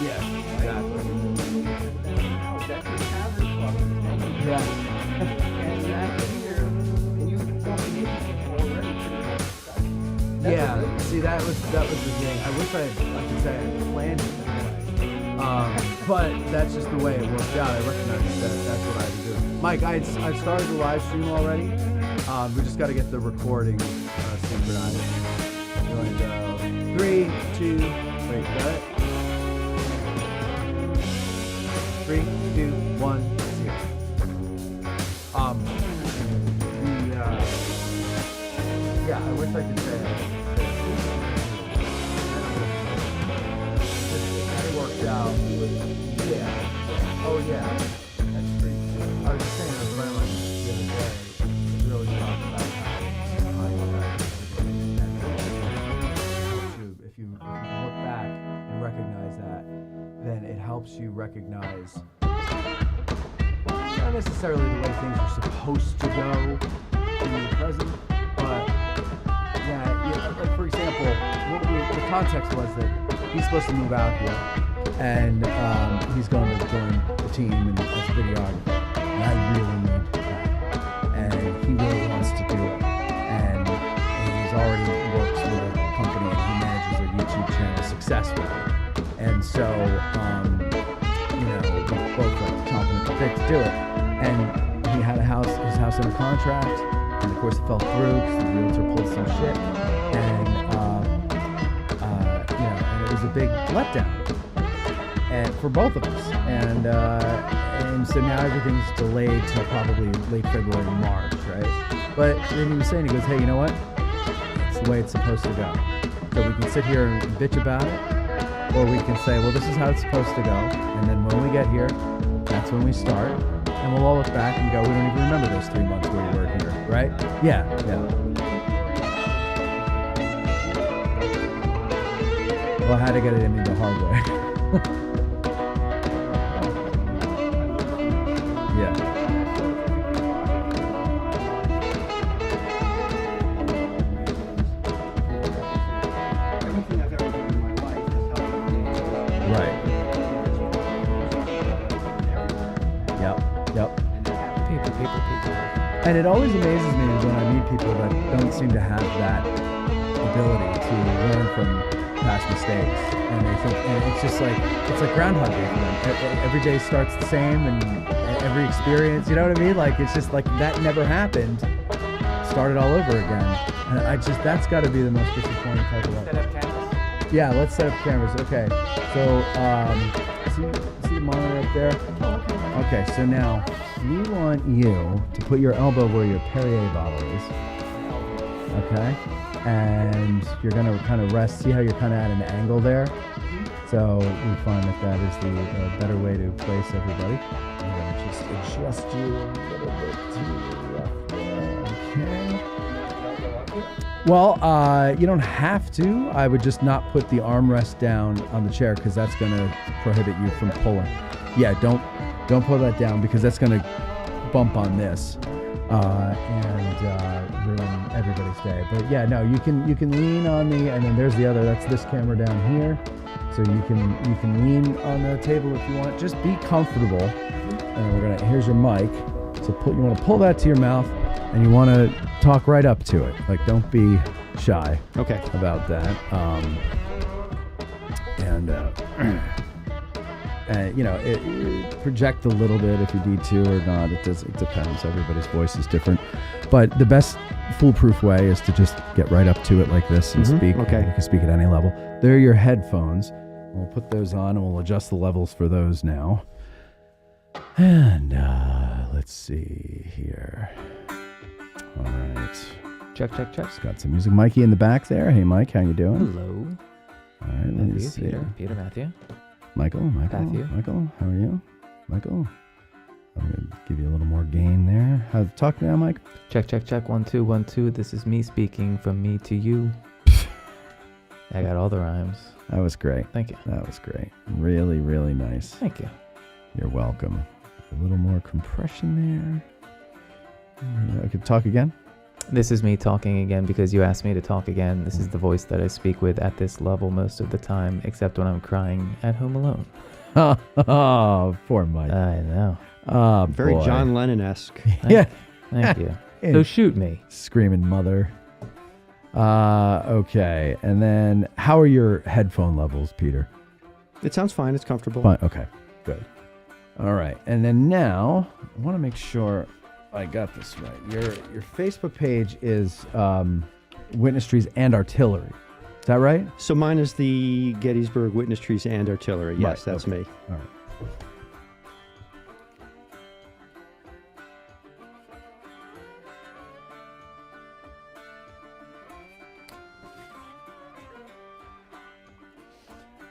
Yeah, exactly. Yeah. Yeah, see, that was the thing. I wish I could say I planned it that way. But that's just the way it worked out. I recognize that's what I had to do. Mike, I started the live stream already. We just got to get the recording synchronized. Going to go 3, 2, wait, got it? 3, 2, 1, 0. Yeah, I wish I could say it worked out. Yeah. Oh yeah. That's pretty cool. I was just saying to a friend of mine the other day, really talk about if you look back and recognize that, then it helps you recognize not necessarily the way things are supposed to go in the present, but yeah, like for example, the context was that he's supposed to move out here, and he's going to join the team and as a videographer, and I really need that, and he really wants to do it, and he's already works with a company and he manages their YouTube channel successfully, and so we both like chomping at the bit to do it, and he had his house under contract, and of course it fell through because the realtor pulled some shit, and it was a big letdown for both of us, and so now everything's delayed till probably late February, March, right? But then he was saying, he goes, hey, you know what? It's the way it's supposed to go. So we can sit here and bitch about it, or we can say, well, this is how it's supposed to go, and then when we get here, that's when we start, and we'll all look back and go, we don't even remember those 3 months where we were here, right? Yeah. Well, I had to get it in me the hard way. Yeah. Everything I've ever done in my life has helped me. Right. Yep. People. And it always amazes me when I meet people that don't seem to have that ability to learn from past mistakes, and they think, and it's like Groundhog Day for them. Every day starts the same, and every experience, you know what I mean? Like, it's just like that never happened. Start it all over again. And that's got to be the most disappointing type of life. Set up cameras? Yeah, let's set up cameras. Okay, so see the monitor up there? Okay, so now we want you to put your elbow where your Perrier bottle is. Okay. And you're going to kind of rest. See how you're kind of at an angle there? So we find that is the better way to place everybody. I'm going to just adjust you a little bit to the left there. Okay. Well, you don't have to. I would just not put the armrest down on the chair because that's going to prohibit you from pulling. Yeah, don't pull that down because that's going to bump on this. And ruin everybody's day. But yeah, no, you can lean on and then there's the other. That's this camera down here. So you can lean on the table if you want. Just be comfortable. And here's your mic. So you want to pull that to your mouth, and you want to talk right up to it. Like, don't be shy. Okay. About that. Project a little bit if you need to or not. It depends. Everybody's voice is different. But the best foolproof way is to just get right up to it like this and speak. Okay. You can speak at any level. There are your headphones. We'll put those on and we'll adjust the levels for those now. And let's see here. All right. Check. Just got some music. Mikey in the back there. Hey, Mike, how you doing? Hello. All right, let me see. Peter, Matthew. Michael, Matthew. Michael, how are you? Michael, I'm going to give you a little more gain there. Talk now, Mike. Check. 1 2 1 2. This is me speaking from me to you. I got all the rhymes. That was great. Thank you. That was great. Really, really nice. Thank you. You're welcome. A little more compression there. Okay, talk again. This is me talking again because you asked me to talk again. This is the voice that I speak with at this level most of the time, except when I'm crying at home alone. Oh, poor Mike. I know. Oh, Very boy. John Lennon-esque. Yeah. Thank you. So shoot me. Screaming mother. Okay. And then how are your headphone levels, Peter? It sounds fine. It's comfortable. Fine. Okay. Good. All right. And then now I want to make sure I got this right. Your Facebook page is Witness Trees and Artillery. Is that right? So mine is the Gettysburg Witness Trees and Artillery. Yes, Right, that's okay. me. All right.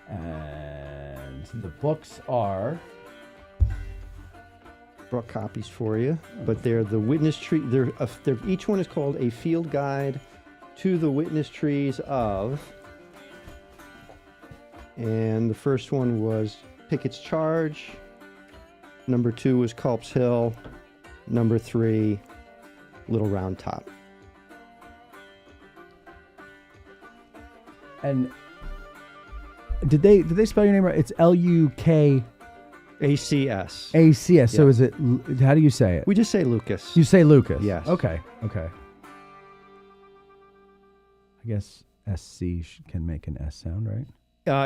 And the books are... Brought copies for you, but they're the Witness Tree. They're each one is called a field guide to the Witness Trees of. And the first one was Pickett's Charge. Number 2 was Culp's Hill. Number 3, Little Round Top. And did they spell your name right? It's Lukacs. ACS. So Yeah. is it? How do you say it? We just say Lucas. You say Lucas. Yes. Okay. I guess SC can make an S sound, right?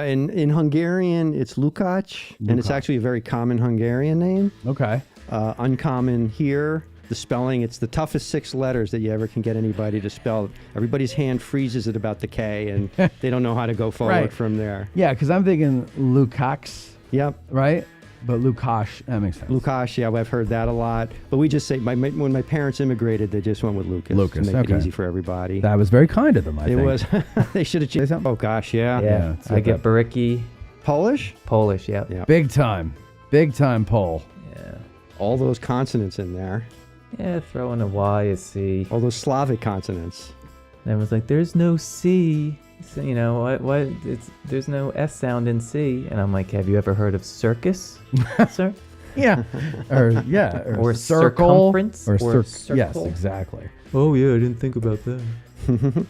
In Hungarian, it's Lukacs, and it's Lukacs. actually a very common Hungarian name. Okay. Uncommon here. The spelling, it's the toughest 6 letters that you ever can get anybody to spell. Everybody's hand freezes at about the K, and they don't know how to go forward Right. from there. Yeah, because I'm thinking Lukacs, Yep. right? But Lukacs, that makes sense. Lukacs, yeah, I've heard that a lot. But we just say, when my parents immigrated, they just went with Lucas. Lucas, to make okay. it easy for everybody. That was very kind of them, I It think. was, they should have changed. something? Oh, gosh, yeah. Yeah, it's I like get Baricki, Polish? Polish, yeah. Yeah. Big time Pole. Yeah. All those consonants in there. Yeah, throw in a Y, a C. All those Slavic consonants. And I was like, there's no C. So, you know, what? There's no S sound in C. And I'm like, have you ever heard of circus, sir? Yeah. or circle. Circumference? Or Or yes, circle? exactly. Oh, yeah, I didn't think about that.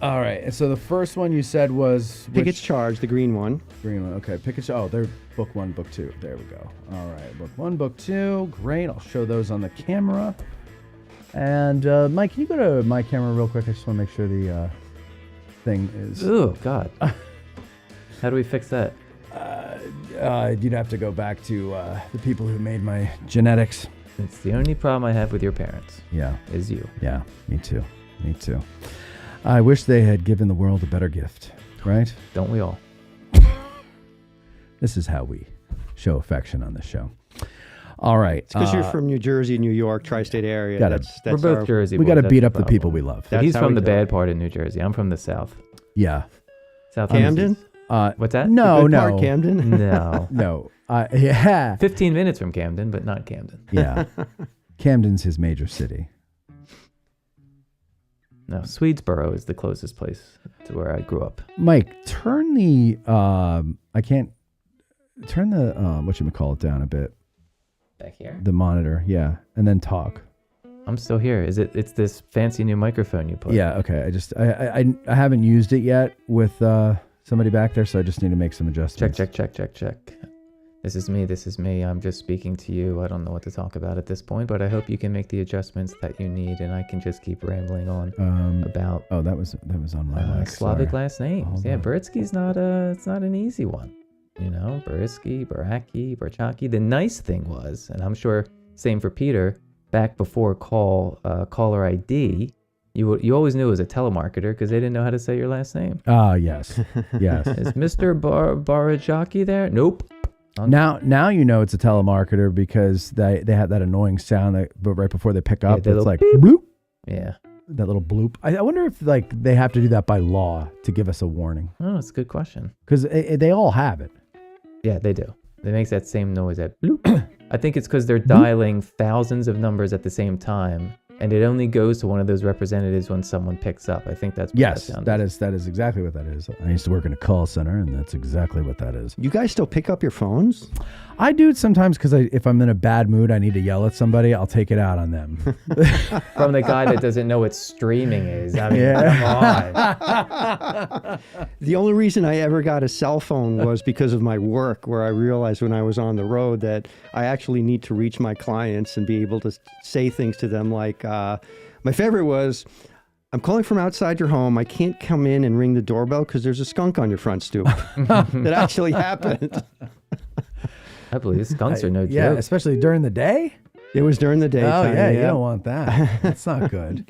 All right. And so the first one you said was Pickett's which- Charge, the green one. Green one. Okay. Pickett. Oh, they're book 1, book 2. There we go. All right. Book 1, book 2. Great. I'll show those on the camera. And Mike, can you go to my camera real quick? I just want to make sure the thing is. Oh, God. How do we fix that? You'd have to go back to the people who made my genetics. It's the only problem I have with your parents, Yeah. is you. Yeah. Me too. I wish they had given the world a better gift. Right. Don't we all? This is how we show affection on the show. All right. It's because you're from New Jersey, New York, tri-state area. Gotta- That's We're both our, Jersey We boys, got to that's beat the up the problem. people we love. That's He's how from we the do it. bad part of New Jersey. I'm from the south. Yeah. South Camden? What's that? No, Good no. part, Camden? No. No. Yeah. 15 minutes from Camden, but not Camden. Yeah. Camden's his major city. No, Swedesboro is the closest place to where I grew up. Mike, turn the whatchamacallit down a bit. Back here? The monitor, yeah. And then talk. I'm still here. It's this fancy new microphone you put. Yeah, okay. I haven't used it yet with somebody back there, so I just need to make some adjustments. Check. This is me. I'm just speaking to you. I don't know what to talk about at this point, but I hope you can make the adjustments that you need, and I can just keep rambling on about Oh, that was on my mic. Slavic sorry. last names. Hold Yeah, on. Beritsky's it's not an easy one. You know, Beritsky, Baraki, Barchaki. The nice thing was, and I'm sure same for Peter, back before caller ID, you always knew it was a telemarketer because they didn't know how to say your last name. Ah, yes. Yes. Is Mr. Barajaki there? Nope. Now you know it's a telemarketer because they have that annoying sound but right before they pick up, the it's little like beep. bloop. Yeah. That little bloop. I wonder if they have to do that by law to give us a warning Oh, it's a good question. because they all have it. Yeah, they do. It makes that same noise, that bloop. I think it's because they're dialing thousands of numbers at the same time, And it only goes to one of those representatives when someone picks up. I think that's what Yes, sound that is exactly what that is. I used to work in a call center, and that's exactly what that is. You guys still pick up your phones? I do sometimes because if I'm in a bad mood, I need to yell at somebody, I'll take it out on them. From the guy that doesn't know what streaming is. I mean, come on. The only reason I ever got a cell phone was because of my work, where I realized when I was on the road that I actually need to reach my clients and be able to say things to them like, my favorite was, I'm calling from outside your home. I can't come in and ring the doorbell because there's a skunk on your front stoop. That actually happened. I believe skunks are no joke. Yeah, especially during the day. It was during the daytime. Oh, yeah, you don't want that. That's not good.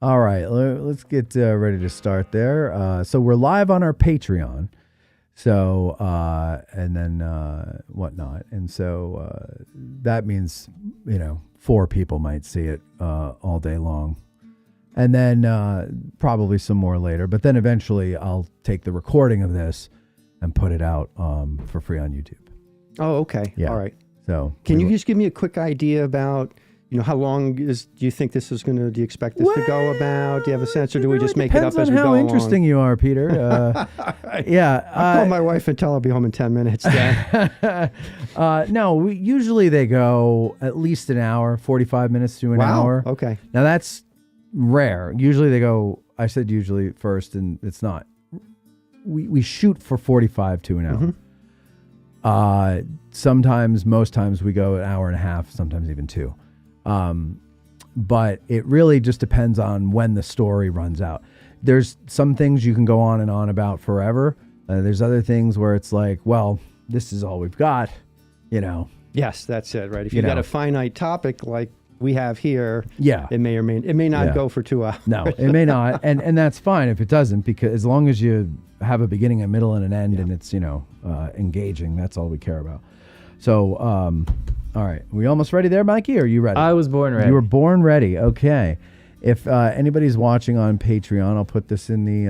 All right, let's get ready to start there. So we're live on our Patreon. So, and then whatnot. And so that means, 4 people might see it all day long. And then probably some more later. But then eventually I'll take the recording of this and put it out for free on YouTube. Oh, okay. Yeah. All right. So can you just give me a quick idea about, how long do you think this is do you expect this to go about? Do you have a sense, or do we just make it up as we go along? Depends on how interesting you are, Peter. Yeah. I'll call my wife and tell her I'll be home in 10 minutes. No, usually they go at least an hour, 45 minutes to an hour. Okay. Now that's rare. Usually they go, I said usually first, and it's not. We shoot for 45 to an hour. Mm-hmm. Sometimes, most times we go an hour and a half, sometimes even 2. But it really just depends on when the story runs out. There's some things you can go on and on about forever. There's other things where it's like, well, this is all we've got, Yes, that's it, right? If you've got a finite topic like we have here, yeah, it may not go for 2 hours. No, it may not. And that's fine if it doesn't, because as long as you have a beginning, a middle, and an end, and it's, engaging, that's all we care about. So, all right. Are we almost ready there, Mikey? Or are you ready? I was born ready. You were born ready. Okay. If anybody's watching on Patreon, I'll put this in the,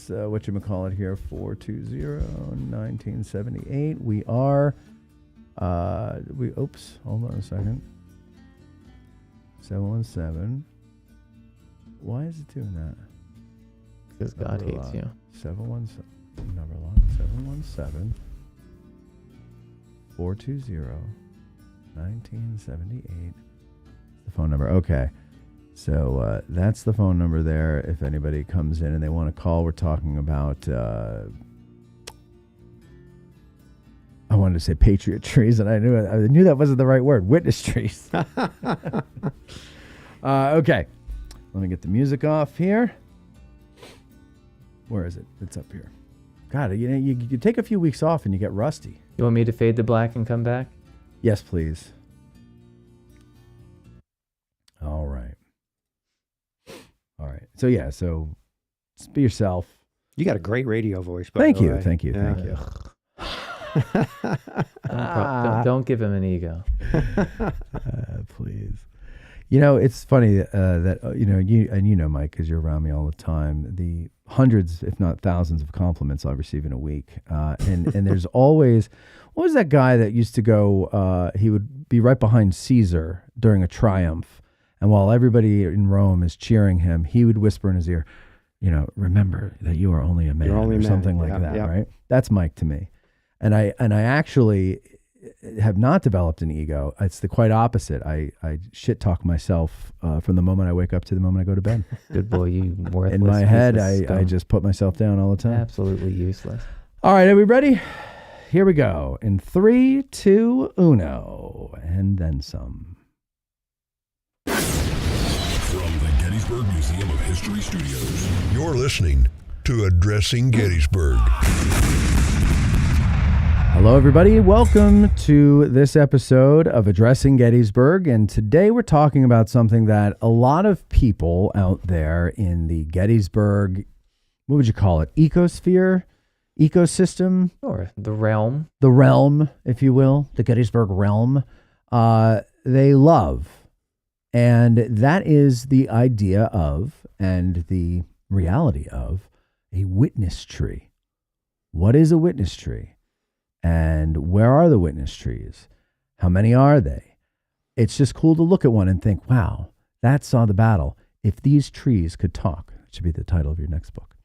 whatchamacallit here, 420-1978. We are, oops, hold on a second. 717. Why is it doing that? Because God hates you. 717. Number line 717 420-1978. The phone number. Okay. So that's the phone number there. If anybody comes in and they want to call, we're talking about, I wanted to say patriot trees, and I knew that wasn't the right word. Witness trees. Okay. Let me get the music off here. Where is it? It's up here. God, you take a few weeks off and you get rusty. You want me to fade to black and come back? Yes, please. All right. So yeah, so just be yourself. You got a great radio voice, by Thank the you. way. Thank you. Yeah. Thank you. Don't give him an ego. Please. It's funny that, Mike, because you're around me all the time, the hundreds, if not thousands of compliments I receive in a week. And there's always, what was that guy that used to go, he would be right behind Caesar during a triumph. And while everybody in Rome is cheering him, he would whisper in his ear, remember that you are only a man, or something like that, right? That's Mike to me. And I actually have not developed an ego. It's the quite opposite. I shit talk myself from the moment I wake up to the moment I go to bed. Good boy, you worthless. In my head, I just put myself down all the time. Absolutely useless. All right, are we ready? Here we go. In 3, 2, 1, and then some. From the Gettysburg Museum of History Studios, you're listening to Addressing Gettysburg. Hello, everybody. Welcome to this episode of Addressing Gettysburg. And today we're talking about something that a lot of people out there in the Gettysburg, what would you call it? Ecosystem? Or the realm. The realm, if you will. The Gettysburg realm. They love. And that is the idea of, and the reality of, a witness tree. What is a witness tree? And where are the witness trees? How many are they? It's just cool to look at one and think, wow, That saw the battle. If these trees could talk. It should be the title of your next book.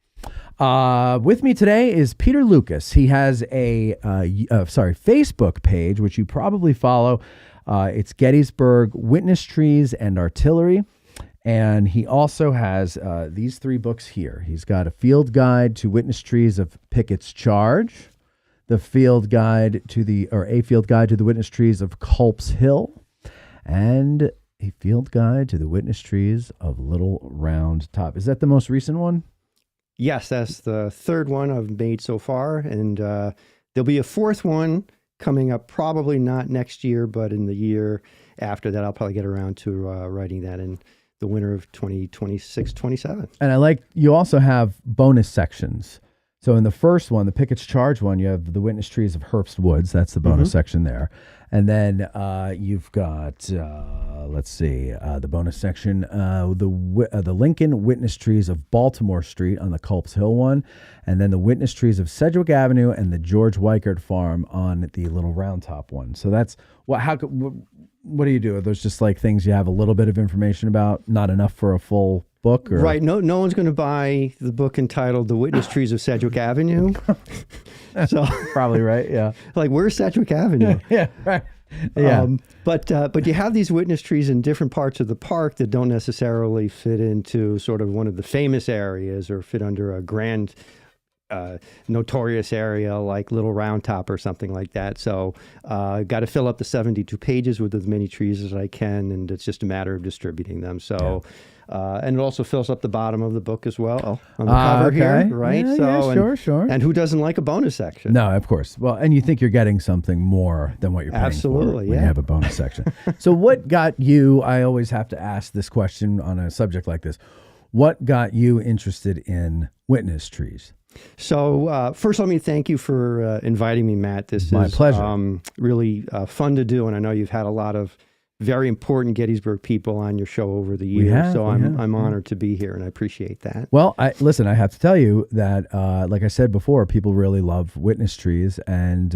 With me today is PeterLukacs. He has a Facebook page, which you probably follow. It's Gettysburg Witness Trees and Artillery. And he also has these 3 books here. He's got a field guide to witness trees of Pickett's charge, a field guide to the witness trees of Culp's Hill, and a field guide to the witness trees of Little Round Top. Is that the most recent one? Yes, that's the 3rd one I've made so far, and there'll be a 4th one coming up, probably not next year, but in the year after that. I'll probably get around to writing that in the winter of 2026, 27. And you also have bonus sections. So in the first one, the Pickett's Charge one, you have the witness trees of Herbst Woods. That's the bonus section there. And then you've got, the bonus section, the Lincoln witness trees of Baltimore Street on the Culp's Hill one. And then the witness trees of Sedgwick Avenue and the George Weichert Farm on the Little Round Top one. So that's, what do you do? Are those just like things you have a little bit of information about, not enough for a full book? Or? Right. No one's going to buy the book entitled The Witness Trees of Sedgwick Avenue. So probably right. Yeah. Like, where's Sedgwick Avenue? Yeah. Right. Yeah. But you have these witness trees in different parts of the park that don't necessarily fit into sort of one of the famous areas or fit under a grand notorious area like Little Round Top or something like that. So got to fill up the 72 pages with as many trees as I can, and it's just a matter of distributing them. So, and it also fills up the bottom of the book as well on the cover here, right? Yeah, sure. And who doesn't like a bonus section? No, of course. Well, and you think you're getting something more than what you're paying for when you have a bonus section. So what got you, I always have to ask this question on a subject like this, what got you interested in witness trees? So first, let me thank you for inviting me, Matt. This is my pleasure. Really fun to do, and I know you've had a lot of very important Gettysburg people on your show over the years. I'm honored to be here, and I appreciate that. Well, I have to tell you that, like I said before, people really love witness trees, and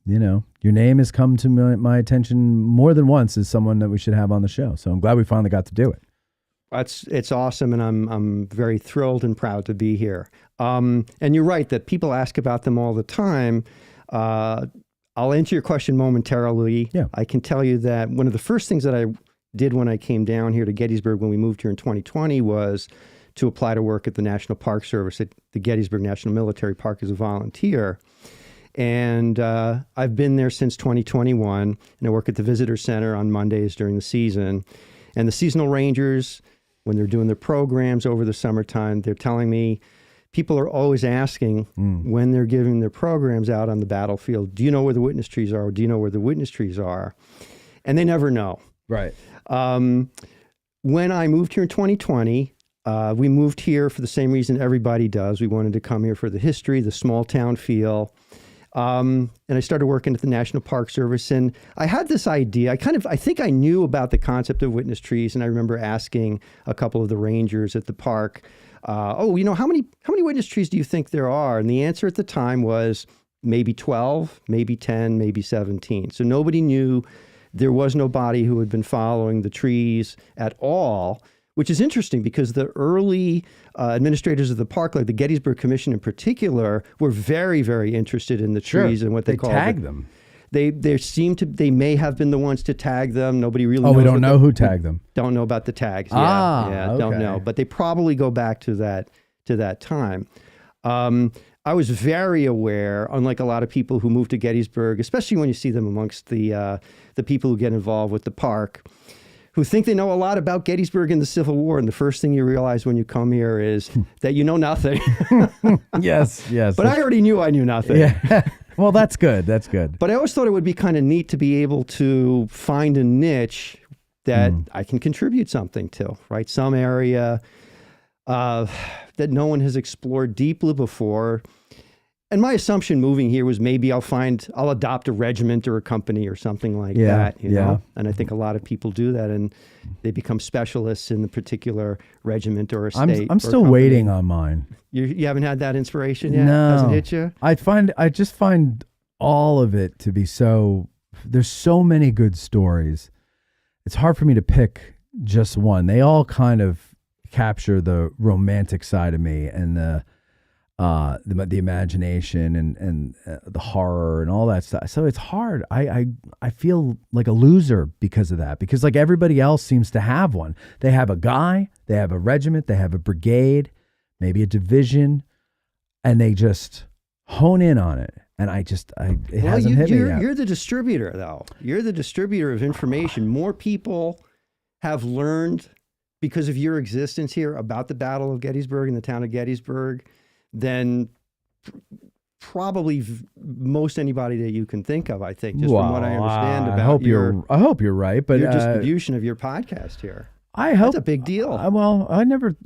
your name has come to my attention more than once as someone that we should have on the show. So I'm glad we finally got to do it. It's awesome, and I'm very thrilled and proud to be here. And you're right that people ask about them all the time. I'll answer your question momentarily. Yeah. I can tell you that one of the first things that I did when I came down here to Gettysburg when we moved here in 2020 was to apply to work at the National Park Service at the Gettysburg National Military Park as a volunteer. And I've been there since 2021, and I work at the Visitor Center on Mondays during the season. And the seasonal rangers, when they're doing their programs over the summertime, they're telling me, people are always asking when they're giving their programs out on the battlefield, do you know where the witness trees are? Or do you know where the witness trees are? And they never know. Right. When I moved here in 2020, we moved here for the same reason everybody does. We wanted to come here for the history, the small town feel. And I started working at the National Park Service, and I had this idea. I think I knew about the concept of witness trees, and I remember asking a couple of the rangers at the park, how many witness trees do you think there are? And the answer at the time was maybe 12, maybe 10, maybe 17. So nobody knew. There was nobody who had been following the trees at all, which is interesting because the early administrators of the park, like the Gettysburg Commission in particular, were very, very interested in the trees and what they called tag them. They may have been the ones to tag them. Nobody really knows. We don't know who tagged them. Don't know about the tags. Okay. Don't know. But they probably go back to that time. I was very aware, unlike a lot of people who move to Gettysburg, especially when you see them amongst the people who get involved with the park, who think they know a lot about Gettysburg and the Civil War. And the first thing you realize when you come here is that you know nothing. Yes. But I already knew I knew nothing. Yeah. Well, that's good. That's good. But I always thought it would be kind of neat to be able to find a niche that I can contribute something to, right? Some area that no one has explored deeply before. And my assumption moving here was maybe I'll adopt a regiment or a company or something like that, you know? And I think a lot of people do that, and they become specialists in the particular regiment or a state. I'm still waiting on mine. You haven't had that inspiration yet? No. Hasn't hit you? I just find all of it to be there's so many good stories. It's hard for me to pick just one. They all kind of capture the romantic side of me and the imagination and the horror and all that stuff. So it's hard. I feel like a loser because of that, because like everybody else seems to have one. They have a guy, they have a regiment, they have a brigade, maybe a division, and they just hone in on it. And it hasn't hit me yet. You're the distributor, though. You're the distributor of information. More people have learned because of your existence here about the Battle of Gettysburg and the town of Gettysburg than probably most anybody that you can think of, I think, just from what I understand about I hope you're right, but your distribution of your podcast here. I hope that's a big deal.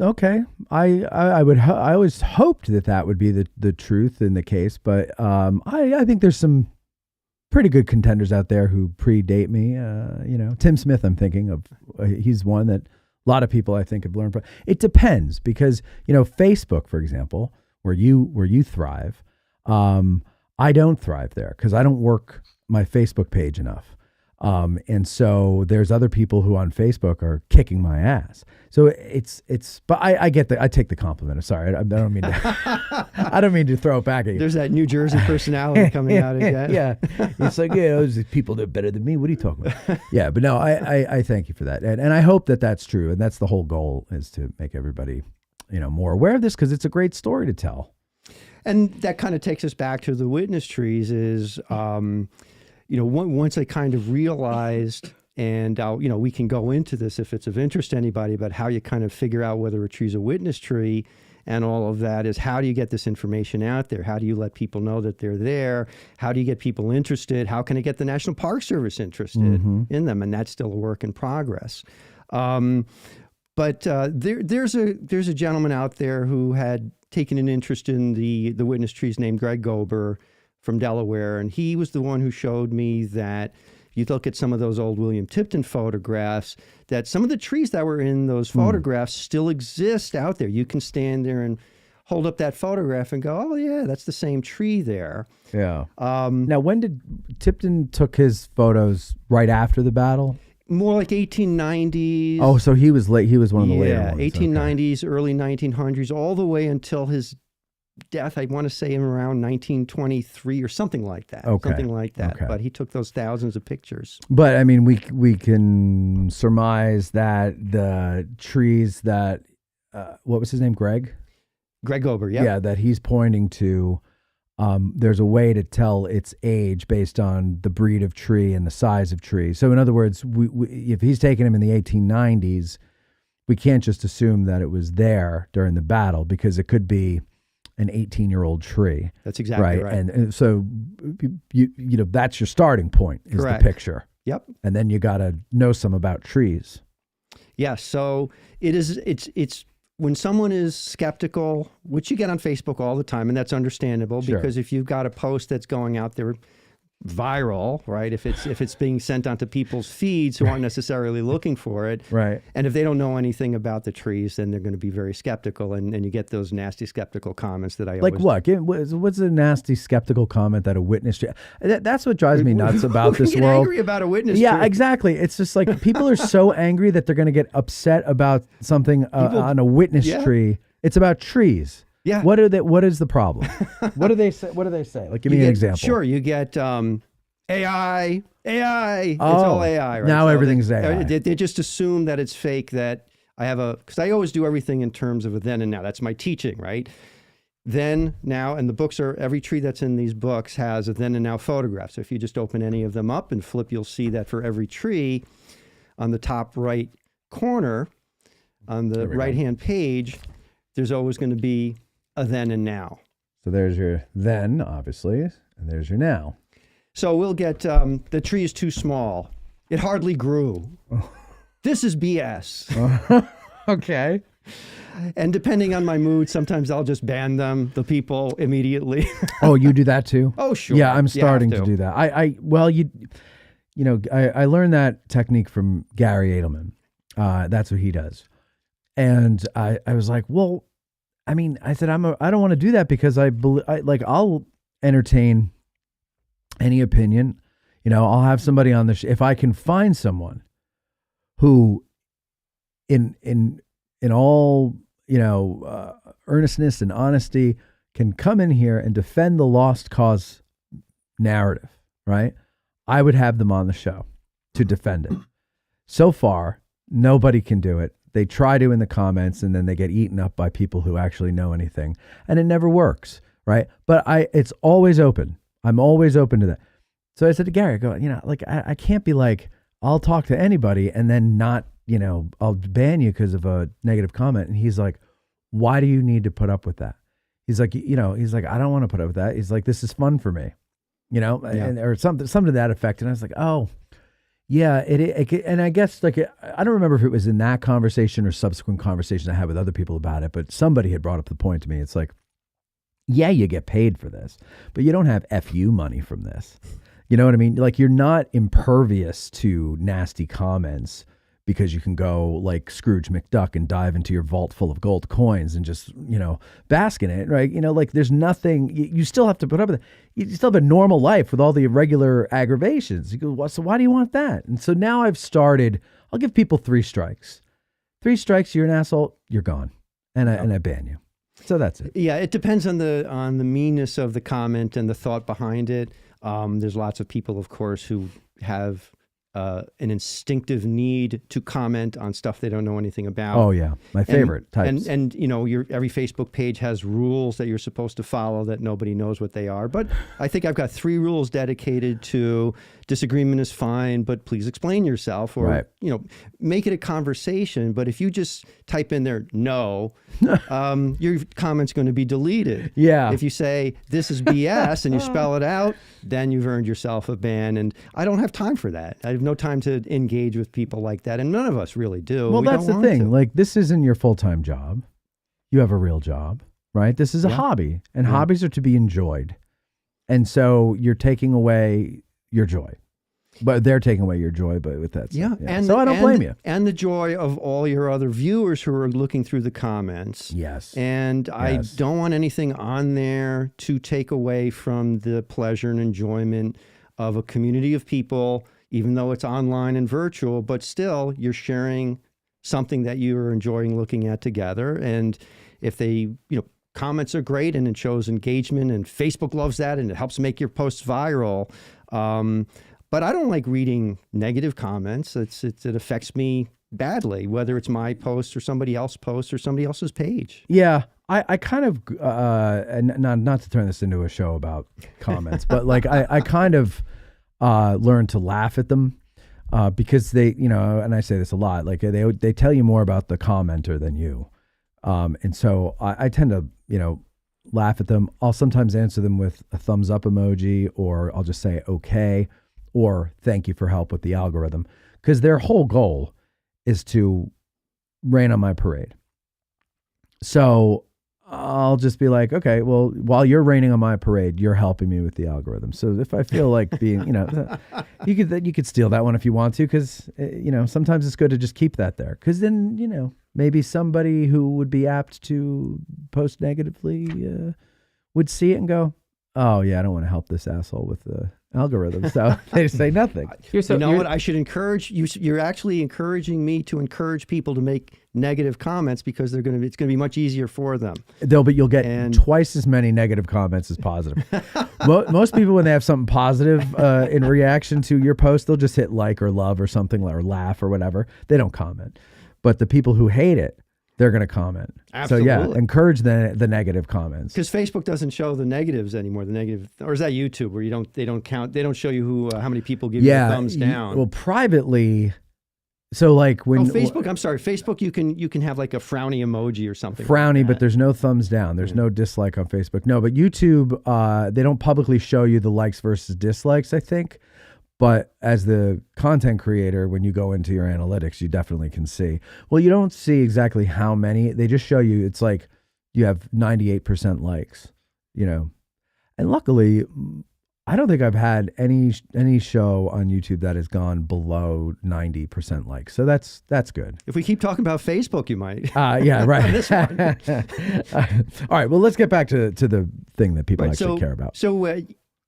Okay. I always hoped that would be the truth in the case, but I think there's some pretty good contenders out there who predate me. Tim Smith, I'm thinking of. He's one that a lot of people I think have learned from. It depends, because Facebook, for example, where you thrive, I don't thrive there because I don't work my Facebook page enough. And so there's other people who on Facebook are kicking my ass. So but I take the compliment. I'm sorry. I don't mean to, I don't mean to throw it back at you. There's that New Jersey personality coming out again. Yeah. It's like, those people that are better than me. What are you talking about? Yeah. But no, I thank you for that. And I hope that that's true. And that's the whole goal, is to make everybody, more aware of this, because it's a great story to tell. And that kind of takes us back to the witness trees is, once I kind of realized, and we can go into this if it's of interest to anybody, about how you kind of figure out whether a tree's a witness tree and all of that, is how do you get this information out there? How do you let people know that they're there? How do you get people interested? How can I get the National Park Service interested in them? And that's still a work in progress. But there's a gentleman out there who had taken an interest in the witness trees named Greg Gober from Delaware, and he was the one who showed me that if you look at some of those old William Tipton photographs, that some of the trees that were in those photographs still exist out there. You can stand there and hold up that photograph and go, oh yeah, that's the same tree there. Yeah. Now, when did Tipton took his photos? Right after the battle? More like 1890s. Oh, so he was late. He was one of the later ones. 1890s, early 1900s, all the way until his death. I want to say around 1923 or something like that. Okay. Something like that. Okay. But he took those thousands of pictures. But I mean, we can surmise that the trees that what was his name? Greg Gober. Yeah. Yeah, that he's pointing to. There's a way to tell its age based on the breed of tree and the size of tree. So in other words, if he's taking him in the 1890s, we can't just assume that it was there during the battle, because it could be an 18-year-old tree. That's exactly right. And so that's your starting point, is Correct. the picture. Yep. And then you got to know some about trees. Yeah. So it's when someone is skeptical, which you get on Facebook all the time, and that's understandable, Sure. because if you've got a post that's going out there viral, right? If it's being sent onto people's feeds who aren't necessarily looking for it, Right. and if they don't know anything about the trees, then they're going to be very skeptical, and you get those nasty skeptical comments that I Like always... what? What's a nasty skeptical comment that a witness tree? That's what drives me nuts about this get world. Angry about a witness Yeah, tree. exactly. It's just like people are so angry that they're going to get upset about something on a witness tree. It's about trees. Yeah. What is the problem? What do they say? Like, give me an example. Sure, you get AI. It's Oh, all AI, right? now everything's AI. They just assume that it's fake, that I have because I always do everything in terms of a then and now. That's my teaching, right? Then, now, and the books every tree that's in these books has a then and now photograph. So if you just open any of them up and flip, you'll see that for every tree on the top right corner, on the right-hand page, there's always going to be a then and now. So there's your then, obviously, and there's your now. So we'll get, the tree is too small. It hardly grew. This is BS. Okay. And depending on my mood, sometimes I'll just ban them, the people, immediately. Oh, you do that too? Oh, sure. Yeah, I'm You starting have to do that. I learned that technique from Gary Edelman. That's what he does. And I was like, well, I mean, I said, I don't want to do that, because I'll entertain any opinion. I'll have somebody on the if I can find someone who in all, earnestness and honesty, can come in here and defend the lost cause narrative, right? I would have them on the show to defend it. So far, nobody can do it. They try to in the comments, and then they get eaten up by people who actually know anything, and it never works, right? But it's always open. I'm always open to that. So I said to Gary, I go, I can't be like, I'll talk to anybody and then not, I'll ban you because of a negative comment. And he's like, why do you need to put up with that? He's like, I don't want to put up with that. He's like, this is fun for me, or something to that effect. And I was like, oh, yeah, and I guess I don't remember if it was in that conversation or subsequent conversation I had with other people about it, but somebody had brought up the point to me. It's like, yeah, you get paid for this, but you don't have FU money from this. You know what I mean? Like, you're not impervious to nasty comments because you can go like Scrooge McDuck and dive into your vault full of gold coins and just, bask in it, right? Like, there's nothing, you still have to put up with it. You still have a normal life with all the irregular aggravations. You go, well, so why do you want that? And so now I've started, I'll give people 3 strikes. 3 strikes, you're an asshole, you're gone. And I ban you. So that's it. Yeah, it depends on the meanness of the comment and the thought behind it. There's lots of people, of course, who have an instinctive need to comment on stuff they don't know anything about. Oh yeah, my favorite types. And every Facebook page has rules that you're supposed to follow that nobody knows what they are. But I think I've got 3 rules dedicated to disagreement is fine, but please explain yourself, or make it a conversation. But if you just type in there no, your comment's going to be deleted. Yeah. If you say this is BS and you spell it out, then you've earned yourself a ban. And I don't have time for that. I have no time to engage with people like that, and none of us really do. Well, that's the thing. Like, this isn't your full-time job. You have a real job, right? This is a hobby, and hobbies are to be enjoyed. And so you're taking away your joy. But they're taking away your joy, but with that. Yeah. And so I don't blame you. And the joy of all your other viewers who are looking through the comments. Yes. And I don't want anything on there to take away from the pleasure and enjoyment of a community of people, even though it's online and virtual, but still you're sharing something that you are enjoying looking at together. And if they, comments are great and it shows engagement, and Facebook loves that and it helps make your posts viral. But I don't like reading negative comments. It affects me badly, whether it's my post or somebody else's post or somebody else's page. Yeah. I kind of, and not to turn this into a show about comments, but like I kind of learned to laugh at them because they, and I say this a lot, like they tell you more about the commenter than you. And so I tend to, laugh at them. I'll sometimes answer them with a thumbs up emoji, or I'll just say, okay, or thank you for help with the algorithm, because their whole goal is to rain on my parade. So I'll just be like, okay, well, while you're raining on my parade, you're helping me with the algorithm. So if I feel like being, you could steal that one if you want to, because, sometimes it's good to just keep that there. Because then, maybe somebody who would be apt to post negatively would see it and go, oh, yeah, I don't want to help this asshole with the algorithm. So they just say nothing. What I should encourage you? You're actually encouraging me to encourage people to make negative comments, because it's going to be much easier for them. But you'll get twice as many negative comments as positive. Most people, when they have something positive in reaction to your post, they'll just hit like or love or something, or laugh or whatever. They don't comment. But the people who hate it, they're going to comment. Absolutely. So yeah, encourage the negative comments. Because Facebook doesn't show the negatives anymore. Or is that YouTube, where they don't show you how many people give you a thumbs down? Well, privately. So like when Facebook, I'm sorry, Facebook, you can have like a frowny emoji or something. Frowny, like but there's no thumbs down. There's no dislike on Facebook. No, but YouTube, they don't publicly show you the likes versus dislikes, I think. But as the content creator, when you go into your analytics, you definitely can see. Well, you don't see exactly how many. They just show you, it's like you have 98% likes, And luckily, I don't think I've had any show on YouTube that has gone below 90% likes. So that's good. If we keep talking about Facebook, you might. Yeah, right. This one. All right. Well, let's get back to the thing that people actually care about. So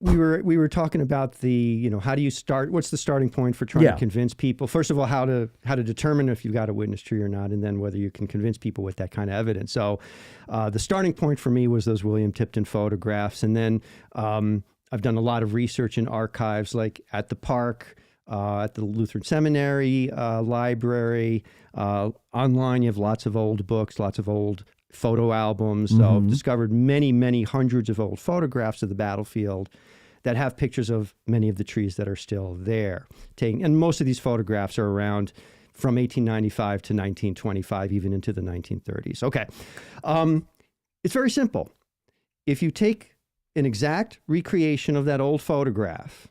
we were talking about the, how do you start? What's the starting point for trying to convince people? First of all, how to determine if you've got a witness tree or not, and then whether you can convince people with that kind of evidence. So, the starting point for me was those William Tipton photographs, and then I've done a lot of research in archives, like at the park, at the Lutheran Seminary library, online. You have lots of old books, lots of old photo albums. So I've discovered many, many hundreds of old photographs of the battlefield that have pictures of many of the trees that are still there. And most of these photographs are around from 1895 to 1925, even into the 1930s. Okay. It's very simple. If you take an exact recreation of that old photograph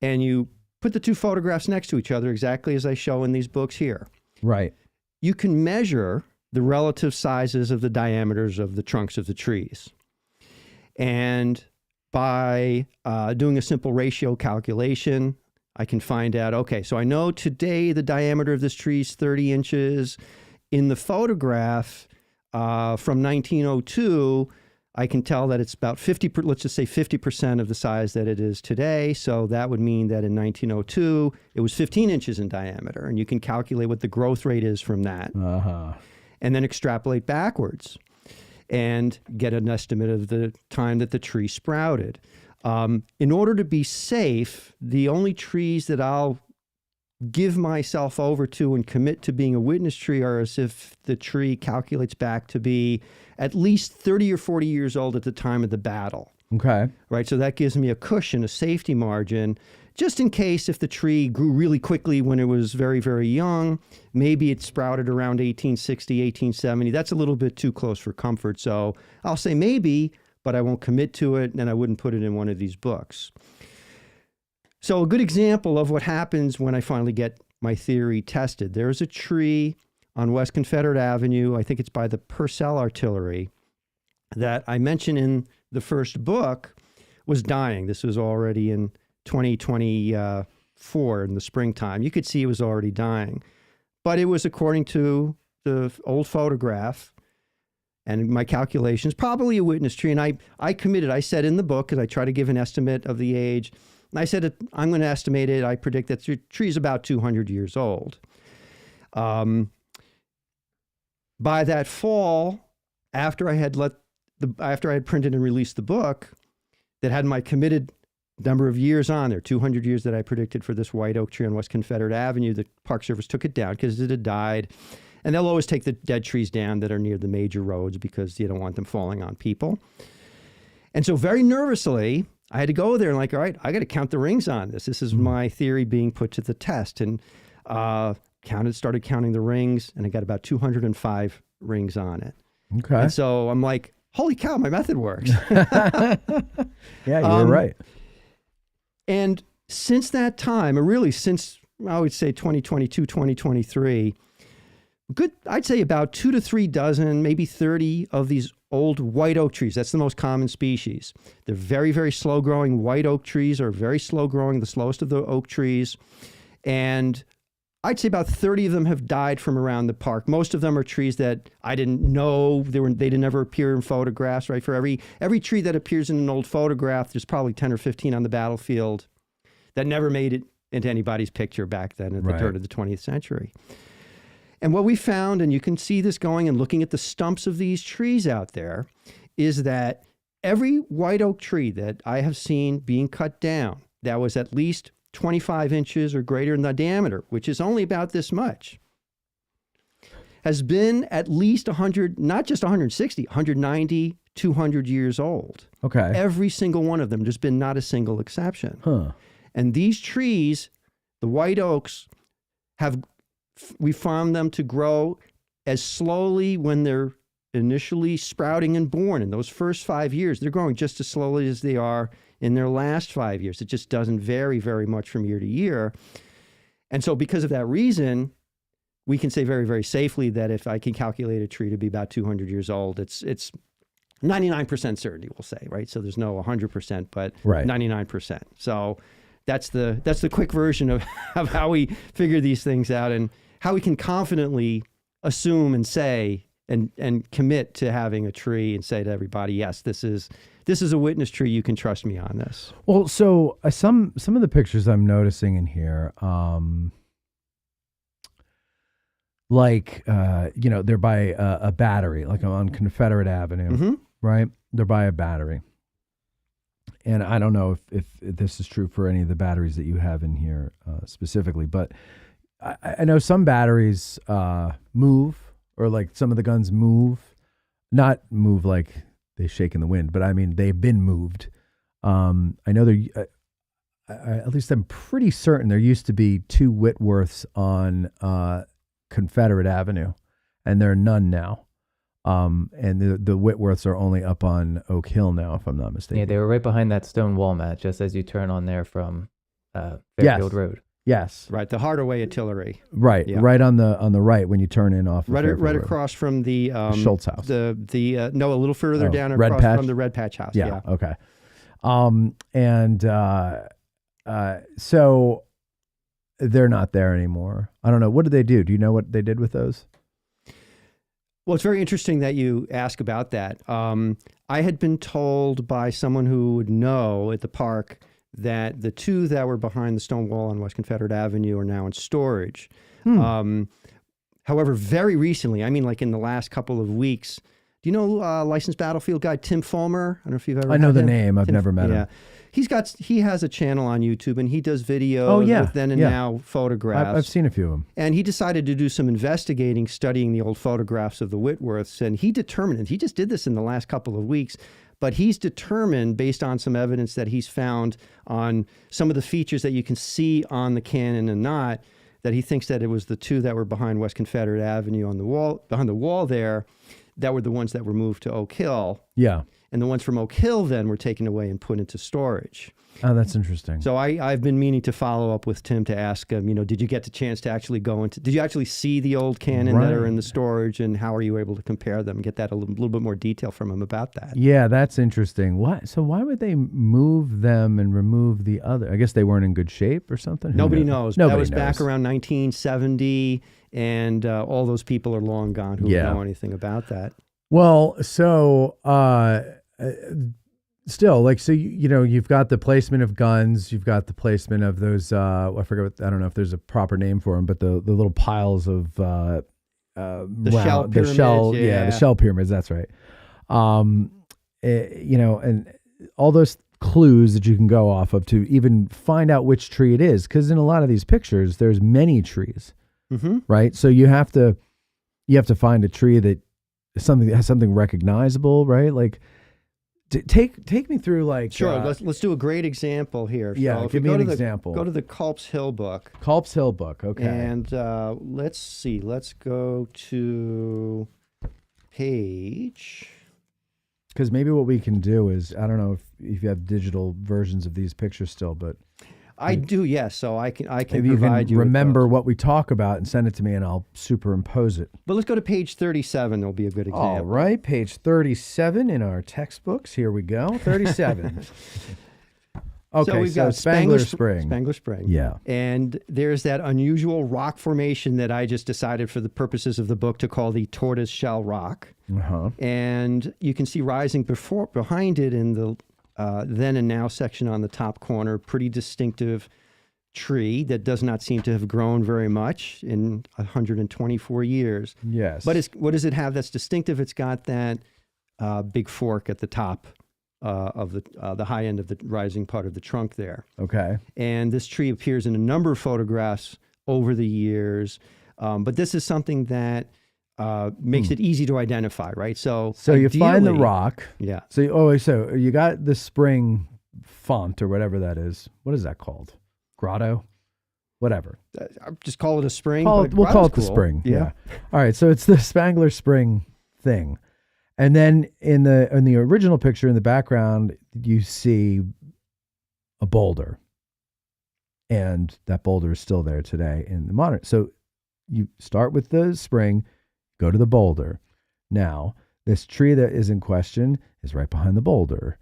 and you put the two photographs next to each other exactly as I show in these books here, right, you can measure the relative sizes of the diameters of the trunks of the trees. And by doing a simple ratio calculation, I can find out, okay, so I know today the diameter of this tree is 30 inches. In the photograph from 1902, I can tell that it's about 50%, let's just say 50% of the size that it is today. So that would mean that in 1902, it was 15 inches in diameter. And you can calculate what the growth rate is from that. And then extrapolate backwards and get an estimate of the time that the tree sprouted. In order to be safe, the only trees that I'll give myself over to and commit to being a witness tree are as if the tree calculates back to be at least 30 or 40 years old at the time of the battle. Okay. Right, so that gives me a cushion, a safety margin, just in case if the tree grew really quickly when it was very, very young, maybe it sprouted around 1860, 1870. That's a little bit too close for comfort. So I'll say maybe, but I won't commit to it, and I wouldn't put it in one of these books. So a good example of what happens when I finally get my theory tested. There's a tree on West Confederate Avenue, I think it's by the Purcell Artillery, that I mentioned in the first book was dying. This was already in 2024 in the springtime. You could see it was already dying. But it was, according to the old photograph and my calculations, probably a witness tree. And I committed, I said in the book, because I try to give an estimate of the age, and I said, I'm going to estimate it. I predict that the tree is about 200 years old. By that fall, after I had printed and released the book that had my committed number of years on there, 200 years that I predicted for this white oak tree on West Confederate Avenue, the Park Service took it down because it had died. And they'll always take the dead trees down that are near the major roads because you don't want them falling on people. And so very nervously, I had to go there and all right, I got to count the rings on this. This is my theory being put to the test. And started counting the rings, and I got about 205 rings on it. Okay. And so I'm like, holy cow, my method works. Yeah, you were right. And since that time, or really since, I would say 2022, 2023, I'd say about 2 to 3 dozen, maybe 30 of these old white oak trees. That's the most common species. They're very, very slow growing. White oak trees are very slow growing, the slowest of the oak trees. And I'd say about 30 of them have died from around the park. Most of them are trees that I didn't know, they didn't ever appear in photographs, right? For every tree that appears in an old photograph, there's probably 10 or 15 on the battlefield that never made it into anybody's picture back then at the turn of the 20th century. And what we found, and you can see this going and looking at the stumps of these trees out there, is that every white oak tree that I have seen being cut down that was at least 25 inches or greater in the diameter, which is only about this much, has been at least 100, not just 160, 190, 200 years old. Okay. Every single one of them, there's been not a single exception. Huh. And these trees, the white oaks, we found them to grow as slowly when they're initially sprouting and born. In those first 5 years, they're growing just as slowly as they are in their last 5 years. It just doesn't vary very much from year to year. And so because of that reason, we can say very, very safely that if I can calculate a tree to be about 200 years old, it's 99% certainty, we'll say, right? So there's no 100%, but 99%. So that's the quick version of how we figure these things out and how we can confidently assume and say and commit to having a tree and say to everybody, yes, this is a witness tree. You can trust me on this. Well, so some of the pictures I'm noticing in here, they're by a battery, like on Confederate Avenue, right? They're by a battery. And I don't know if this is true for any of the batteries that you have in here specifically, but I know some batteries move, or like some of the guns move, not move like they shake in the wind, but I mean, they've been moved. I know at least I'm pretty certain there used to be 2 Whitworths on Confederate Avenue, and there are none now. And the Whitworths are only up on Oak Hill now, if I'm not mistaken. Yeah, they were right behind that stone wall, Matt, just as you turn on there from Fairfield Road. Yes. Right, the Hardaway Artillery. Right, yeah. Right on the right when you turn in off. Right across from the Schultz house. No, a little further down Red across Patch? from the Red Patch house. Yeah. Okay. So they're not there anymore. I don't know. What did they do? Do you know what they did with those? Well, it's very interesting that you ask about that. I had been told by someone who would know at the park that the 2 that were behind the stone wall on West Confederate Avenue are now in storage. However, very recently, I mean, like in the last couple of weeks, do you know licensed battlefield guy Tim Fulmer? I don't know if you've ever. I know had the him. name. I've never met him. Yeah, he has a channel on YouTube and he does videos with then and now photographs. I've seen a few of them. And he decided to do some investigating, studying the old photographs of the Whitworths, and he determined, and he just did this in the last couple of weeks, but he's determined, based on some evidence that he's found on some of the features that you can see on the cannon and not, that he thinks that it was the 2 that were behind West Confederate Avenue on the wall, behind the wall there, that were the ones that were moved to Oak Hill. Yeah. And the ones from Oak Hill then were taken away and put into storage. Oh, that's interesting. So I've been meaning to follow up with Tim to ask him, did you get the chance to actually did you actually see the old cannon that are in the storage, and how are you able to compare them and get that a little bit more detail from him about that? Yeah, that's interesting. So why would they move them and remove the other? I guess they weren't in good shape or something? Nobody knows. That was back around 1970, and all those people are long gone who know anything about that. Well, so still, like, so you've got the placement of guns, you've got the placement of those. I don't know if there's a proper name for them, but the little piles of the shell pyramids. The shell pyramids. That's right. And all those clues that you can go off of to even find out which tree it is, because in a lot of these pictures, there's many trees, right? So you have to find a tree that has something recognizable, right? Like, take me through, like, sure. Let's do a great example here. Yeah, so give me an example. Go to the Culp's Hill book. Culp's Hill book, okay. And let's see. Let's go to page. Because maybe what we can do is, I don't know if you have digital versions of these pictures still, but I do, yes. So I can maybe provide you. Remember what we talk about and send it to me, and I'll superimpose it. But let's go to page 37. There'll be a good example. All right, page 37 in our textbooks. Here we go. 37. Okay, so we've got Spangler Spring. Spangler Spring. Yeah. And there's that unusual rock formation that I just decided for the purposes of the book to call the Tortoise Shell Rock. Uh-huh. And you can see rising behind it in the then and now section on the top corner, pretty distinctive tree that does not seem to have grown very much in 124 years. Yes. But what does it have that's distinctive? It's got that big fork at the top of the high end of the rising part of the trunk there. Okay. And this tree appears in a number of photographs over the years. But this is something that makes it easy to identify, right? So you find the rock. Yeah. So you got the spring font or whatever that is. What is that called? Grotto? Whatever. Just call it a spring. We'll call it the spring. Yeah. All right. So it's the Spangler Spring thing. And then in the original picture in the background, you see a boulder. And that boulder is still there today in the modern. So you start with the spring, go to the boulder. Now, this tree that is in question is right behind the boulder.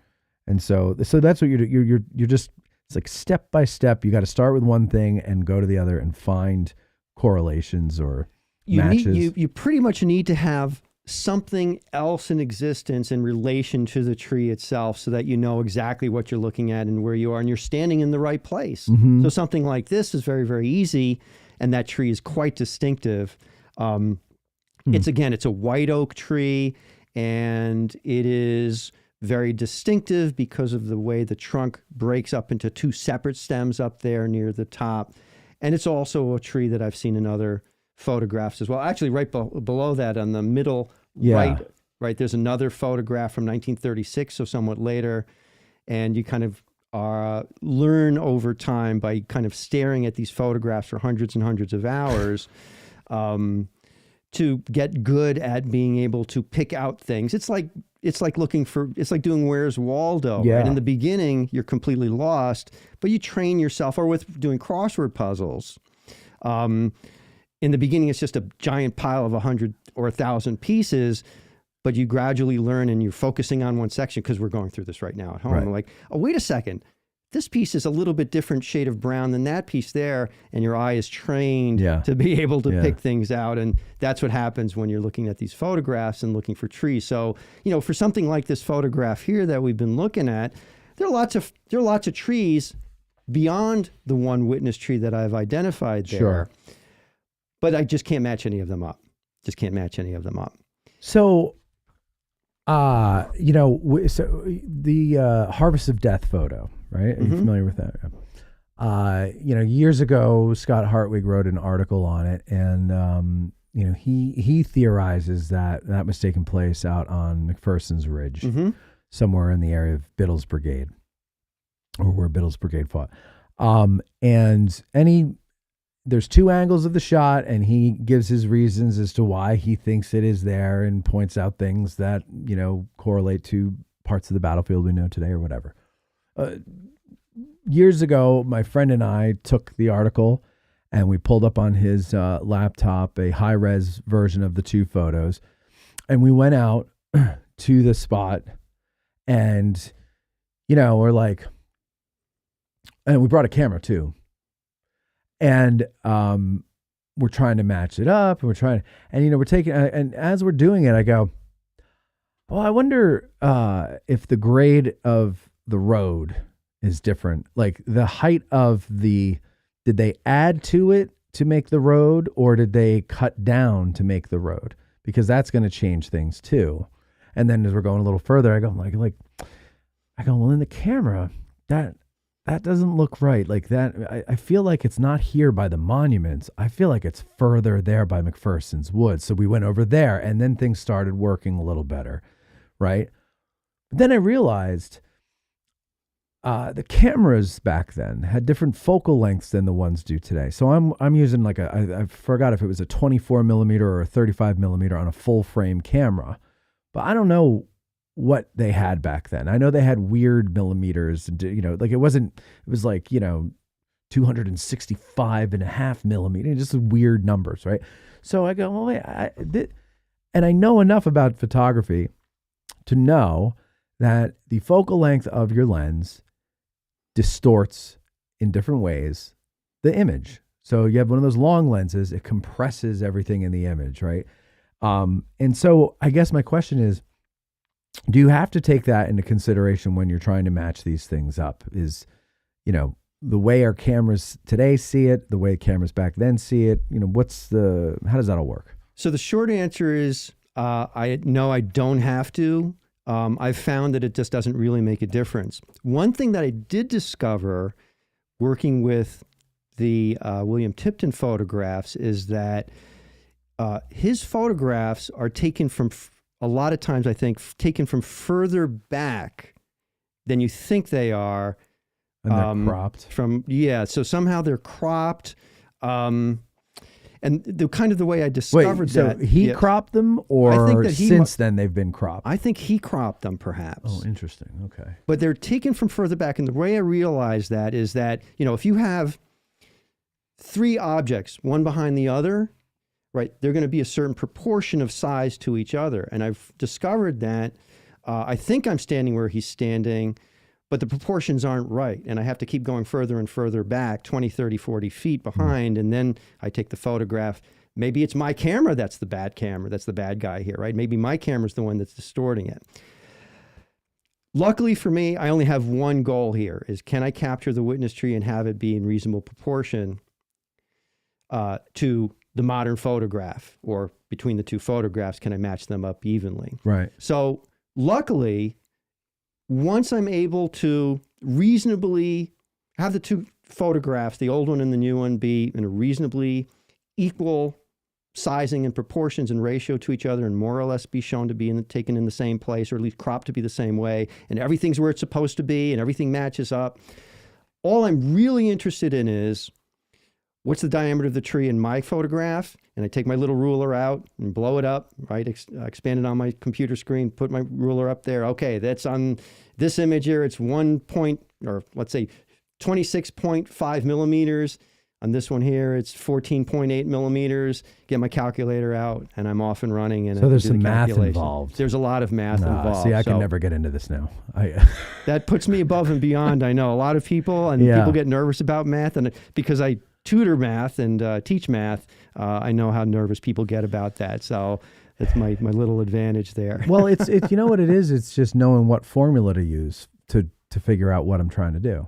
And so that's what you're just, it's like step by step. You got to start with one thing and go to the other and find correlations or matches. You pretty much need to have something else in existence in relation to the tree itself so that you know exactly what you're looking at and where you are and you're standing in the right place. So something like this is very, very easy, and that tree is quite distinctive. It's a white oak tree, and it is very distinctive because of the way the trunk breaks up into two separate stems up there near the top. And it's also a tree that I've seen in other photographs as well. Actually, right below that on the middle right, there's another photograph from 1936, so somewhat later. And you kind of learn over time by kind of staring at these photographs for hundreds and hundreds of hours to get good at being able to pick out things. It's like doing Where's Waldo. Yeah. Right? In the beginning, you're completely lost, but you train yourself, or with doing crossword puzzles. In the beginning, it's just a giant pile of 100 or 1,000 pieces, but you gradually learn and you're focusing on one section, because we're going through this right now at home. Right. Like, oh, wait a second. This piece is a little bit different shade of brown than that piece there, and your eye is trained to be able to pick things out. And that's what happens when you're looking at these photographs and looking for trees. So, for something like this photograph here that we've been looking at, there are lots of trees beyond the one witness tree that I've identified there. Sure. But I just can't match any of them up. So, so the Harvest of Death photo, right? Are you familiar with that? Years ago, Scott Hartwig wrote an article on it, and he theorizes that was taking place out on McPherson's Ridge, somewhere in the area of Biddle's Brigade, or where Biddle's Brigade fought. There's two angles of the shot, and he gives his reasons as to why he thinks it is there, and points out things that, correlate to parts of the battlefield we know today or whatever. Years ago, my friend and I took the article and we pulled up on his laptop a high-res version of the two photos, and we went out to the spot, and, we're like, and we brought a camera too. And we're trying to match it up, and we're taking, and as we're doing it, I go, well, I wonder if the grade of the road is different. Like the height of did they add to it to make the road, or did they cut down to make the road? Because that's going to change things too. And then as we're going a little further, I go, well, in the camera, that doesn't look right. Like that, I feel like it's not here by the monuments. I feel like it's further there by McPherson's Woods. So we went over there, and then things started working a little better, right? But then I realized the cameras back then had different focal lengths than the ones do today. So I'm using I forgot if it was a 24 millimeter or a 35 millimeter on a full frame camera, but I don't know what they had back then. I know they had weird millimeters, it was 265.5 millimeter, just weird numbers, right? So I go, well, wait, and I know enough about photography to know that the focal length of your lens distorts in different ways the image. So you have one of those long lenses, it compresses everything in the image, right? And so I guess my question is, do you have to take that into consideration when you're trying to match these things up? Is, the way our cameras today see it, the way cameras back then see it, how does that all work? So the short answer is, I don't have to. I've found that it just doesn't really make a difference. One thing that I did discover working with the William Tipton photographs is that his photographs are taken from a lot of times, I think, taken from further back than you think they are. And they're cropped. So somehow they're cropped. And the way I discovered that. So he cropped them, or I think that since then they've been cropped? I think he cropped them, perhaps. Oh, interesting. Okay. But they're taken from further back. And the way I realized that is that, if you have three objects, one behind the other, right, they're going to be a certain proportion of size to each other. And I've discovered that I think I'm standing where he's standing, but the proportions aren't right. And I have to keep going further and further back, 20, 30, 40 feet behind. And then I take the photograph Maybe it's my camera that's the bad camera, that's the bad guy here, right? Maybe my camera's the one that's distorting it. Luckily for me, I only have one goal here, is can I capture the witness tree and have it be in reasonable proportion to the modern photograph, or between the two photographs, can I match them up evenly? Right. So luckily, once I'm able to reasonably have the two photographs, the old one and the new one, be in a reasonably equal sizing and proportions and ratio to each other, and more or less be shown to be taken in the same place, or at least cropped to be the same way, and everything's where it's supposed to be, and everything matches up. All I'm really interested in is, what's the diameter of the tree in my photograph? And I take my little ruler out and blow it up, right? Expand it on my computer screen, put my ruler up there. Okay, that's on this image here. It's 26.5 millimeters. On this one here, it's 14.8 millimeters. Get my calculator out, and I'm off and running. And so there's some math involved. There's a lot of math involved. See, I can never get into this now. That puts me above and beyond. I know a lot of people, and people get nervous about math, and because I tutor math and teach math, I know how nervous people get about that. So that's my little advantage there. Well, it's you know what it is? It's just knowing what formula to use to figure out what I'm trying to do.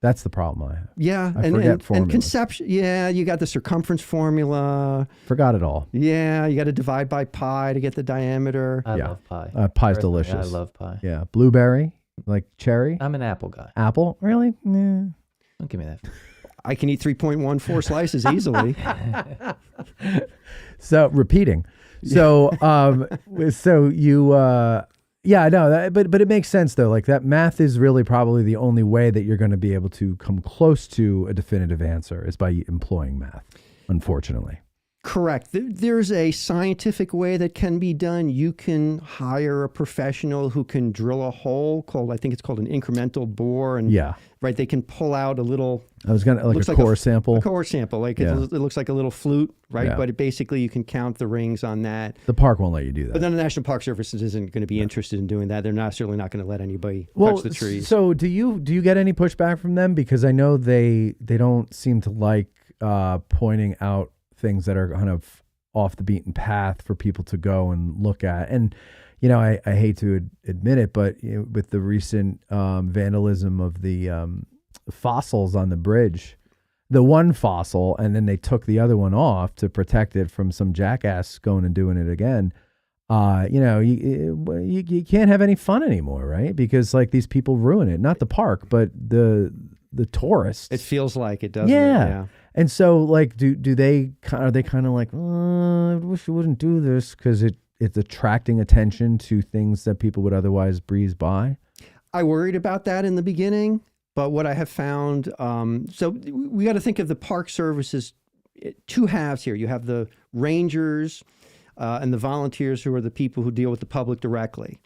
That's the problem I have. Yeah, I forget formulas. And conception. Yeah, you got the circumference formula. Forgot it all. Yeah, you got to divide by pi to get the diameter. I love pie. Pie's Personally, delicious. I love pie. Yeah, blueberry, like cherry. I'm an apple guy. Apple, really? Yeah. Don't give me that. I can eat 3.14 slices easily. So repeating. So so you yeah, I know, but it makes sense though. Like that math is really probably the only way that you're going to be able to come close to a definitive answer is by employing math, unfortunately. Correct. There's a scientific way that can be done. You can hire a professional who can drill a hole I think it's called an incremental bore. And right, they can pull out a little. I was gonna like a core sample. A core sample, like it looks like a little flute, right? Yeah. But basically, you can count the rings on that. The park won't let you do that. But then the National Park Service isn't going to be interested in doing that. They're certainly not going to let anybody touch the trees. So do you get any pushback from them? Because I know they don't seem to like pointing out things that are kind of off the beaten path for people to go and look at. And, you know, I hate to admit it, but with the recent vandalism of the fossils on the bridge, the one fossil, and then they took the other one off to protect it from some jackass going and doing it again. You know, you can't have any fun anymore, right? Because like these people ruin it, not the park, but the tourists. It feels like it, doesn't it? Yeah. And so, like, are they kind of like, I wish you wouldn't do this because it's attracting attention to things that people would otherwise breeze by? I worried about that in the beginning, but what I have found, so we got to think of the Park Service's two halves here. You have the rangers and the volunteers, who are the people who deal with the public directly.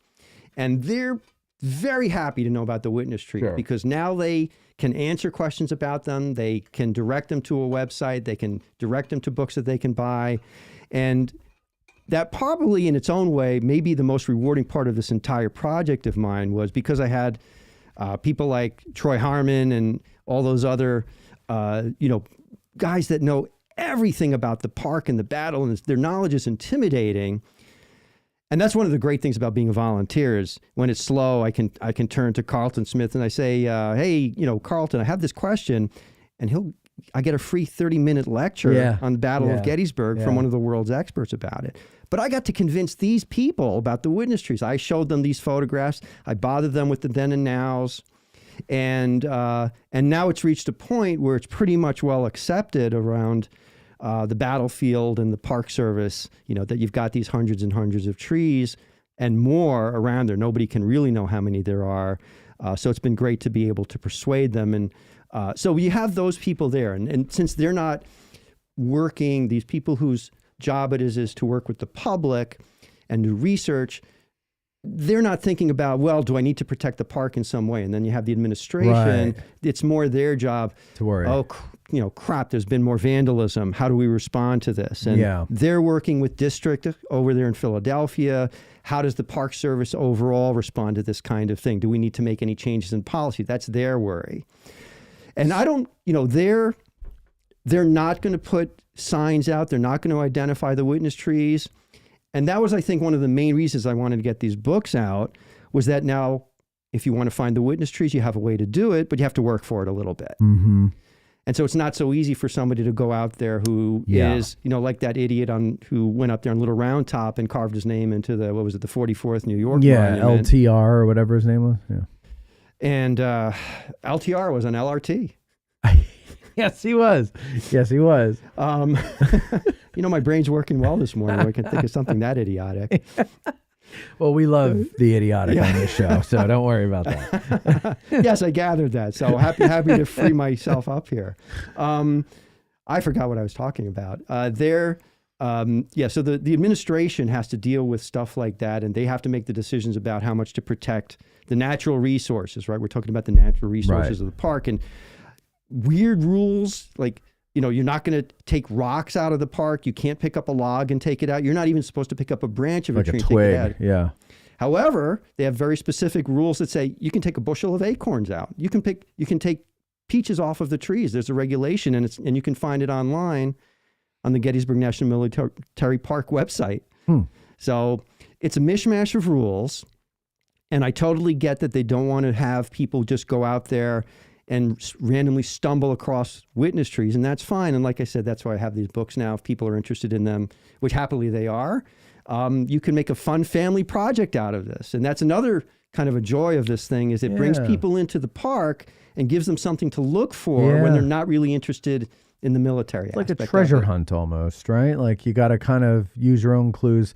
And they're very happy to know about the witness trees because now they can answer questions about them. They can direct them to a website. They can direct them to books that they can buy. And that probably in its own way may be the most rewarding part of this entire project of mine, was because I had people like Troy Harmon and all those other, guys that know everything about the park and the battle, and their knowledge is intimidating. And that's one of the great things about being a volunteer is when it's slow, I can turn to Carlton Smith and I say, hey, Carlton, I have this question, and I get a free 30-minute lecture on the Battle of Gettysburg from one of the world's experts about it. But I got to convince these people about the witness trees. I showed them these photographs. I bothered them with the then and nows. And now it's reached a point where it's pretty much well accepted around the battlefield and the Park Service, that you've got these hundreds and hundreds of trees and more around there. Nobody can really know how many there are. So it's been great to be able to persuade them. And so you have those people there. And since they're not working, these people whose job it is to work with the public and do research, they're not thinking about, well, do I need to protect the park in some way? And then you have the administration. Right. It's more their job to worry. Oh, crap, there's been more vandalism. How do we respond to this? And they're working with district over there in Philadelphia. How does the Park Service overall respond to this kind of thing? Do we need to make any changes in policy? That's their worry. And I don't, they're not going to put signs out. They're not going to identify the witness trees. And that was, I think, one of the main reasons I wanted to get these books out, was that now if you want to find the witness trees, you have a way to do it, but you have to work for it a little bit. Mm-hmm. And so it's not so easy for somebody to go out there who is, like that idiot who went up there on Little Round Top and carved his name into the 44th New York monument. LTR or whatever his name was. Yeah. And LTR was on LRT. Yes, he was. Yes, he was. My brain's working well this morning. I can think of something that idiotic. Well, we love the idiotic on this show, so don't worry about that. Yes, I gathered that. So happy to free myself up here. I forgot what I was talking about. So the administration has to deal with stuff like that, and they have to make the decisions about how much to protect the natural resources, right? We're talking about the natural resources of the park, and weird rules like, you're not going to take rocks out of the park. You can't pick up a log and take it out. You're not even supposed to pick up a branch of a tree and take it out. Yeah. However, they have very specific rules that say you can take a bushel of acorns out. You can take peaches off of the trees. There's a regulation, and you can find it online on the Gettysburg National Military Park website. So it's a mishmash of rules, and I totally get that they don't want to have people just go out there and randomly stumble across witness trees, and that's fine. And like I said, that's why I have these books now. If people are interested in them, which happily they are, you can make a fun family project out of this. And that's another kind of a joy of this thing, is it brings people into the park and gives them something to look for when they're not really interested in the military. It's like a treasure hunt almost, right? Like you got to kind of use your own clues.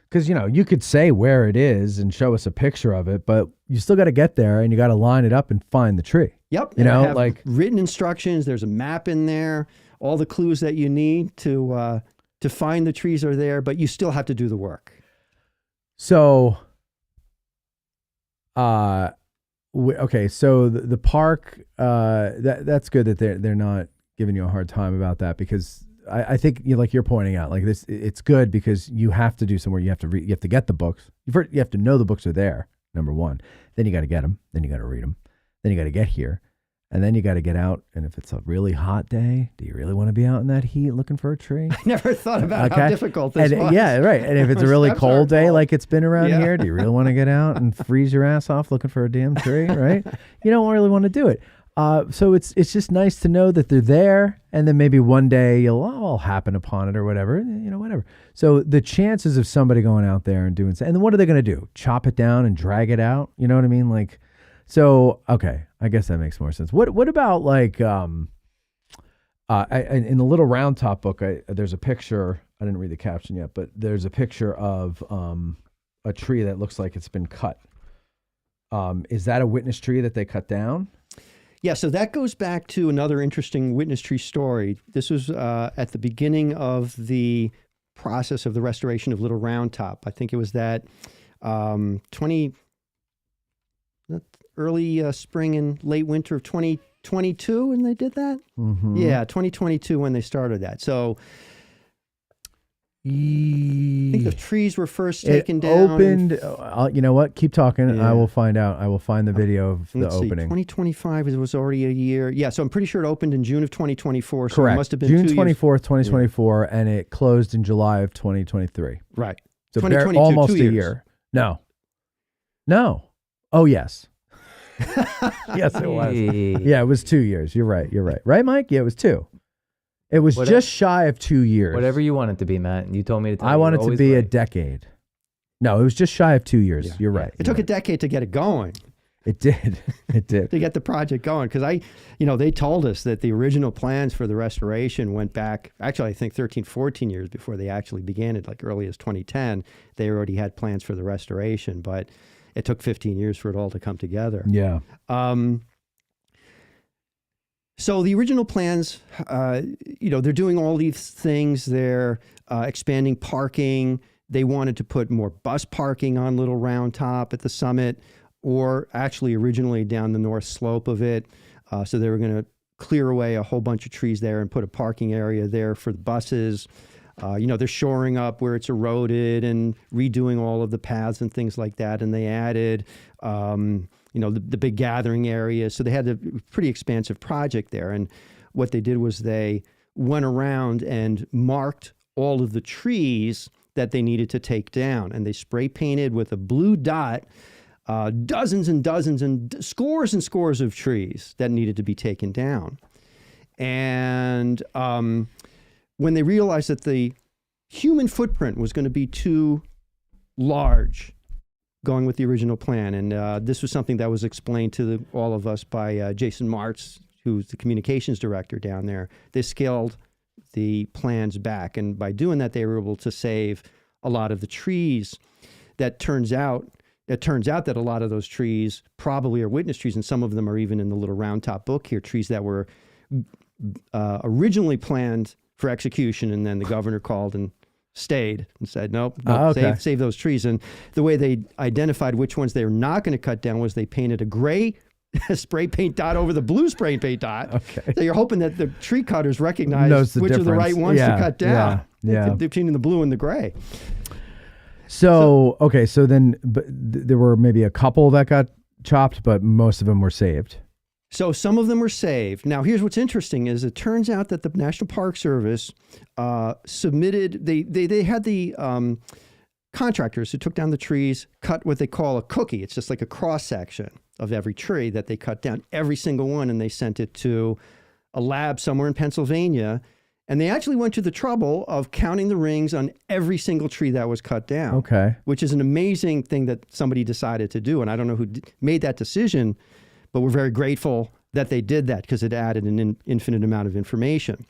Because, you could say where it is and show us a picture of it, but you still got to get there and you got to line it up and find the tree. Yep. Like written instructions. There's a map in there. All the clues that you need to find the trees are there, but you still have to do the work. So, okay. So the park, that's good that they're not giving you a hard time about that, because I think like you're pointing out, like this, it's good because you have to do somewhere. You have to you have to get the books. You have to know the books are there. Number one, then you got to get them. Then you got to read them. Then you got to get here, and then you got to get out. And if it's a really hot day, do you really want to be out in that heat looking for a tree? I never thought about how difficult this was. Yeah, right. And if it's a really cold day, like it's been around here, do you really want to get out and freeze your ass off looking for a damn tree? Right? You don't really want to do it. So it's just nice to know that they're there, and then maybe one day I'll happen upon it or whatever, whatever. So the chances of somebody going out there and doing, and then what are they going to do? Chop it down and drag it out? You know what I mean? Like, so okay, I guess that makes more sense. What about like in the Little Round Top book? There's a picture. I didn't read the caption yet, but there's a picture of a tree that looks like it's been cut. Is that a witness tree that they cut down? Yeah, so that goes back to another interesting witness tree story. This was at the beginning of the process of the restoration of Little Round Top. I think it was that early spring and late winter of 2022 when they did that? Mm-hmm. Yeah, 2022 when they started that. So I think the trees were first taken down. Opened. You know what? Keep talking. Yeah. I will find out. I will find the video of the opening. 2025 was already a year. Yeah, so I'm pretty sure it opened in June of 2024. So correct. It must have been June 24th, 2024, and it closed in July of 2023. Right. So almost a year. No. Oh, yes. Yes, it was. Yeah, it was 2 years. You're right. Right, Mike? Yeah, it was 2. It was just shy of 2 years. Whatever you want it to be, Matt. You told me to tell I want it to be a decade. No, it was just shy of 2 years. Yeah. You're right. It took a decade to get it going. It did. It did. To get the project going. Because they told us that the original plans for the restoration went back, actually, I think 13, 14 years before they actually began it, like early as 2010. They already had plans for the restoration, but it took 15 years for it all to come together. Yeah. So the original plans, they're doing all these things. They're expanding parking. They wanted to put more bus parking on Little Round Top at the summit, or actually originally down the north slope of it. So they were going to clear away a whole bunch of trees there and put a parking area there for the buses. They're shoring up where it's eroded and redoing all of the paths and things like that. And they added, the big gathering area. So they had a pretty expansive project there. And what they did was they went around and marked all of the trees that they needed to take down. And they spray painted with a blue dot dozens and dozens and scores of trees that needed to be taken down. And when they realized that the human footprint was going to be too large, going with the original plan, and this was something that was explained to all of us by Jason Martz, who's the communications director down there. They scaled the plans back, and by doing that, they were able to save a lot of the trees. It turns out that a lot of those trees probably are witness trees, and some of them are even in the little round top book here, trees that were originally planned for execution, and then the governor called and stayed and said, nope, save those trees. And the way they identified which ones they were not going to cut down was they painted a gray spray paint dot over the blue spray paint dot. Okay. So you're hoping that the tree cutters recognize which are the right ones to cut down between the blue and the gray. So then there were maybe a couple that got chopped, but most of them were saved. So some of them were saved. Now, here's what's interesting is it turns out that the National Park Service submitted, they had the contractors who took down the trees cut what they call a cookie. It's just like a cross section of every tree that they cut down, every single one, and they sent it to a lab somewhere in Pennsylvania. And they actually went to the trouble of counting the rings on every single tree that was cut down. Okay. Which is an amazing thing that somebody decided to do. And I don't know who made that decision, but we're very grateful that they did that because it added an infinite amount of information.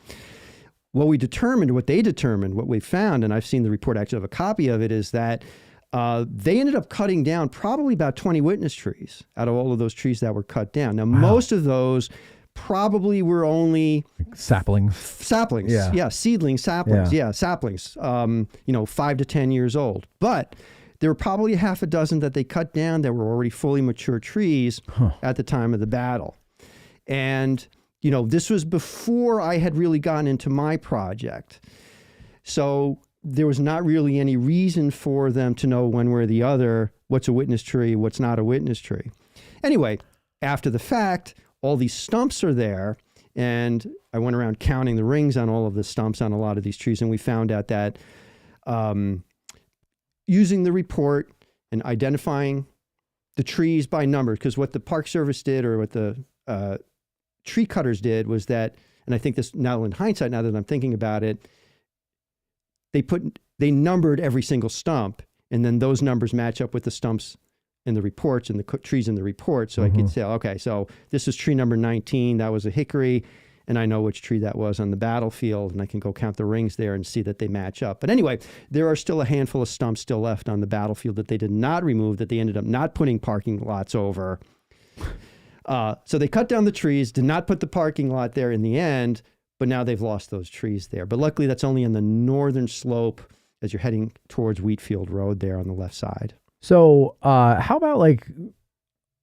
What we found, and I've seen the report, actually have a copy of it, is that they ended up cutting down probably about 20 witness trees out of all of those trees that were cut down. Now, most of those probably were only saplings. Seedling saplings. Saplings. 5 to 10 years old. But there were probably half a dozen that they cut down that were already fully mature trees at the time of the battle. And, this was before I had really gotten into my project. So there was not really any reason for them to know one way or the other what's a witness tree, what's not a witness tree. Anyway, after the fact, all these stumps are there, and I went around counting the rings on all of the stumps on a lot of these trees, and we found out that using the report and identifying the trees by numbers, because what the Park Service did, or what the tree cutters did, was that, and I think this now in hindsight, now that I'm thinking about it, they numbered every single stump, and then those numbers match up with the stumps in the reports and the trees in the report. So I could say, okay, so this is tree number 19, that was a hickory, and I know which tree that was on the battlefield, and I can go count the rings there and see that they match up. But anyway, there are still a handful of stumps still left on the battlefield that they did not remove, that they ended up not putting parking lots over. So they cut down the trees, did not put the parking lot there in the end, but now they've lost those trees there. But luckily, that's only on the northern slope as you're heading towards Wheatfield Road there on the left side. So how about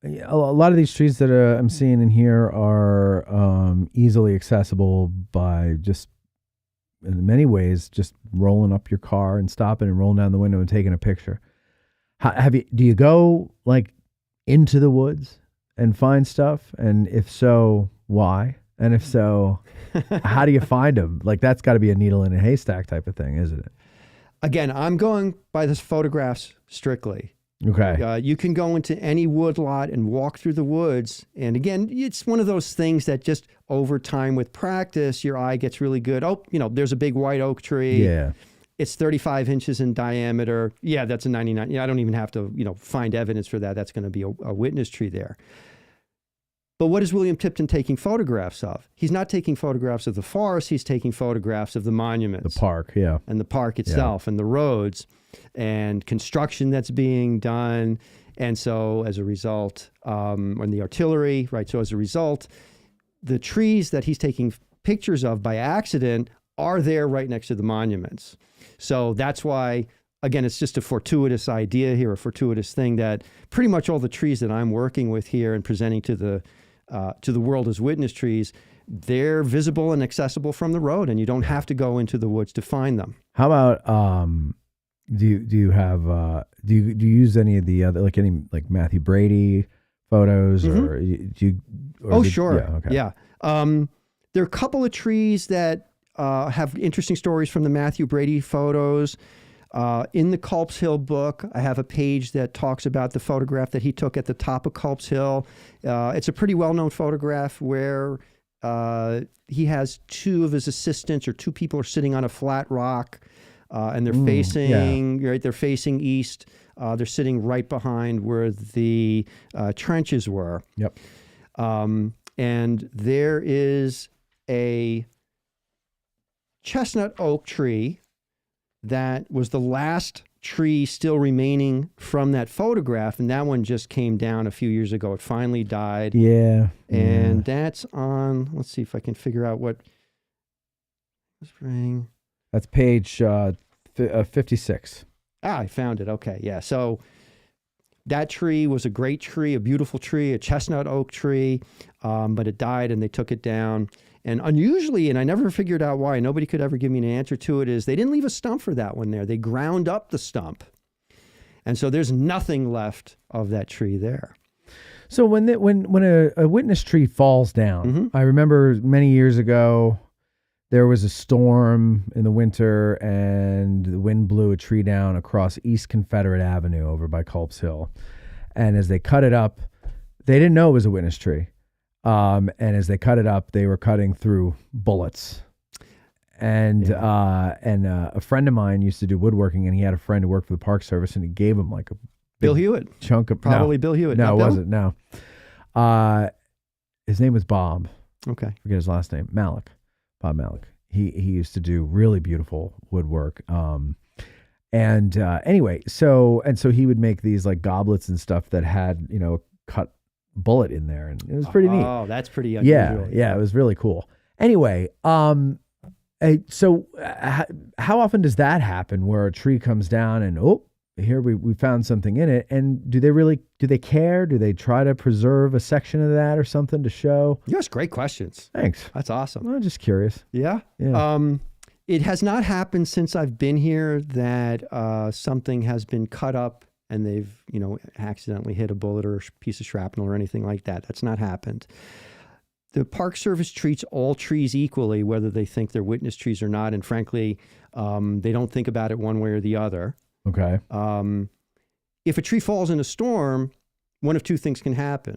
a lot of these trees that I'm seeing in here are easily accessible by just, in many ways, just rolling up your car and stopping and rolling down the window and taking a picture. Do you go into the woods and find stuff? And if so, why? And if so, how do you find them? That's got to be a needle in a haystack type of thing, isn't it? Again, I'm going by the photographs strictly. Okay. You can go into any wood lot and walk through the woods. And again, it's one of those things that just over time with practice, your eye gets really good. Oh, there's a big white oak tree. Yeah. It's 35 inches in diameter. Yeah, that's a 99. I don't even have to, find evidence for that. That's going to be a witness tree there. But what is William Tipton taking photographs of? He's not taking photographs of the forest. He's taking photographs of the monuments. The park, yeah. And the park itself and the roads and construction that's being done. And so as a result, and the artillery, right? So as a result, the trees that he's taking pictures of by accident are there right next to the monuments. So that's why, again, it's just a fortuitous idea here, a fortuitous thing that pretty much all the trees that I'm working with here and presenting to the world as witness trees, they're visible and accessible from the road, and you don't have to go into the woods to find them. How about do you use any of the other any Matthew Brady photos or do you? Sure. Yeah. Okay. Yeah. There are a couple of trees that have interesting stories from the Matthew Brady photos. In the Culp's Hill book, I have a page that talks about the photograph that he took at the top of Culp's Hill. It's a pretty well-known photograph where he has two of his assistants, or two people are sitting on a flat rock, and they're facing right. They're facing east. They're sitting right behind where the trenches were. Yep. And there is a chestnut oak tree that was the last tree still remaining from that photograph, and that one just came down a few years ago. It finally died. Yeah. And that's on, let's see if I can figure out what spring. That's page 56. I found it. Okay, yeah. So that tree was a great tree, a beautiful tree, a chestnut oak tree, but it died and they took it down. And unusually, and I never figured out why, nobody could ever give me an answer to it, is they didn't leave a stump for that one there. They ground up the stump. And so there's nothing left of that tree there. So when a witness tree falls down, I remember many years ago, there was a storm in the winter and the wind blew a tree down across East Confederate Avenue over by Culp's Hill. And as they cut it up, they didn't know it was a witness tree. And as they cut it up, they were cutting through bullets. And a friend of mine used to do woodworking, and he had a friend who worked for the Park Service, and he gave him like a Bill Hewitt chunk of probably Bill Hewitt. No, Not it Bill? wasn't. No, his name was Bob. Okay. Forget his last name. Malik. Bob Malik. He used to do really beautiful woodwork. Anyway, so he would make these like goblets and stuff that had cut bullet in there, and it was pretty neat. Oh, that's pretty unusual. Yeah, it was really cool. Anyway, so how often does that happen where a tree comes down and here we found something in it? And do they care? Do they try to preserve a section of that or something to show? You ask great questions. Thanks. That's awesome. I'm just curious. Yeah. It has not happened since I've been here that something has been cut up and they've, accidentally hit a bullet or a piece of shrapnel or anything like that. That's not happened. The Park Service treats all trees equally, whether they think they're witness trees or not. And frankly, they don't think about it one way or the other. Okay. If a tree falls in a storm, one of two things can happen.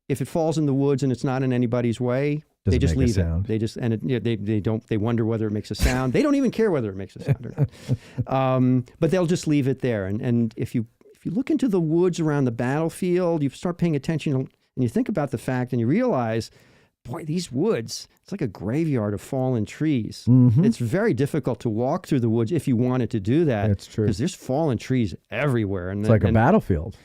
If it falls in the woods and it's not in anybody's way, they just leave it. They just they wonder whether it makes a sound. They don't even care whether it makes a sound or not. But they'll just leave it there. And if you look into the woods around the battlefield, you start paying attention and you think about the fact and you realize, boy, these woods, it's like a graveyard of fallen trees. Mm-hmm. It's very difficult to walk through the woods if you wanted to do that. That's true. Because there's fallen trees everywhere. And it's like a battlefield.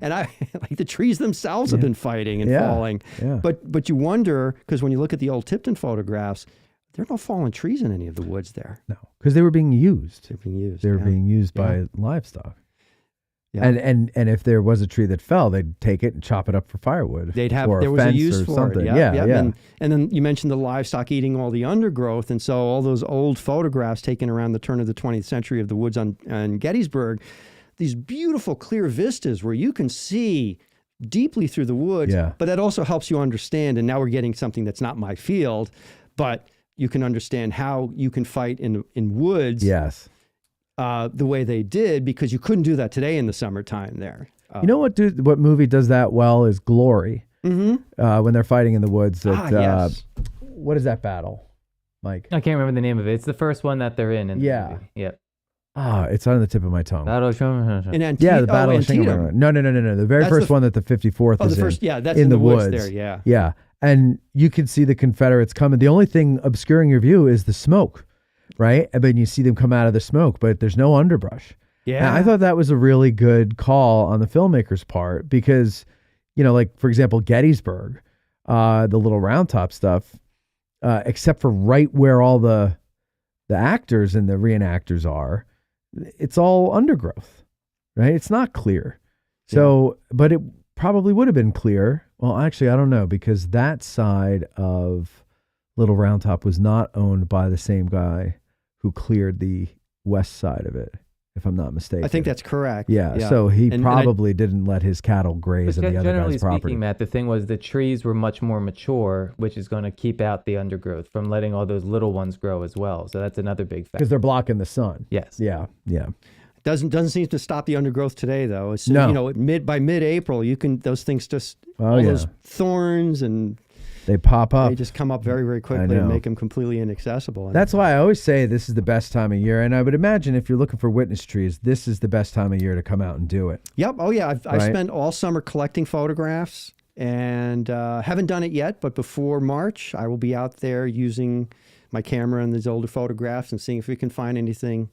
And like the trees themselves have been fighting and falling. Yeah. But you wonder, because when you look at the old Tipton photographs, there are no fallen trees in any of the woods there. No, because they were being used. They're being used. They were being used by livestock. Yeah. And if there was a tree that fell, they'd take it and chop it up for firewood. They'd have or there was a use for something. it. Yeah. And then you mentioned the livestock eating all the undergrowth, and so all those old photographs taken around the turn of the 20th century of the woods on Gettysburg, these beautiful clear vistas where you can see deeply through the woods. Yeah. But that also helps you understand. And now we're getting something that's not my field, but you can understand how you can fight in woods. Yes. The way they did, because you couldn't do that today in the summertime there. You know what movie does that well is Glory. Mm-hmm. When they're fighting in the woods. Yes. What is that battle, Mike? I can't remember the name of it. It's the first one that they're in. The movie. Yep. It's on the tip of my tongue. Battle of the Battle of Antietam. No. The very first one that the 54th is first, in. That's in the woods there. Yeah. Yeah. And you could see the Confederates coming. The only thing obscuring your view is the smoke. Right? I mean, you see them come out of the smoke, but there's no underbrush. Yeah. And I thought that was a really good call on the filmmaker's part because, like, for example, Gettysburg, the little round top stuff, except for right where all the actors and the reenactors are, it's all undergrowth, right? It's not clear. So, but it probably would have been clear. Well, actually, I don't know, because that side of Little Round Top was not owned by the same guy who cleared the west side of it. if I'm not mistaken. I think that's correct. Yeah. So he probably didn't let his cattle graze in the other generally guy's property. speaking, Matt, the thing was the trees were much more mature, which is going to keep out the undergrowth from letting all those little ones grow as well. So that's another big factor. Because they're blocking the sun. Yes. Yeah. Doesn't seem to stop the undergrowth today, though. It's, No. By mid-April, those things just Oh, yeah. those thorns and They pop up. they just come up very, very quickly know. and make them completely inaccessible. That's why I always say this is the best time of year. And I would imagine if you're looking for witness trees, this is the best time of year to come out and do it. Yep. Oh, yeah. I Right? spent all summer collecting photographs and haven't done it yet. But before March, I will be out there using my camera and these older photographs and seeing if we can find anything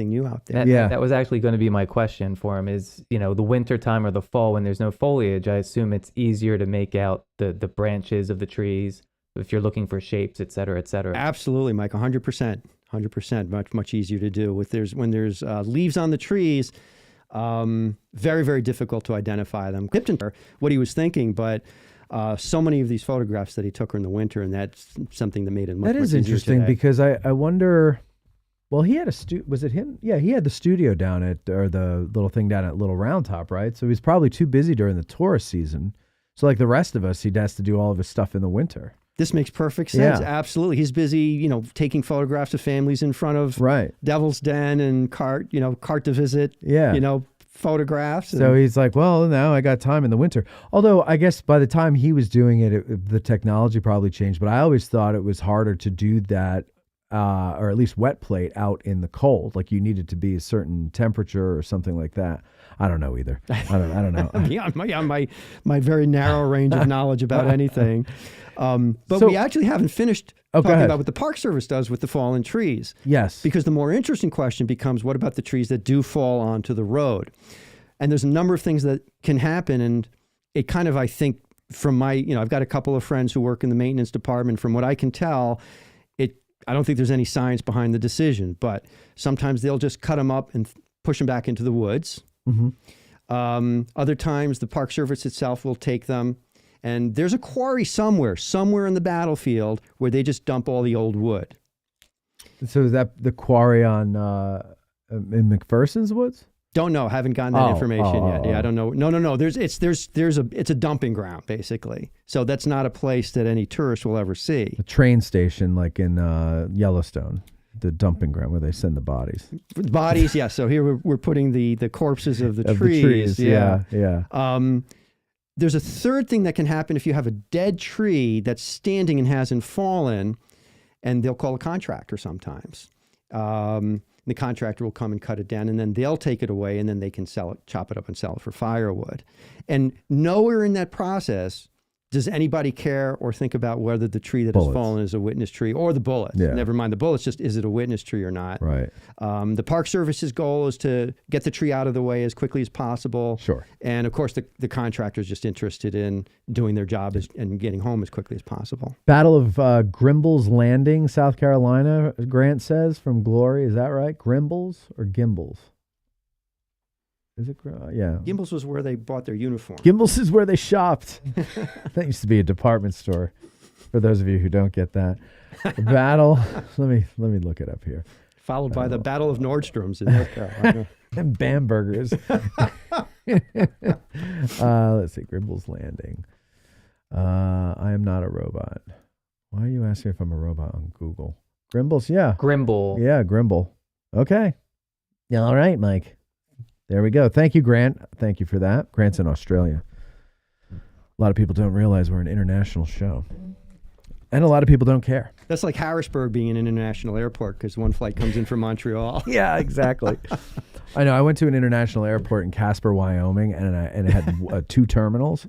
new out there. That was actually going to be my question for him is, the winter time or the fall when there's no foliage, I assume it's easier to make out the branches of the trees if you're looking for shapes, et cetera, et cetera. Absolutely, Mike, 100%. 100%, much easier to do. When there's leaves on the trees, very, very difficult to identify them. What he was thinking, but so many of these photographs that he took are in the winter, and that's something that made it much, That is much easier interesting today. because I wonder. Well, he had was it him? Yeah, he had the studio down or the little thing down at Little Round Top, right? So he's probably too busy during the tourist season. So like the rest of us, he has to do all of his stuff in the winter. This makes perfect sense. Yeah. Absolutely. He's busy, taking photographs of families in front of Right. Devil's Den and cart to visit, Yeah. photographs. So he's like, well, now I got time in the winter. Although I guess by the time he was doing it, the technology probably changed. But I always thought it was harder to do that, or at least wet plate out in the cold. Like you needed to be a certain temperature or something like that. I don't know either. I don't know. Beyond my very narrow range of knowledge about anything. But we actually haven't finished talking about what the Park Service does with the fallen trees. Yes. Because the more interesting question becomes, what about the trees that do fall onto the road? And there's a number of things that can happen. And it kind of, I think, from my, I've got a couple of friends who work in the maintenance department. From what I can tell, I don't think there's any science behind the decision, but sometimes they'll just cut them up and push them back into the woods. Mm-hmm. Other times the Park Service itself will take them, and there's a quarry somewhere in the battlefield where they just dump all the old wood. So is that the quarry in McPherson's Woods? Don't know. Haven't gotten that information yet. Yeah, I don't know. No. It's a dumping ground basically. So that's not a place that any tourist will ever see. A train station like in Yellowstone, the dumping ground where they send the bodies. Bodies, yeah. So here we're putting the corpses of the trees. The trees, yeah. There's a third thing that can happen if you have a dead tree that's standing and hasn't fallen, and they'll call a contractor sometimes. The contractor will come and cut it down, and then they'll take it away, and then they can sell it, chop it up and sell it for firewood. And nowhere in that process does anybody care or think about whether the tree that has fallen is a witness tree or the bullet. Yeah. Never mind the bullets, just is it a witness tree or not? Right. The Park Service's goal is to get the tree out of the way as quickly as possible. Sure. And of course, the contractor is just interested in doing their job and getting home as quickly as possible. Battle of Grimble's Landing, South Carolina, Grant says from Glory. Is that right? Grimbles or Gimbals? Is it? Yeah. Gimbals was where they bought their uniform. Gimbals is where they shopped. That used to be a department store. For those of you who don't get that, the battle. Let me look it up here. Followed by the Battle of Nordstrom's in North Carolina. And Bambergers. Let's see. Grimble's Landing. I am not a robot. Why are you asking if I'm a robot on Google? Grimble's, yeah. Grimble. Yeah, Grimble. Okay. Yeah, all right, Mike. There we go. Thank you, Grant. Thank you for that. Grant's in Australia. A lot of people don't realize we're an international show. And a lot of people don't care. That's like Harrisburg being an international airport because one flight comes in from Montreal. Yeah, exactly. I know. I went to an international airport in Casper, Wyoming, and it had 2 terminals.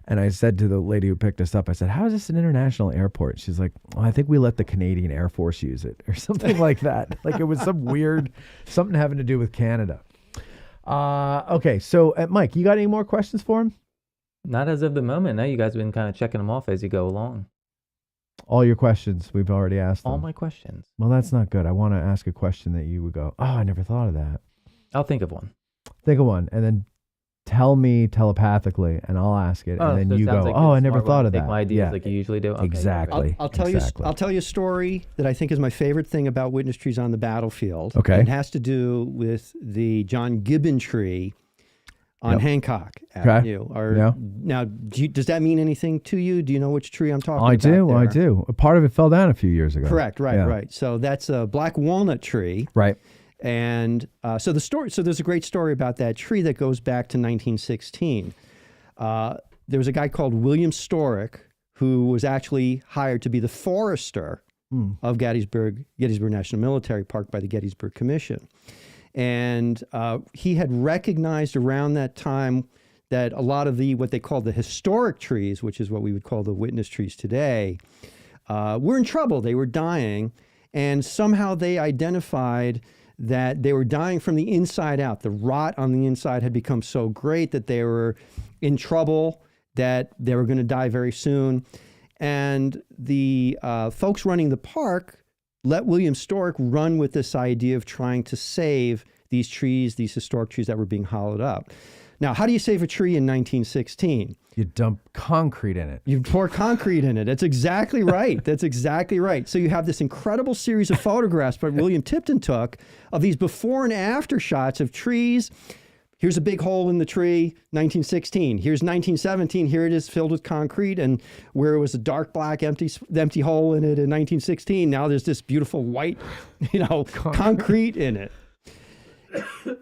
And I said to the lady who picked us up, I said, how is this an international airport? She's like, well, I think we let the Canadian Air Force use it or something like that. Like it was some weird, something having to do with Canada. Okay, so Mike, you got any more questions for him? Not as of the moment. Now you guys have been kind of checking them off as you go along. All your questions, we've already asked them. All my questions. Well, that's not good. I want to ask a question that you would go, oh, I never thought of that. I'll think of one. Think of one, and then tell me telepathically, and I'll ask it, and then so it you sounds go, like "Oh, you're I never smart thought one. of Take that." my ideas like you usually do. Okay, Exactly. I'll tell Exactly. you. I'll tell you a story that I think is my favorite thing about witness trees on the battlefield. Okay. And it has to do with the John Gibbon tree on Yep. Hancock Okay. Avenue. Yeah. Now, does that mean anything to you? Do you know which tree I'm talking about? I there? do. A part of it fell down a few years ago. Correct. Right. Yeah. Right. So that's a black walnut tree. Right. And so there's a great story about that tree that goes back to 1916. There was a guy called William Storick who was actually hired to be the forester of Gettysburg National Military Park by the Gettysburg Commission. And he had recognized around that time that a lot of what they called the historic trees, which is what we would call the witness trees today, were in trouble. They were dying. And somehow they identified that they were dying from the inside out. The rot on the inside had become so great that they were in trouble, that they were going to die very soon. And the folks running the park let William Storick run with this idea of trying to save these trees, these historic trees that were being hollowed up. Now, how do you save a tree in 1916? You dump concrete in it. You pour concrete in it. That's exactly right. That's exactly right. So you have this incredible series of photographs that William Tipton took of these before and after shots of trees. Here's a big hole in the tree, 1916. Here's 1917. Here it is filled with concrete. And where it was a dark black empty hole in it in 1916, now there's this beautiful white, concrete in it.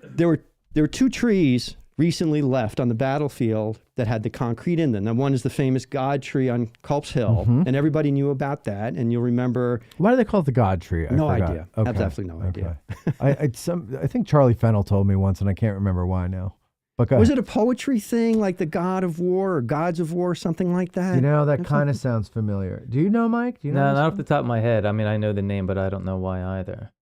There were two trees recently left on the battlefield that had the concrete in them. Now, one is the famous God tree on Culp's Hill, and everybody knew about that. And you'll remember. Why do they call it the God tree? No forgot. idea. Okay. Absolutely no idea. I think Charlie Fennell told me once, and I can't remember why now. But go Was ahead. it a poetry thing, like the God of War or Gods of War, something like that? That kind of sounds familiar. Do you know, Mike? Do you know? No, this not one? off the top of my head. I mean, I know the name, but I don't know why either.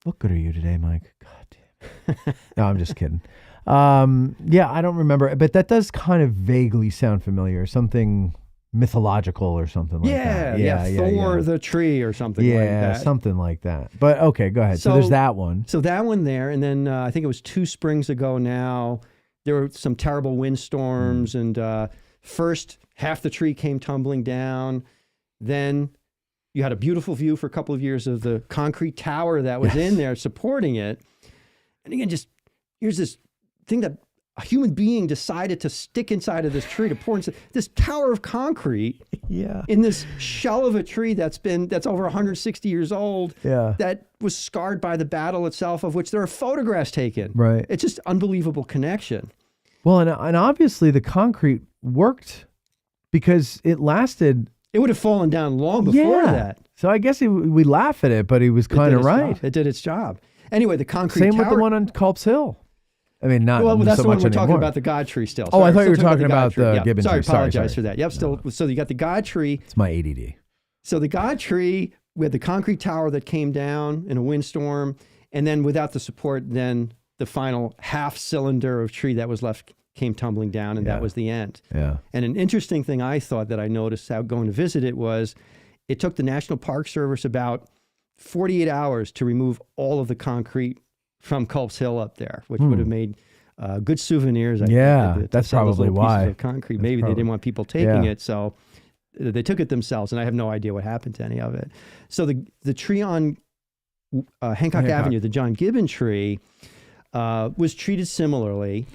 What good are you today, Mike? God damn. No, I'm just kidding. I don't remember, but that does kind of vaguely sound familiar. Something mythological or something like that. Thor the tree or something like that. Yeah, something like that. But okay, go ahead. So there's that one. So that one there, and then I think it was 2 springs ago now, there were some terrible windstorms, and first half the tree came tumbling down. Then you had a beautiful view for a couple of years of the concrete tower that was in there supporting it. And again, here's this thing that a human being decided to stick inside of this tree to pour into this tower of concrete in this shell of a tree that's over 160 years old, that was scarred by the battle itself, of which there are photographs taken. Right. It's just unbelievable connection. Well, and obviously the concrete worked because it lasted. It would have fallen down long before that. So I guess we laugh at it, but he was kind of right. It did its job. Anyway, the concrete Same tower. with the one on Culp's Hill. I mean, not Well, that's so the one much we're talking anymore. about, the God tree still. Oh, I thought you were still talking about the God tree. Gibbon Sorry, tree. Sorry, apologize sorry. for that. Yep, so you got the God tree. It's my ADD. So the God tree, we had the concrete tower that came down in a windstorm, and then without the support, then the final half cylinder of tree that was left came tumbling down, and that was the end. Yeah. And an interesting thing I thought that I noticed out going to visit it was it took the National Park Service about 48 hours to remove all of the concrete from Culp's Hill up there, which would have made good souvenirs. I think, that's sell those probably little pieces why. of concrete. Maybe they didn't want people taking it, so they took it themselves, and I have no idea what happened to any of it. So the tree on Hancock Avenue, the John Gibbon tree, was treated similarly,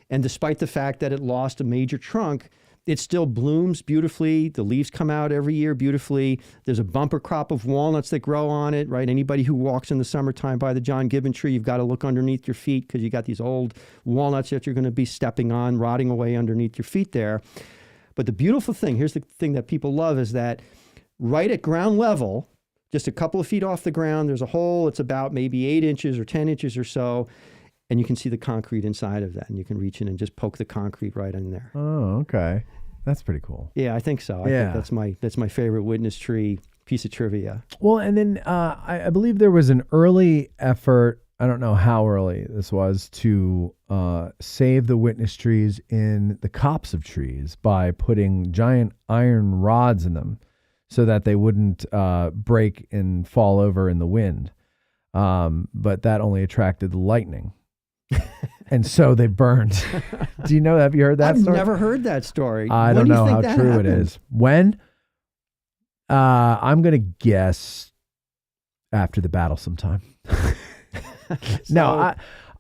and despite the fact that it lost a major trunk, it still blooms beautifully. The leaves come out every year beautifully. There's a bumper crop of walnuts that grow on it, right? Anybody who walks in the summertime by the John Gibbon tree, you've got to look underneath your feet because you got these old walnuts that you're going to be stepping on, rotting away underneath your feet there. But the beautiful thing, here's the thing that people love, is that right at ground level, just a couple of feet off the ground, there's a hole. It's about maybe 8 inches or 10 inches or so. And you can see the concrete inside of that, and you can reach in and just poke the concrete right in there. Oh, okay. That's pretty cool. Yeah, I think so. I think that's my favorite witness tree piece of trivia. Well, and then I believe there was an early effort, I don't know how early this was, to save the witness trees in the copse of trees by putting giant iron rods in them so that they wouldn't break and fall over in the wind. But that only attracted the lightning. And so they burned. Do you know? Have you heard that I've story? never heard that story. I When don't do you know think how that true it happened? is. When? I'm gonna guess after the battle sometime. No,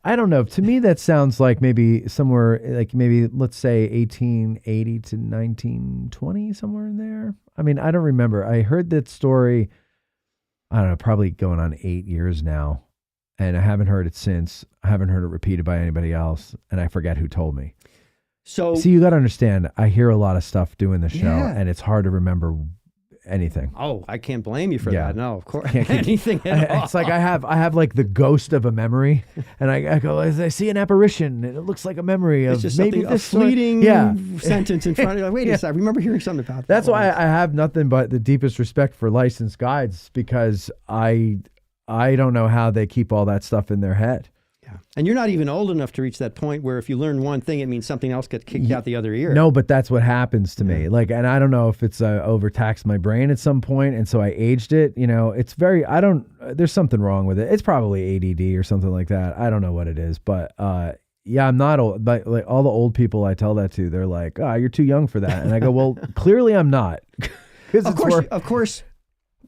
I don't know. To me, that sounds like maybe somewhere, like maybe let's say 1880 to 1920, somewhere in there. I mean, I don't remember. I heard that story. I don't know, probably going on 8 years now, and I haven't heard it since. I haven't heard it repeated by anybody else, and I forget who told me. So See, you got to understand. I hear a lot of stuff doing the show, Yeah. and it's hard to remember anything. Oh, I can't blame you for Yeah. that. No, of course. Can't keep- Anything at all. It's like I have like the ghost of a memory, and I go, I see an apparition, and it looks like a memory of It's just maybe something, a this story. fleeting Yeah. sentence in front of you. Like, wait a second, I remember hearing something about that. That's why once. I have nothing but the deepest respect for licensed guides, because I don't know how they keep all that stuff in their head. Yeah. And you're not even old enough to reach that point where if you learn one thing, it means something else gets kicked out the other ear. No, but that's what happens to me. Like, and I don't know if it's overtaxed my brain at some point, and so I aged it. You know, it's very. There's something wrong with it. It's probably ADD or something like that. I don't know what it is, but yeah, I'm not old. But like all the old people I tell that to, they're like, "Oh, you're too young for that," and I go, "Well, clearly I'm not." Of course,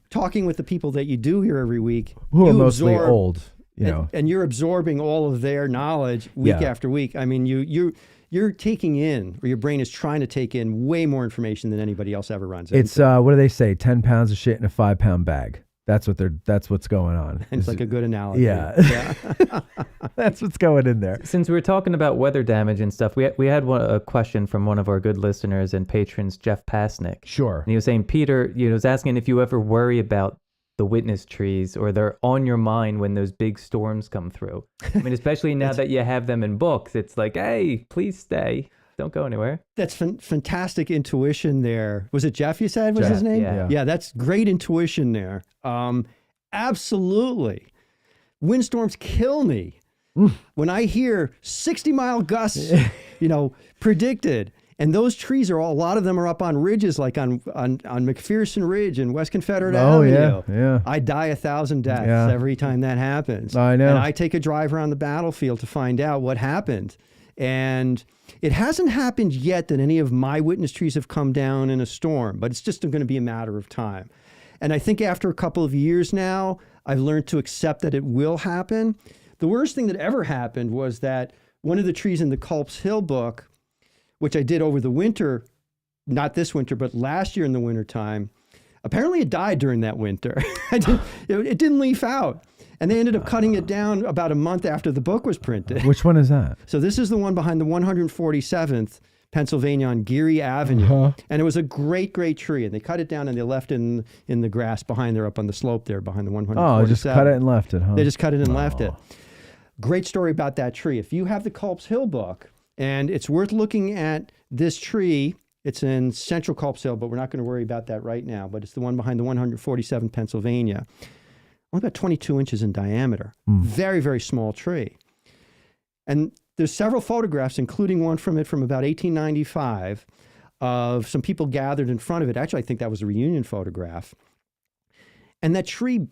talking with the people that you do here every week, who are you mostly absorb- old. You know, and you're absorbing all of their knowledge week Yeah. after week. I mean, you're taking in, or your brain is trying to take in way more information than anybody else ever runs. it's what do they say? 10 pounds of shit in a 5-pound bag. That's what's going on. And it's like a good analogy. Yeah. That's what's going in there. Since we were talking about weather damage and stuff, we had a question from one of our good listeners and patrons, Jeff Pasnick. Sure. And he was saying, Peter, was asking if you ever worry about the witness trees, or they're on your mind when those big storms come through. I mean, especially now that you have them in books, it's like, hey, please stay. Don't go anywhere. That's fantastic intuition there. Was it Jeff you said was Jeff, his name? yeah. Yeah, that's great intuition there. Absolutely. Windstorms kill me. When I hear 60-mile gusts, predicted, and those trees a lot of them are up on ridges, like on McPherson Ridge and West Confederate Avenue. Yeah. I die 1,000 deaths Yeah. every time that happens. I know. And I take a drive around the battlefield to find out what happened. And it hasn't happened yet that any of my witness trees have come down in a storm, but it's just going to be a matter of time. And I think after a couple of years now, I've learned to accept that it will happen. The worst thing that ever happened was that one of the trees in the Culp's Hill book, which I did over the winter, not this winter, but last year in the wintertime, apparently it died during that winter. It didn't leaf out. And they ended up cutting it down about a month after the book was printed. Which one is that? So this is the one behind the 147th Pennsylvania on Geary Avenue. Uh-huh. And it was a great, great tree. And they cut it down and they left it in the grass behind there, up on the slope there behind the 147th. Oh, just cut it and left it, huh? They just cut it and left it. Great story about that tree. If you have the Culp's Hill book, and it's worth looking at this tree. It's in Central Culp's Hill, but we're not going to worry about that right now. But it's the one behind the 147th Pennsylvania. Only about 22 inches in diameter. Very, very small tree. And there's several photographs, including one from about 1895, of some people gathered in front of it. Actually, I think that was a reunion photograph. And that tree,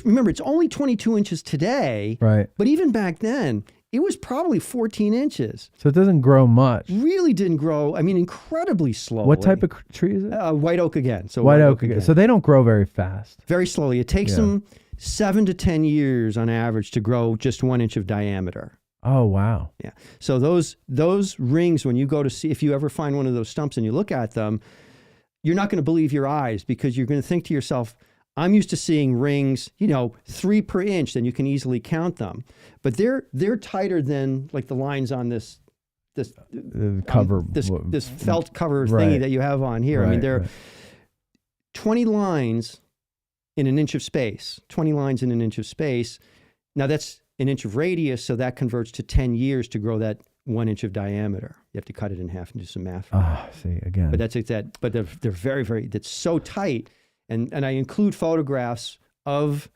remember, it's only 22 inches today. Right. But even back then, it was probably 14 inches. So it doesn't grow much. Really didn't grow, incredibly slowly. What type of tree is it? White oak again. So White oak again. So they don't grow very fast. very slowly. It takes them 7 to 10 years on average to grow just 1 inch of diameter. Oh, wow. Yeah. So those rings, when you go to see, if you ever find one of those stumps and you look at them, you're not going to believe your eyes, because you're going to think to yourself, I'm used to seeing rings, 3 per inch, then you can easily count them. But they're tighter than like the lines on this Cover. this felt cover thingy Right. that you have on here. I mean, Right, there are right. 20 lines in an inch of space. 20 lines in an inch of space. Now that's an inch of radius, so that converts to 10 years to grow that 1 inch of diameter. You have to cut it in half and do some math. See, again. But that's that. But they're very, very. That's so tight. And I include photographs of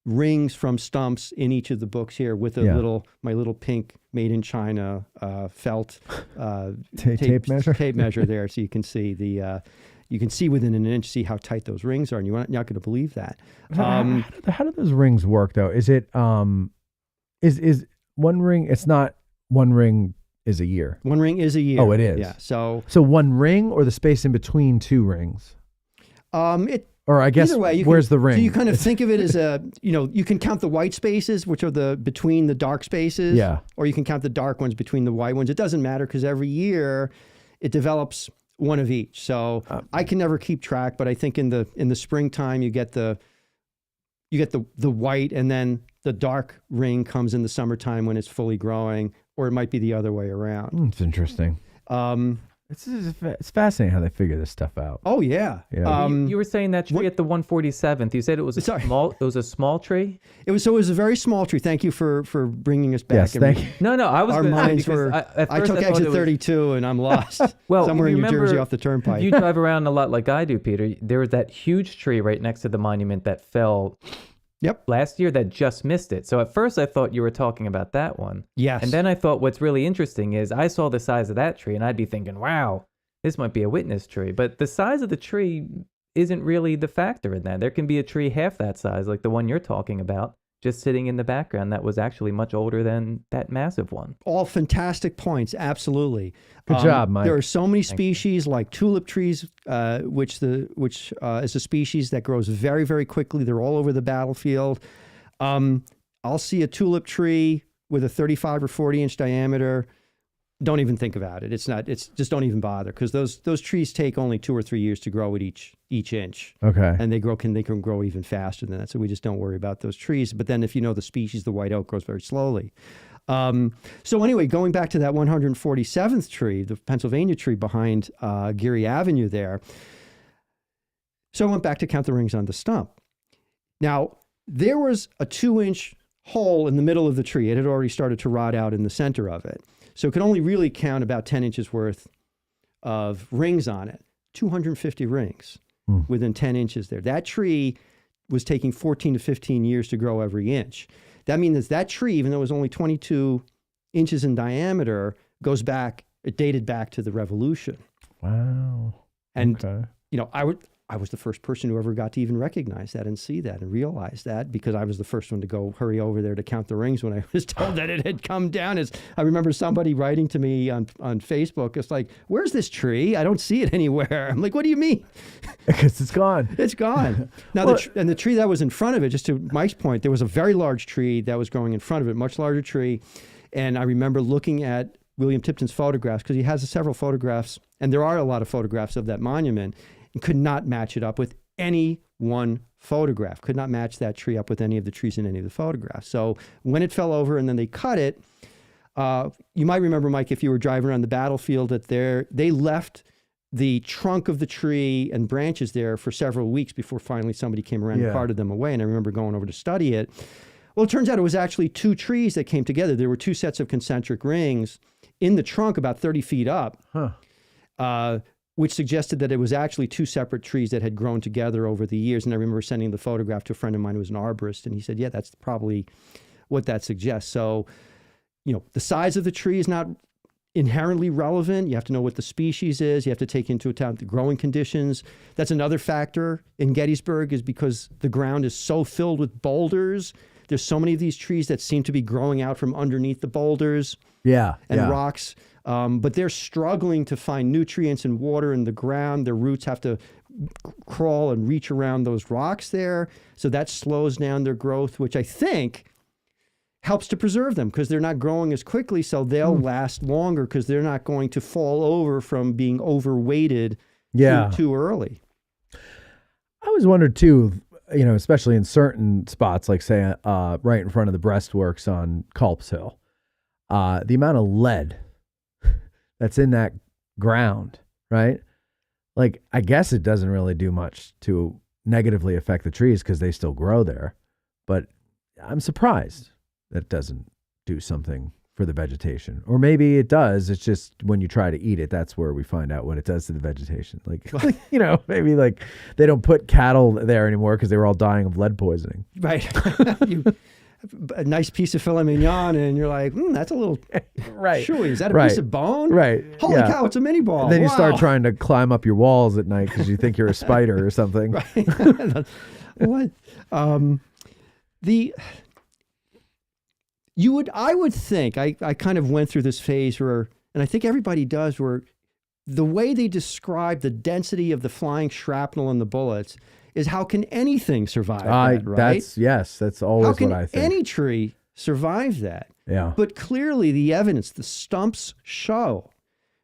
rings from stumps in each of the books here with my little pink made in China felt tape measure? tape measure there, so you can see you can see within an inch, see how tight those rings are, and you're not going to believe that. How do those rings work, though? Is it is one ring. It's not one ring is a year. One ring is a year. Oh, it is. Yeah. So one ring or the space in between two rings. Or I guess either way, where's the ring? So you kind of think of it as you can count the white spaces, which are the between the dark spaces. Yeah. Or you can count the dark ones between the white ones. It doesn't matter because every year it develops one of each. So I can never keep track, but I think in the springtime you get the white, and then the dark ring comes in the summertime when it's fully growing, or it might be the other way around. It's interesting. It's fascinating how they figure this stuff out. Oh yeah. You were saying that tree at the 147th. You said it was a small tree. It was a very small tree. Thank you for bringing us back. Yes, thank you. No, I was. Our minds were. I took exit 32 and I'm lost. Well, somewhere in New Jersey off the turnpike. You drive around a lot like I do, Peter. There was that huge tree right next to the monument that fell. Yep. Last year that just missed it. So at first I thought you were talking about that one. Yes. And then I thought what's really interesting is I saw the size of that tree and I'd be thinking, wow, this might be a witness tree. But the size of the tree isn't really the factor in that. There can be a tree half that size, like the one you're talking about, just sitting in the background that was actually much older than that massive one. All fantastic points. Absolutely. Good job, Mike. There are so many species like tulip trees, which is a species that grows very, very quickly. They're all over the battlefield. I'll see a tulip tree with a 35 or 40 inch diameter. Don't even think about it. It's just don't even bother, because those trees take only 2 or 3 years to grow at each inch. Okay. And they can grow even faster than that. So we just don't worry about those trees. But then if you know the species, the white oak grows very slowly. So anyway, going back to that 147th tree, the Pennsylvania tree behind Geary Avenue there. So I went back to count the rings on the stump. Now, there was a 2-inch hole in the middle of the tree. It had already started to rot out in the center of it. So it could only really count about 10 inches worth of rings on it. 250 rings within 10 inches there. That tree was taking 14 to 15 years to grow every inch. That means that tree, even though it was only 22 inches in diameter, it dated back to the Revolution. Wow. And, I was the first person who ever got to even recognize that and see that and realize that, because I was the first one to go hurry over there to count the rings when I was told that it had come down. I remember somebody writing to me on Facebook. It's like, where's this tree? I don't see it anywhere. I'm like, what do you mean? Because it's gone. It's gone. Now, the tree that was in front of it, just to Mike's point, there was a very large tree that was growing in front of it, much larger tree. And I remember looking at William Tipton's photographs, because he has several photographs, and there are a lot of photographs of that monument, and could not match it up with any one photograph, could not match that tree up with any of the trees in any of the photographs. So when it fell over and then they cut it, you might remember, Mike, if you were driving around the battlefield, that they left the trunk of the tree and branches there for several weeks before finally somebody came around and carted them away. And I remember going over to study it. Well, it turns out it was actually 2 trees that came together. There were 2 sets of concentric rings in the trunk about 30 feet up. Which suggested that it was actually 2 separate trees that had grown together over the years. And I remember sending the photograph to a friend of mine who was an arborist, and he said, yeah, that's probably what that suggests. So, the size of the tree is not inherently relevant. You have to know what the species is. You have to take into account the growing conditions. That's another factor in Gettysburg, is because the ground is so filled with boulders. There's so many of these trees that seem to be growing out from underneath the boulders and rocks. But they're struggling to find nutrients and water in the ground. Their roots have to crawl and reach around those rocks there. So that slows down their growth, which I think helps to preserve them, because they're not growing as quickly. So they'll last longer, because they're not going to fall over from being overweighted too early. I always wondered too, especially in certain spots, like say right in front of the breastworks on Culp's Hill, the amount of lead that's in that ground, right? Like, I guess it doesn't really do much to negatively affect the trees because they still grow there. But I'm surprised that it doesn't do something for the vegetation. Or maybe it does. It's just when you try to eat it, that's where we find out what it does to the vegetation. Like maybe like they don't put cattle there anymore because they were all dying of lead poisoning. Right. A nice piece of filet mignon, and you're like, that's a little chewy. Is that a piece of bone? Right. Holy cow, it's a mini ball. And then you start trying to climb up your walls at night because you think you're a spider or something. What? I would think, I kind of went through this phase where, and I think everybody does, where the way they describe the density of the flying shrapnel and the bullets is how can anything survive that, right? That's always how can what I think. any tree survive that? Yeah. But clearly the evidence, the stumps show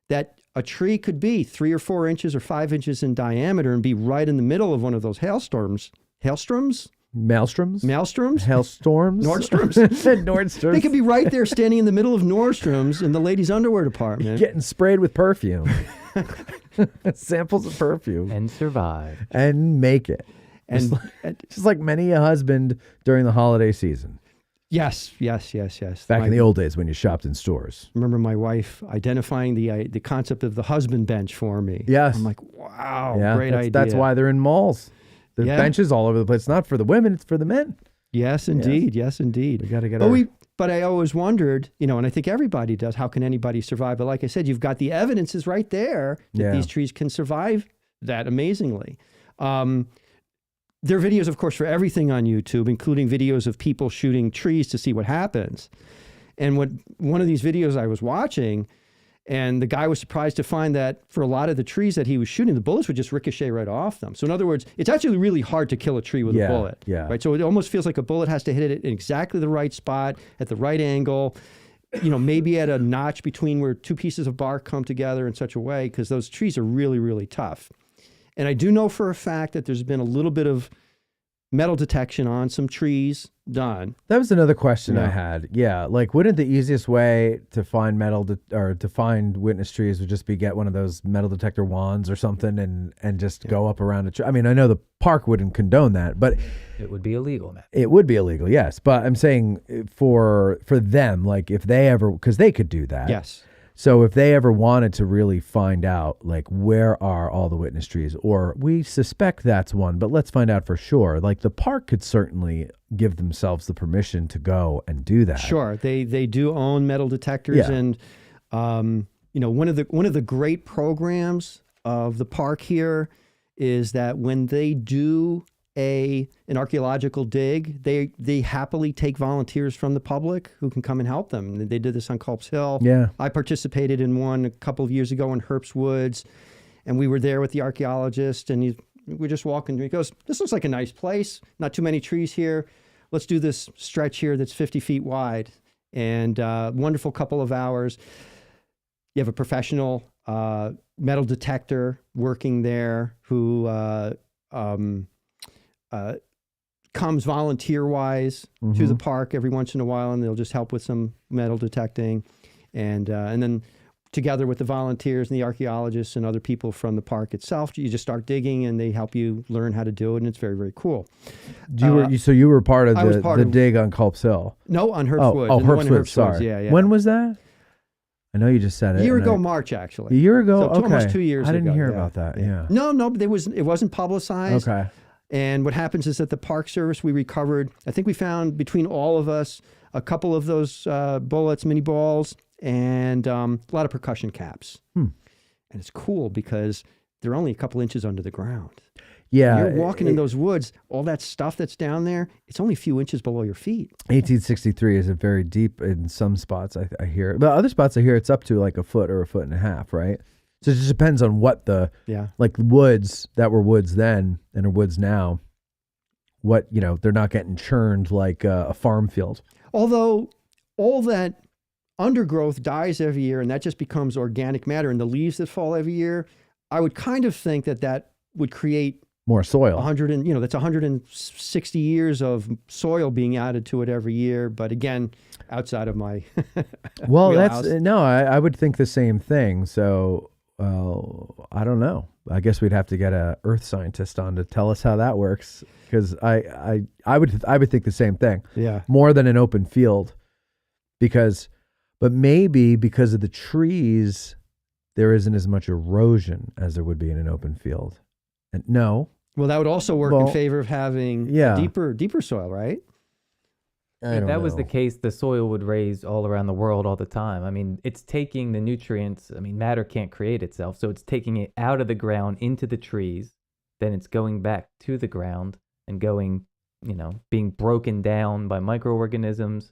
that a tree could be 3 or 4 inches or 5 inches in diameter and be right in the middle of one of those hailstorms. Hailstorms? Maelstroms? Maelstroms? Hailstorms? Nordstroms? Nordstroms. They could be right there standing in the middle of Nordstrom's in the ladies' underwear department. Getting sprayed with perfume. Samples of perfume. And survive. And make it. And just like many a husband during the holiday season. Yes. Back in the old days when you shopped in stores. Remember my wife identifying the concept of the husband bench for me. Yes. I'm like, wow, Yeah, great idea. That's why they're in malls. There's benches all over the place. It's not for the women, it's for the men. Yes, indeed. Yes, indeed. We got to get But I always wondered, and I think everybody does, how can anybody survive? But like I said, you've got the evidence is right there that these trees can survive that amazingly. There are videos, of course, for everything on YouTube, including videos of people shooting trees to see what happens. And one of these videos I was watching, and the guy was surprised to find that for a lot of the trees that he was shooting, the bullets would just ricochet right off them. So in other words, it's actually really hard to kill a tree with a bullet. Yeah. Right. So it almost feels like a bullet has to hit it in exactly the right spot, at the right angle, maybe at a notch between where 2 pieces of bark come together in such a way, because those trees are really, really tough. And I do know for a fact that there's been a little bit of metal detection on some trees done. That was another question I had. Yeah, like wouldn't the easiest way to find to find witness trees would just be get one of those metal detector wands or something and just go up around a tree? I mean, I know the park wouldn't condone that, but it would be illegal, man. It would be illegal, yes. But I'm saying for them, like if they ever, because they could do that. Yes. So if they ever wanted to really find out, like, where are all the witness trees, or we suspect that's one, but let's find out for sure. Like the park could certainly give themselves the permission to go and do that. Sure, they do own metal detectors, and one of the great programs of the park here is that when they do an archaeological dig, they happily take volunteers from the public who can come and help them. They did this on Culp's Hill. Yeah. I participated in one a couple of years ago in Herbst Woods, and we were there with the archaeologist, and we're just walking. He goes, "This looks like a nice place. Not too many trees here. Let's do this stretch here that's 50 feet wide." And wonderful couple of hours. You have a professional metal detector working there who comes volunteer-wise to the park every once in a while, and they'll just help with some metal detecting. And then together with the volunteers and the archaeologists and other people from the park itself, you just start digging, and they help you learn how to do it, and it's very, very cool. So you were part of the dig on Culp's Hill? No, on Herbst Woods. Herbst Woods, sorry. Yeah. When was that? I know you just said it. A year ago, March, actually. A year ago? So okay. almost 2 years ago. I didn't hear about that, yeah. No, but it wasn't publicized. Okay. And what happens is that the Park Service, we recovered, I think we found between all of us, a couple of those bullets, mini balls, and a lot of percussion caps. And it's cool because they're only a couple inches under the ground. Yeah. You're walking in those woods, all that stuff that's down there, it's only a few inches below your feet. 1863 is very deep in some spots, I hear. But other spots I hear it's up to like a foot or a foot and a half, right? So it just depends on what like woods that were woods then and are woods now, what, they're not getting churned like a farm field. Although all that undergrowth dies every year and that just becomes organic matter, and the leaves that fall every year, I would kind of think that would create more soil. That's 160 years of soil being added to it every year. But again, outside of my well, wheelhouse. I would think the same thing. So I don't know. I guess we'd have to get a earth scientist on to tell us how that works, because I would think the same thing. Yeah. More than an open field, but maybe because of the trees, there isn't as much erosion as there would be in an open field. And no. Well, that would also work in favor of having deeper soil, right? If that was the case, the soil would raise all around the world all the time. I mean, it's taking the nutrients. I mean, matter can't create itself. So it's taking it out of the ground into the trees. Then it's going back to the ground and going, being broken down by microorganisms.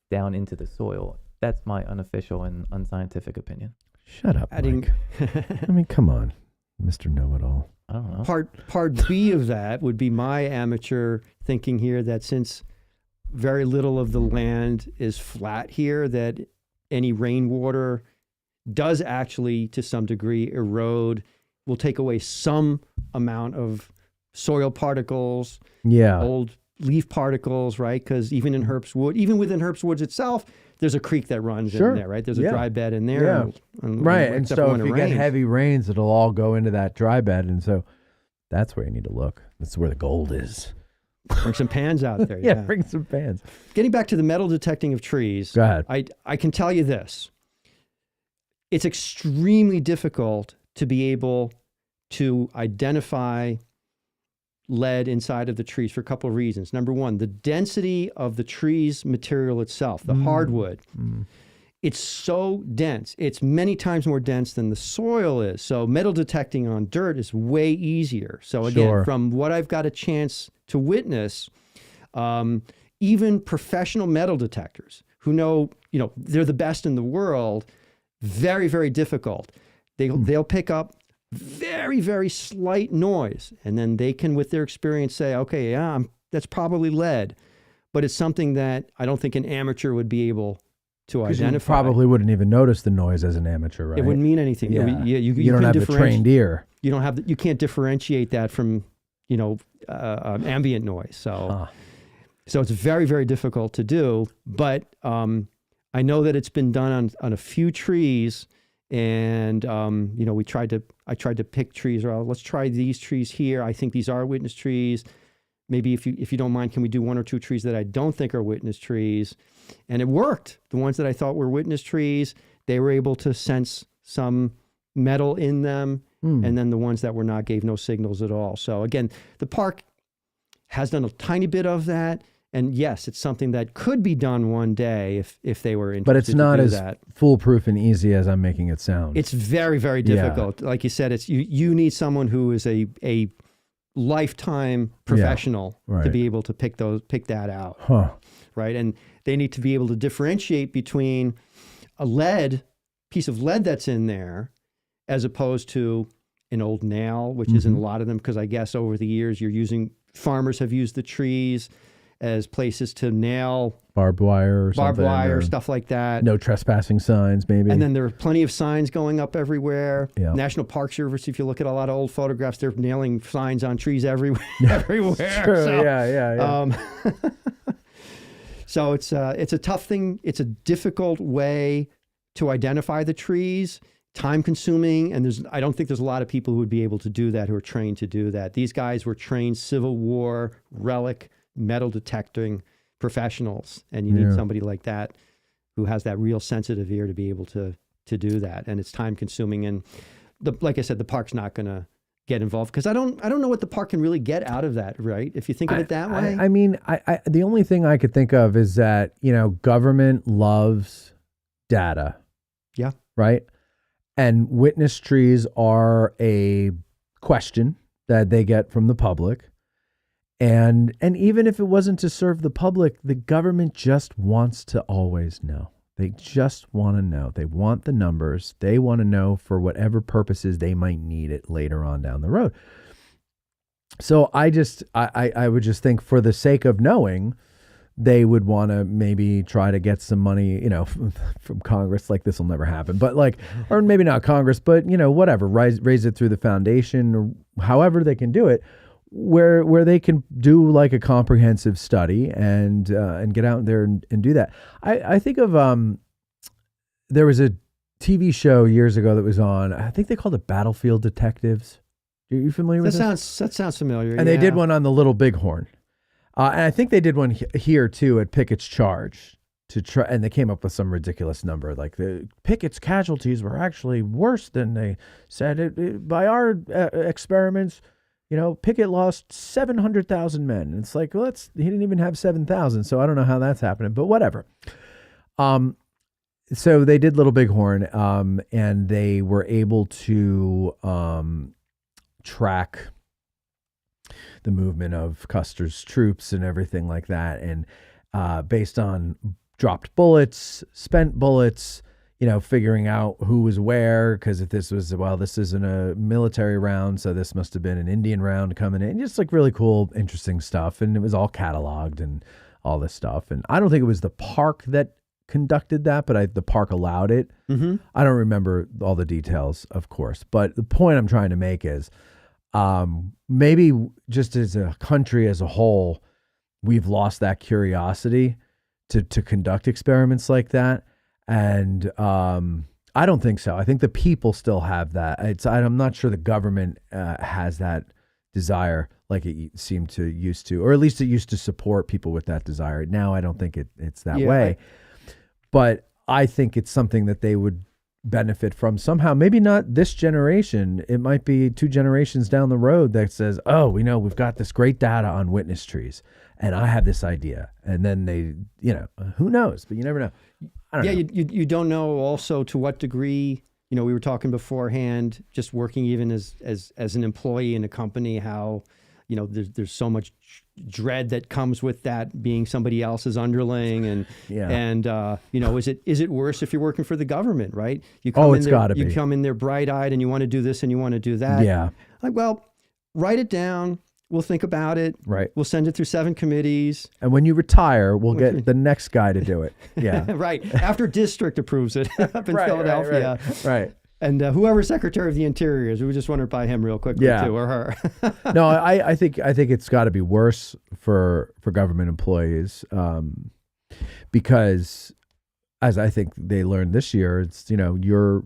down into the soil. That's my unofficial and unscientific opinion. Shut up, Mike. I mean, come on, Mr. Know-It-All. I don't know. Part B of that would be my amateur thinking here that since very little of the land is flat here, that any rainwater does actually, to some degree, erode, will take away some amount of soil particles, old leaf particles, right? Because even in Herbst Wood, even within Herbst Woods itself, there's a creek that runs in there, right? There's a dry bed in there. Right. And so if you get heavy rains, it'll all go into that dry bed. And so that's where you need to look. That's where the gold is. Bring some pans out there. Bring some pans. Getting back to the metal detecting of trees. Go ahead. I can tell you this. It's extremely difficult to be able to identify lead inside of the trees for a couple of reasons. Number one, the density of the tree's material itself, the hardwood. It's so dense. It's many times more dense than the soil is. So metal detecting on dirt is way easier. So again, from what I've got a chance to witness, even professional metal detectors who know, they're the best in the world, very, very difficult. They'll pick up very, very slight noise, and then they can, with their experience, say, okay, that's probably lead. But it's something that I don't think an amateur would be able to identify. You probably wouldn't even notice the noise as an amateur, right? It wouldn't mean anything. You don't have the trained ear. You don't have. You can't differentiate that from, ambient noise. So it's very, very difficult to do. But I know that it's been done on a few trees, and I tried to pick trees. Or let's try these trees here. I think these are witness trees. Maybe if you don't mind, can we do one or two trees that I don't think are witness trees? And it worked. The ones that I thought were witness trees, they were able to sense some metal in them. And then the ones that were not gave no signals at all. So again, the park has done a tiny bit of that. And yes, it's something that could be done one day if they were interested. But it's not as foolproof and easy as I'm making it sound. It's very, very difficult. Like you said, it's you need someone who is a lifetime professional to be able to pick that out. Right. And they need to be able to differentiate between a piece of lead that's in there as opposed to an old nail, which is in a lot of them, because I guess over the years farmers have used the trees as places to nail barbed wire, stuff like that. No trespassing signs, maybe. And then there are plenty of signs going up everywhere. Yeah. National Park Service, if you look at a lot of old photographs, they're nailing signs on trees everywhere. Sure. So, yeah. So it's a tough thing. It's a difficult way to identify the trees. Time consuming, and I don't think there's a lot of people who would be able to do that, who are trained to do that. These guys were trained Civil War relic metal detecting professionals, and you need somebody like that who has that real sensitive ear to be able to do that. And it's time consuming, and like I said, the park's not going to get involved because I don't know what the park can really get out of that, right? If you think of it that way. I mean, the only thing I could think of is that government loves data. Yeah. Right. And witness trees are a question that they get from the public. And even if it wasn't to serve the public, the government just wants to always know. They just want to know. They want the numbers. They want to know for whatever purposes they might need it later on down the road. So I would just think for the sake of knowing, they would want to maybe try to get some money, from Congress. Like this will never happen, but or maybe not Congress, but whatever, raise it through the foundation or however they can do it, where they can do like a comprehensive study and get out there and do that. I think of there was a TV show years ago that was on. I think they called it Battlefield Detectives. Are you familiar with this? That sounds familiar. And they did one on the Little Bighorn. And I think they did one here too at Pickett's charge to try, and they came up with some ridiculous number. Like the Pickett's casualties were actually worse than they said. By our experiments, Pickett lost 700,000 men. And it's like, well, he didn't even have 7,000. So I don't know how that's happening, but whatever. So they did Little Bighorn, and they were able to track the movement of Custer's troops and everything like that. And based on dropped bullets, spent bullets, figuring out who was where, because if this isn't a military round, so this must have been an Indian round coming in. Just like really cool, interesting stuff. And it was all cataloged and all this stuff. And I don't think it was the park that conducted that, but the park allowed it. Mm-hmm. I don't remember all the details, of course. But the point I'm trying to make is maybe just as a country as a whole, we've lost that curiosity to conduct experiments like that. And I don't think so. I think the people still have that. I'm not sure the government has that desire like it seemed to used to, or at least it used to support people with that desire. Now I don't think it's that way. But I think it's something that they would benefit from somehow. Maybe not this generation. It might be 2 generations down the road that says, oh, we've got this great data on witness trees, and I have this idea. And then they, who knows? But you never know. I don't know. You don't know also to what degree, we were talking beforehand, just working even as an employee in a company, how, there's so much dread that comes with that, being somebody else's underling, and is it worse if you're working for the government, right? You come in there bright-eyed and you want to do this and you want to do that. Yeah. Like, well, write it down. We'll think about it. Right. We'll send it through 7 committees. And when you retire, we'll get the next guy to do it. Yeah. Right. After district approves it up in Philadelphia. Right. And whoever Secretary of the Interior is, we just want to buy him real quickly too, or her. No, I think it's got to be worse for government employees, because as I think they learned this year, it's you're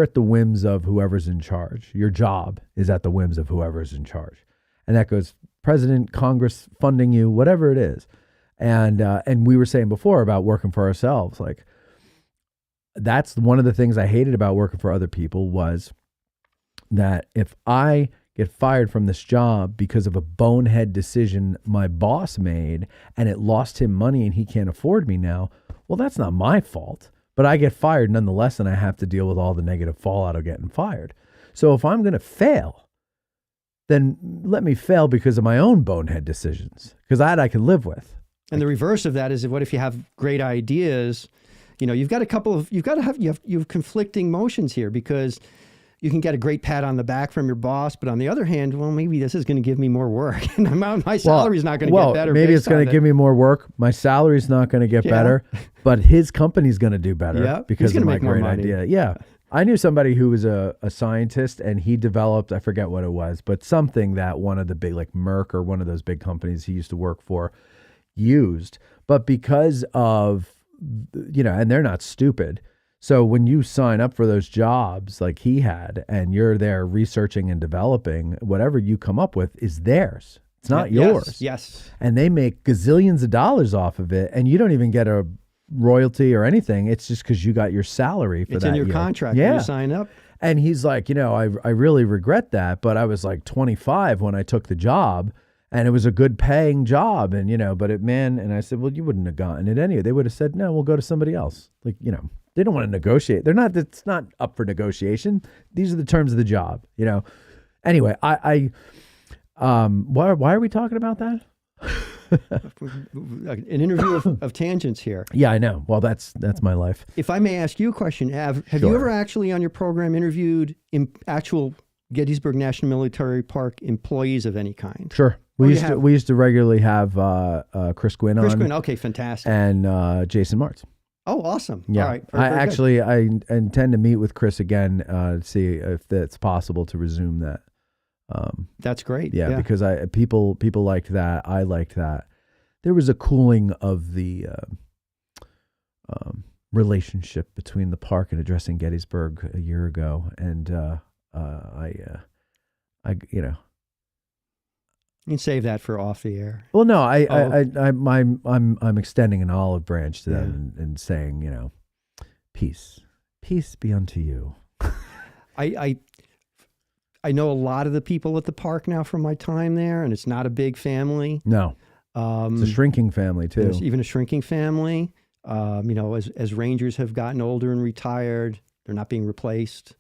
at the whims of whoever's in charge. Your job is at the whims of whoever's in charge, and that goes president, Congress funding you, whatever it is. And we were saying before about working for ourselves, like. That's one of the things I hated about working for other people, was that if I get fired from this job because of a bonehead decision my boss made and it lost him money and he can't afford me now, well, that's not my fault. But I get fired nonetheless, and I have to deal with all the negative fallout of getting fired. So if I'm going to fail, then let me fail because of my own bonehead decisions, because that I can live with. And the reverse of that is, what if you have great ideas? You've got you have conflicting motions here, because you can get a great pat on the back from your boss, but on the other hand, well, maybe this is going to give me more work, and my salary is not going to get better. Maybe it's going to give me more work. My salary is not going to get better, but his company's going to do better because of my great idea. Yeah. I knew somebody who was a scientist, and he developed, I forget what it was, but something that one of the big, like Merck or one of those big companies he used to work for, used. But because of, and they're not stupid. So when you sign up for those jobs like he had, and you're there researching and developing, whatever you come up with is theirs. It's not yours. Yes. And they make gazillions of dollars off of it, and you don't even get a royalty or anything. It's just because you got your salary for that. It's in your contract when you sign up. And he's like, I really regret that, but I was like 25 when I took the job. And it was a good paying job. And, and I said, well, you wouldn't have gotten it anyway. They would have said, no, we'll go to somebody else. Like, they don't want to negotiate. It's not up for negotiation. These are the terms of the job, Anyway, why are we talking about that? An interview of tangents here. Yeah, I know. Well, that's my life. If I may ask you a question, have you ever actually on your program interviewed actual Gettysburg National Military Park employees of any kind? Sure. We used to regularly have Chris Gwynn on. Chris Gwynn, okay, fantastic. And Jason Martz. Oh, awesome. Yeah. All right. I intend to meet with Chris again to see if it's possible to resume that. That's great. Yeah, because people liked that. I liked that. There was a cooling of the relationship between the park and Addressing Gettysburg a year ago, and You can save that for off the air. Well, no, I'm extending an olive branch to them and saying, peace be unto you. I know a lot of the people at the park now from my time there, and it's not a big family. No, it's a shrinking family too. There's even a shrinking family. As Rangers have gotten older and retired, they're not being replaced.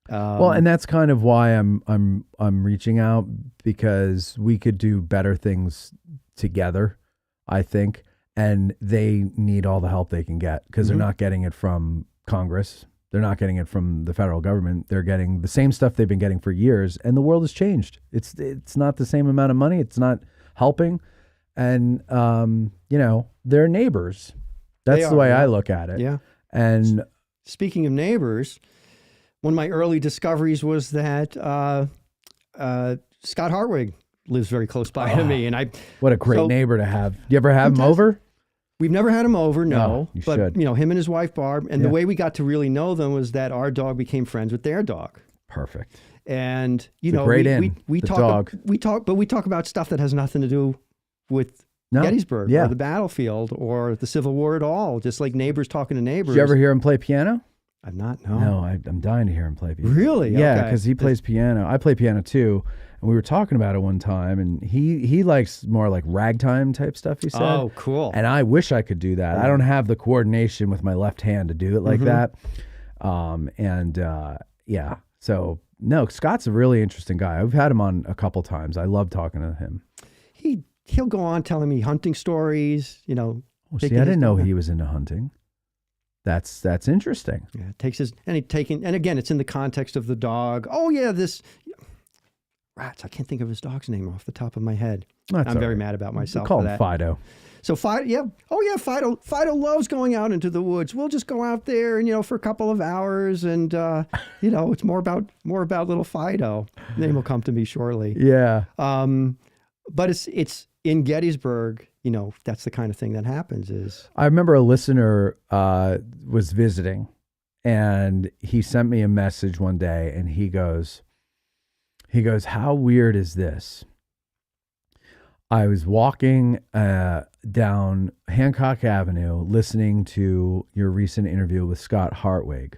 And that's kind of why I'm reaching out, because we could do better things together, I think. and they need all the help they can get because they're not getting it from Congress. They're not getting it from the federal government. They're getting the same stuff they've been getting for years, and the world has changed. It's not the same amount of money. It's not helping, and they're neighbors. That's the way I look at it. Yeah. And speaking of neighbors, one of my early discoveries was that Scott Hartwig lives very close by to me, and what a great neighbor to have. You ever have him over? We've never had him over, no. Oh, you but should. him and his wife Barb, and the way we got to really know them was that our dog became friends with their dog. Perfect. And we talk about stuff that has nothing to do with Gettysburg or the battlefield or the Civil War at all. Just like neighbors talking to neighbors. Did you ever hear him play piano? I've not. No. No, I'm dying to hear him play piano. Really? Yeah, because he plays piano. I play piano too. And we were talking about it one time, and he likes more like ragtime type stuff, he said. Oh, cool. And I wish I could do that. I don't have the coordination with my left hand to do it like that. So, no, Scott's a really interesting guy. I've had him on a couple times. I love talking to him. He'll go on telling me hunting stories, Oh, see, I didn't know he was into hunting. That's interesting. Yeah, and again, it's in the context of the dog. Oh, yeah, Rats, I can't think of his dog's name off the top of my head. I'm very mad about myself We'll for call that. him Fido. So Fido, yeah. Oh, yeah, Fido loves going out into the woods. We'll just go out there and, for a couple of hours and, it's more about little Fido. Name will come to me shortly. Yeah. But it's in Gettysburg, that's the kind of thing that happens is. I remember a listener was visiting, and he sent me a message one day, and he goes, how weird is this? I was walking down Hancock Avenue listening to your recent interview with Scott Hartwig.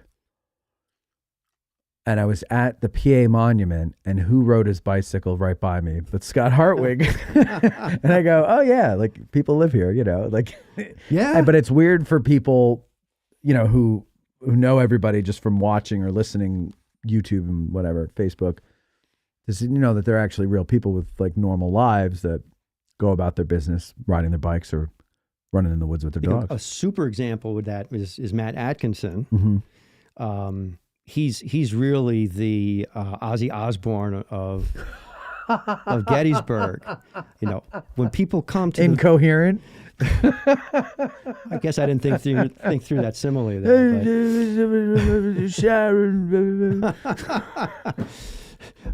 And I was at the PA monument, and who rode his bicycle right by me but Scott Hartwig? And I go, oh yeah, like people live here, Yeah. But it's weird for people, who know everybody just from watching or listening YouTube and whatever, Facebook. That they're actually real people with like normal lives that go about their business, riding their bikes or running in the woods with their dogs. A super example with that is Matt Atkinson. Mm-hmm. He's really the Ozzy Osbourne of Gettysburg. When people come to incoherent. I guess I didn't think through that simile there. Sharon.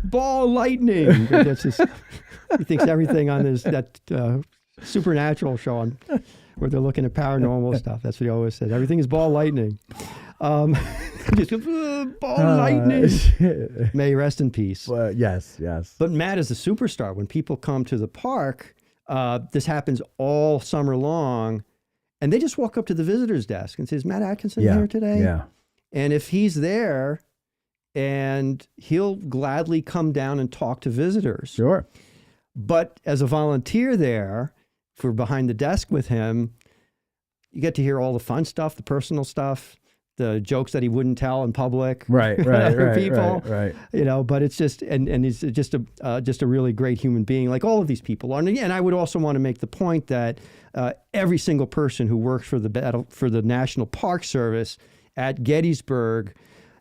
Ball lightning. He thinks everything on that supernatural show where they're looking at paranormal stuff. That's what he always says. Everything is ball lightning. Just ball lightning. May he rest in peace. Well, yes. But Matt is a superstar. When people come to the park, this happens all summer long, and they just walk up to the visitor's desk and say, "Is Matt Atkinson here today?" Yeah. And if he's there, and he'll gladly come down and talk to visitors. Sure. But as a volunteer there, if we're behind the desk with him, you get to hear all the fun stuff, the personal stuff, the jokes that he wouldn't tell in public. Right. People. Right. But it's just, and he's just a really great human being, like all of these people are. And again, I would also want to make the point that every single person who works for the National Park Service at Gettysburg,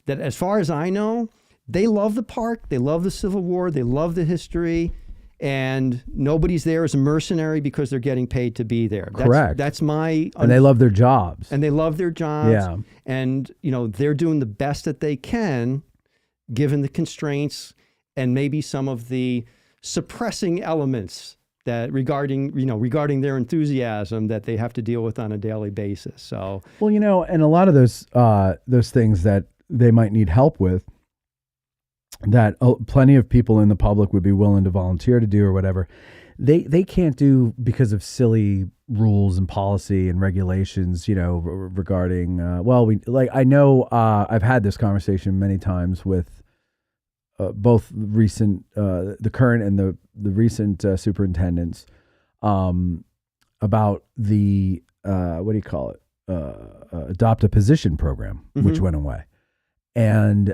that as far as I know, they love the park, they love the Civil War, they love the history, and nobody's there as a mercenary because they're getting paid to be there. Correct. That's my... And they love their jobs. And they love their jobs. Yeah. And, they're doing the best that they can, given the constraints and maybe some of the suppressing elements that regarding their enthusiasm that they have to deal with on a daily basis. So, well, and a lot of those things that they might need help with, that plenty of people in the public would be willing to volunteer to do or whatever, they can't do because of silly rules and policy and regulations, regarding, I know I've had this conversation many times with both the current and the recent superintendents about the, adopt a position program, which went away. And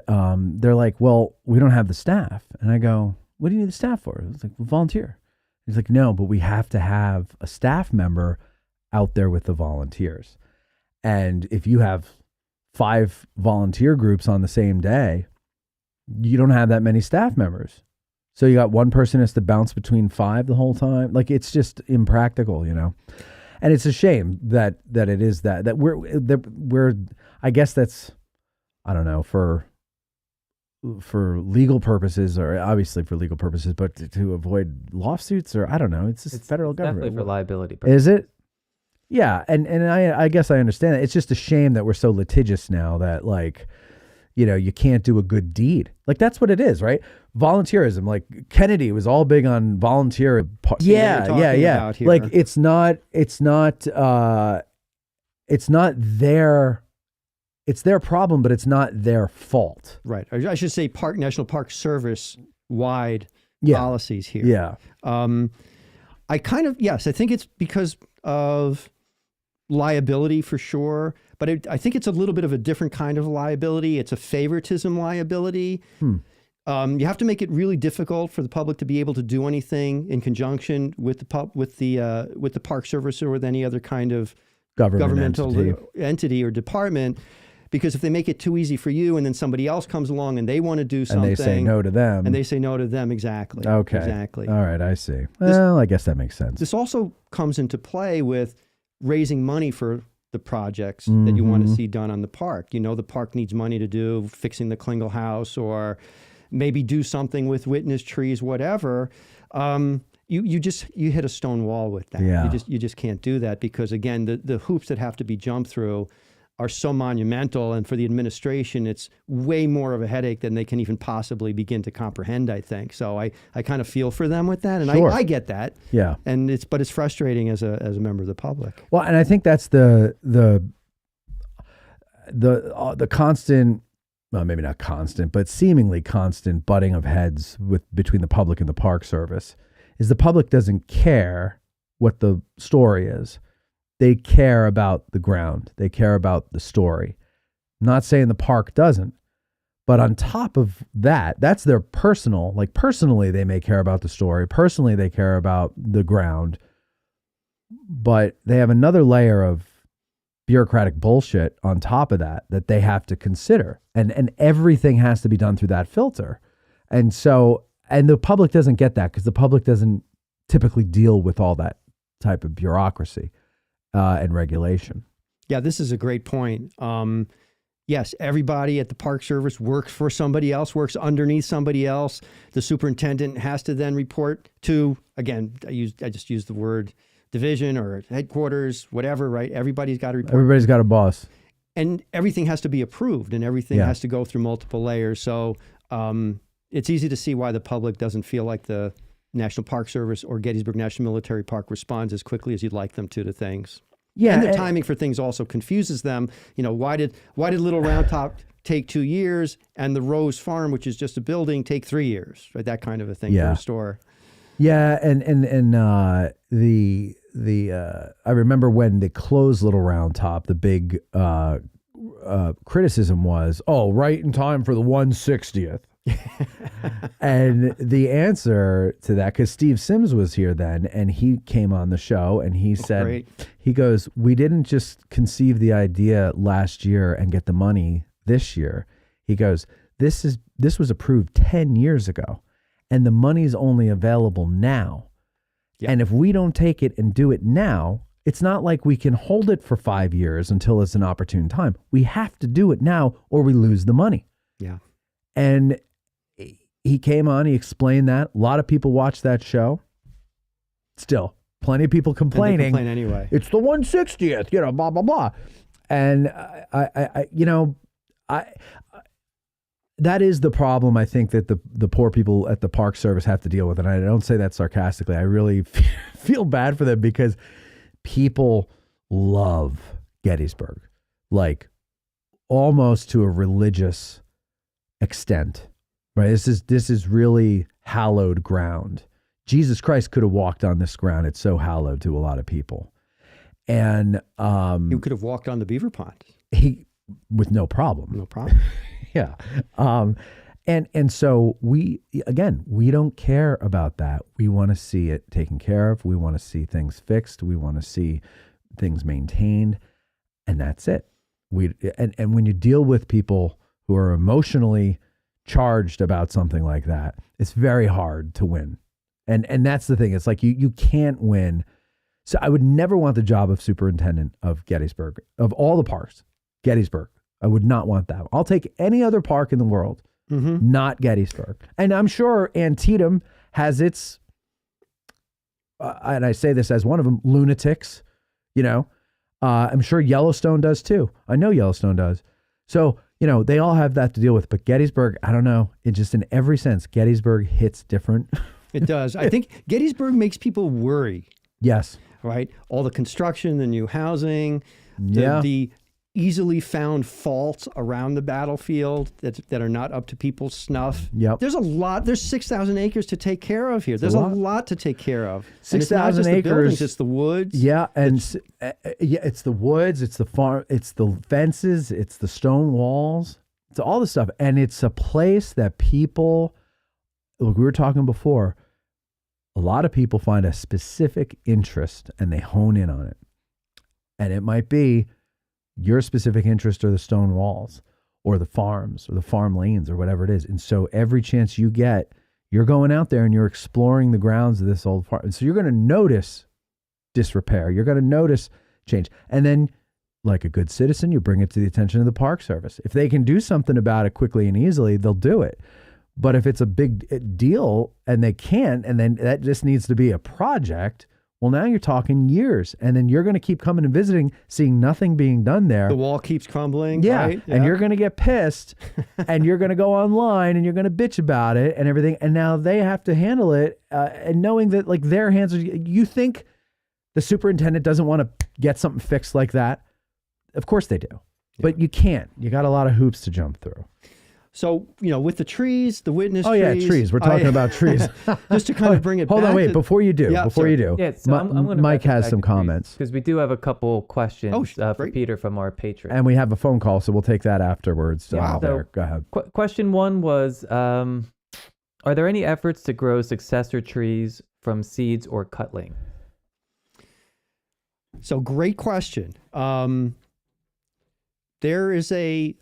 they're like, well, we don't have the staff. And I go, what do you need the staff for? It's like, well, volunteer. He's like, no, but we have to have a staff member out there with the volunteers. And if you have 5 volunteer groups on the same day, you don't have that many staff members. So you got one person has to bounce between 5 the whole time. Like, it's just impractical, you know? And it's a shame that it is that we're, I guess that's, I don't know, for legal purposes, or obviously for legal purposes, but to avoid lawsuits, or I don't know, it's federal government. Definitely for liability purposes. Is it? Yeah, and I guess I understand that. It's just a shame that we're so litigious now that, like, you know, you can't do a good deed. Like, that's what it is, right? Volunteerism. Like, Kennedy was all big on volunteer. Yeah. Like, it's not their problem, but it's not their fault. Right. I should say National Park Service wide policies here. Yeah. I think it's because of liability for sure, but I think it's a little bit of a different kind of liability. It's a favoritism liability. You have to make it really difficult for the public to be able to do anything in conjunction with the Park Service or with any other kind of governmental entity or department. Because if they make it too easy for you, and then somebody else comes along and they want to do something, and they say no to them, exactly. Okay, exactly. All right, I see. Well, I guess that makes sense. This also comes into play with raising money for the projects that you want to see done on the park. You know, the park needs money to do fixing the Klingel House, or maybe do something with witness trees, whatever. You hit a stone wall with that. Yeah. You just can't do that, because again, the hoops that have to be jumped through are so monumental, and for the administration, it's way more of a headache than they can even possibly begin to comprehend, I think. So I kind of feel for them with that, and sure. I get that. Yeah. And it's frustrating as a member of the public. Well, and I think that's the constant, well, maybe not constant, but seemingly constant butting of heads between the public and the Park Service, is the public doesn't care what the story is. They care about the ground. They care about the story. I'm not saying the park doesn't, but on top of that, that's their personal, like, personally, they may care about the story. Personally, they care about the ground, but they have another layer of bureaucratic bullshit on top of that they have to consider. And everything has to be done through that filter. And so, and the public doesn't get that, because the public doesn't typically deal with all that type of bureaucracy and regulation. Yeah, this is a great point. Yes, everybody at the Park Service works for somebody else, works underneath somebody else. The superintendent has to then report to, again, I just used the word division or headquarters, whatever, right? Everybody's got to report. Everybody's got a boss. And everything has to be approved, and everything has to go through multiple layers. So it's easy to see why the public doesn't feel like the National Park Service or Gettysburg National Military Park responds as quickly as you'd like them to things. Yeah, and the timing for things also confuses them. You know, why did Little Round Top take 2 years, and the Rose Farm, which is just a building, take 3 years? Right, that kind of a thing for a store. Yeah, and I remember when they closed Little Round Top, the big criticism was, right in time for the 160th. And the answer to that, because Steve Sims was here then, and he came on the show, and he said, great. He goes, we didn't just conceive the idea last year and get the money this year. He goes, this was approved 10 years ago, and the money's only available now. Yeah. And if we don't take it and do it now, it's not like we can hold it for 5 years until it's an opportune time. We have to do it now, or we lose the money. Yeah. And he came on, he explained that. A lot of people watched that show. Still, plenty of people complaining. And they complain anyway. It's the 160th, blah, blah, blah. And that is the problem, I think, that the poor people at the Park Service have to deal with. And I don't say that sarcastically. I really feel bad for them, because people love Gettysburg, like almost to a religious extent, right? This is really hallowed ground. Jesus Christ could have walked on this ground. It's so hallowed to a lot of people. And he could have walked on the beaver pond. With no problem. No problem. Yeah. And so we don't care about that. We want to see it taken care of. We want to see things fixed. We want to see things maintained, and that's it. And when you deal with people who are emotionally charged about something like that, it's very hard to win. And that's the thing. It's like you can't win. So I would never want the job of superintendent of Gettysburg. Of all the parks, Gettysburg, I would not want that. I'll take any other park in the world, not Gettysburg. And I'm sure Antietam has its, and I say this as one of them, lunatics, you know. I'm sure Yellowstone does too. I know Yellowstone does. So, you know, they all have that to deal with. But Gettysburg, I don't know. It just in every sense, Gettysburg hits different. It does. I think Gettysburg makes people worry. Yes. Right? All the construction, the new housing, Yeah. the easily found faults around the battlefield that are not up to people's snuff. Yep. There's a lot. There's 6,000 acres to take care of here. There's a lot to take care of. 6,000 acres. The buildings, acres. it's the woods. Yeah, and it's the woods, it's the farm, it's the fences, it's the stone walls, it's all the stuff, and it's a place that people. Look, we were talking before. A lot of people find a specific interest and they hone in on it, and it might be your specific interest or the stone walls or the farms or the farm lanes or whatever it is. And so every chance you get, you're going out there and you're exploring the grounds of this old farm. And so you're going to notice disrepair. You're going to notice change. And then, like a good citizen, you bring it to the attention of the Park Service. If they can do something about it quickly and easily, they'll do it. But if it's a big deal and they can't, and then that just needs to be a project, well, now you're talking years. And then you're going to keep coming and visiting, seeing nothing being done there. The wall keeps crumbling. Yeah. Right? And you're going to get pissed and you're going to go online and you're going to bitch about it and everything. And now they have to handle it. And knowing that like their hands are, you think the superintendent doesn't want to get something fixed like that? Of course they do. Yeah. But you can't. You got a lot of hoops to jump through. So, you know, with the trees, the witness trees. Oh, yeah, trees. We're talking about trees. Just to kind of bring it Hold back. on, wait. Before you do. Yeah, so I'm gonna Mike has some comments. Because we do have a couple questions for great. Peter from our patron. And we have a phone call, so we'll take that afterwards. Wow. There. Go ahead. Question one was, are there any efforts to grow successor trees from seeds or cutling? So great question. There is a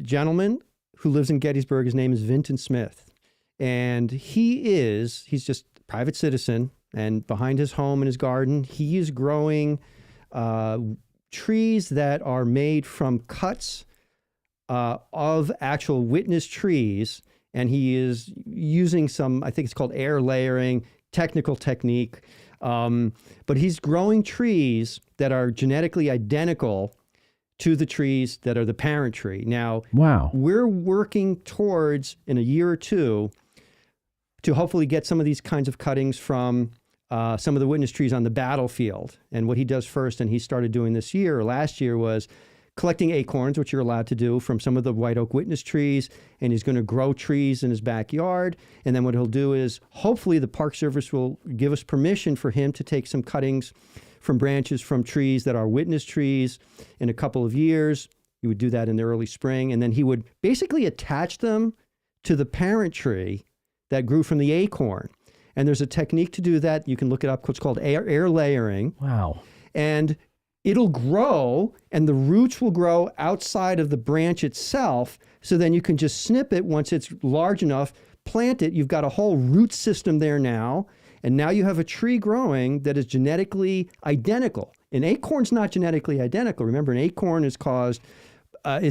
gentleman who lives in Gettysburg. His name is Vinton Smith. And he's just a private citizen. And behind his home in his garden, he is growing trees that are made from cuts of actual witness trees. And he is using some, I think it's called air layering, technical technique. But he's growing trees that are genetically identical to the trees that are the parent tree. Now, wow, we're working towards, in a year or two, to hopefully get some of these kinds of cuttings from some of the witness trees on the battlefield. And what he does first, and he started doing this year or last year, was collecting acorns, which you're allowed to do, from some of the white oak witness trees. And he's going to grow trees in his backyard. And then what he'll do is, hopefully the Park Service will give us permission for him to take some cuttings from branches from trees that are witness trees in a couple of years. He would do that in the early spring. And then he would basically attach them to the parent tree that grew from the acorn. And there's a technique to do that. You can look it up. It's called air layering. Wow. And it'll grow, and the roots will grow outside of the branch itself. So then you can just snip it once it's large enough, plant it. You've got a whole root system there now. And now you have a tree growing that is genetically identical. An acorn's not genetically identical. Remember, an acorn is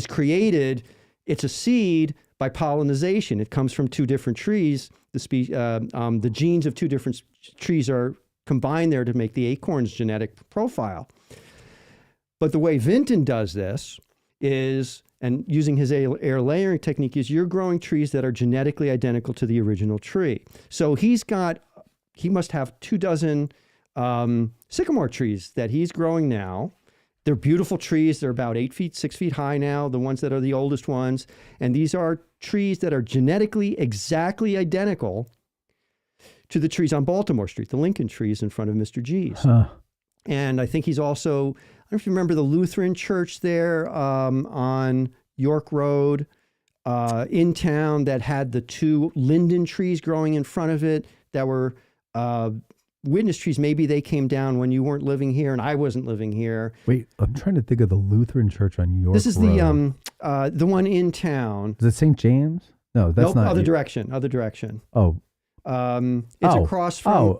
created, it's a seed by pollination. It comes from two different trees. The genes of two different trees are combined there to make the acorn's genetic profile. But the way Vinton does this is, and using his air layering technique, is you're growing trees that are genetically identical to the original tree. So he must have 24 sycamore trees that he's growing now. They're beautiful trees. They're about 6 feet high now, the ones that are the oldest ones. And these are trees that are genetically exactly identical to the trees on Baltimore Street, the Lincoln trees in front of Mr. G's. Huh. And I think he's also, I don't know if you remember the Lutheran church there on York Road in town that had the two linden trees growing in front of it that were witness trees, maybe they came down when you weren't living here and I wasn't living here. Wait, I'm trying to think of the Lutheran church on York This is Road. the one in town. Is it St. James? No, that's Nope, not. other direction. Oh, It's across from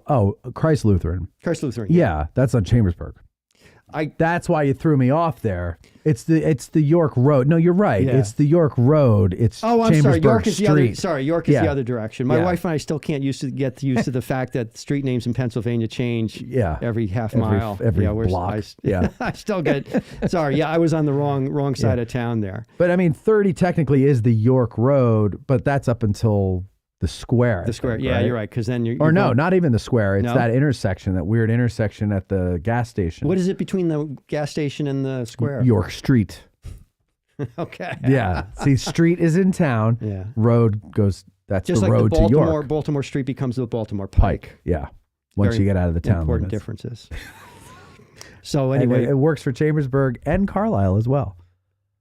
Christ Lutheran. Christ Lutheran. Yeah, that's on Chambersburg. That's why you threw me off there. It's the York Road. No, you're right. Yeah. It's the York Road. It's I'm sorry. Chambersburg York is Street. York is Yeah. the other direction. My Yeah. wife and I still can't get used to the fact that street names in Pennsylvania change Yeah. every half mile. Every Yeah, block. Yeah. I still get. Sorry. Yeah, I was on the wrong side of town there. But I mean, 30 technically is the York Road, but that's up until the square. The square. Yeah, you're right. Because then you're. Or no, not even the square. It's No? that intersection, that weird intersection at the gas station. What is it between the gas station and the square? York Street. Okay. Yeah. See, street is in town. Yeah. Road goes, that's Just the like road the to York. Baltimore Street becomes the Baltimore Pike. Pike. Yeah. Once Very you get out of the town Important limits. differences. So And anyway, it works for Chambersburg and Carlisle as well.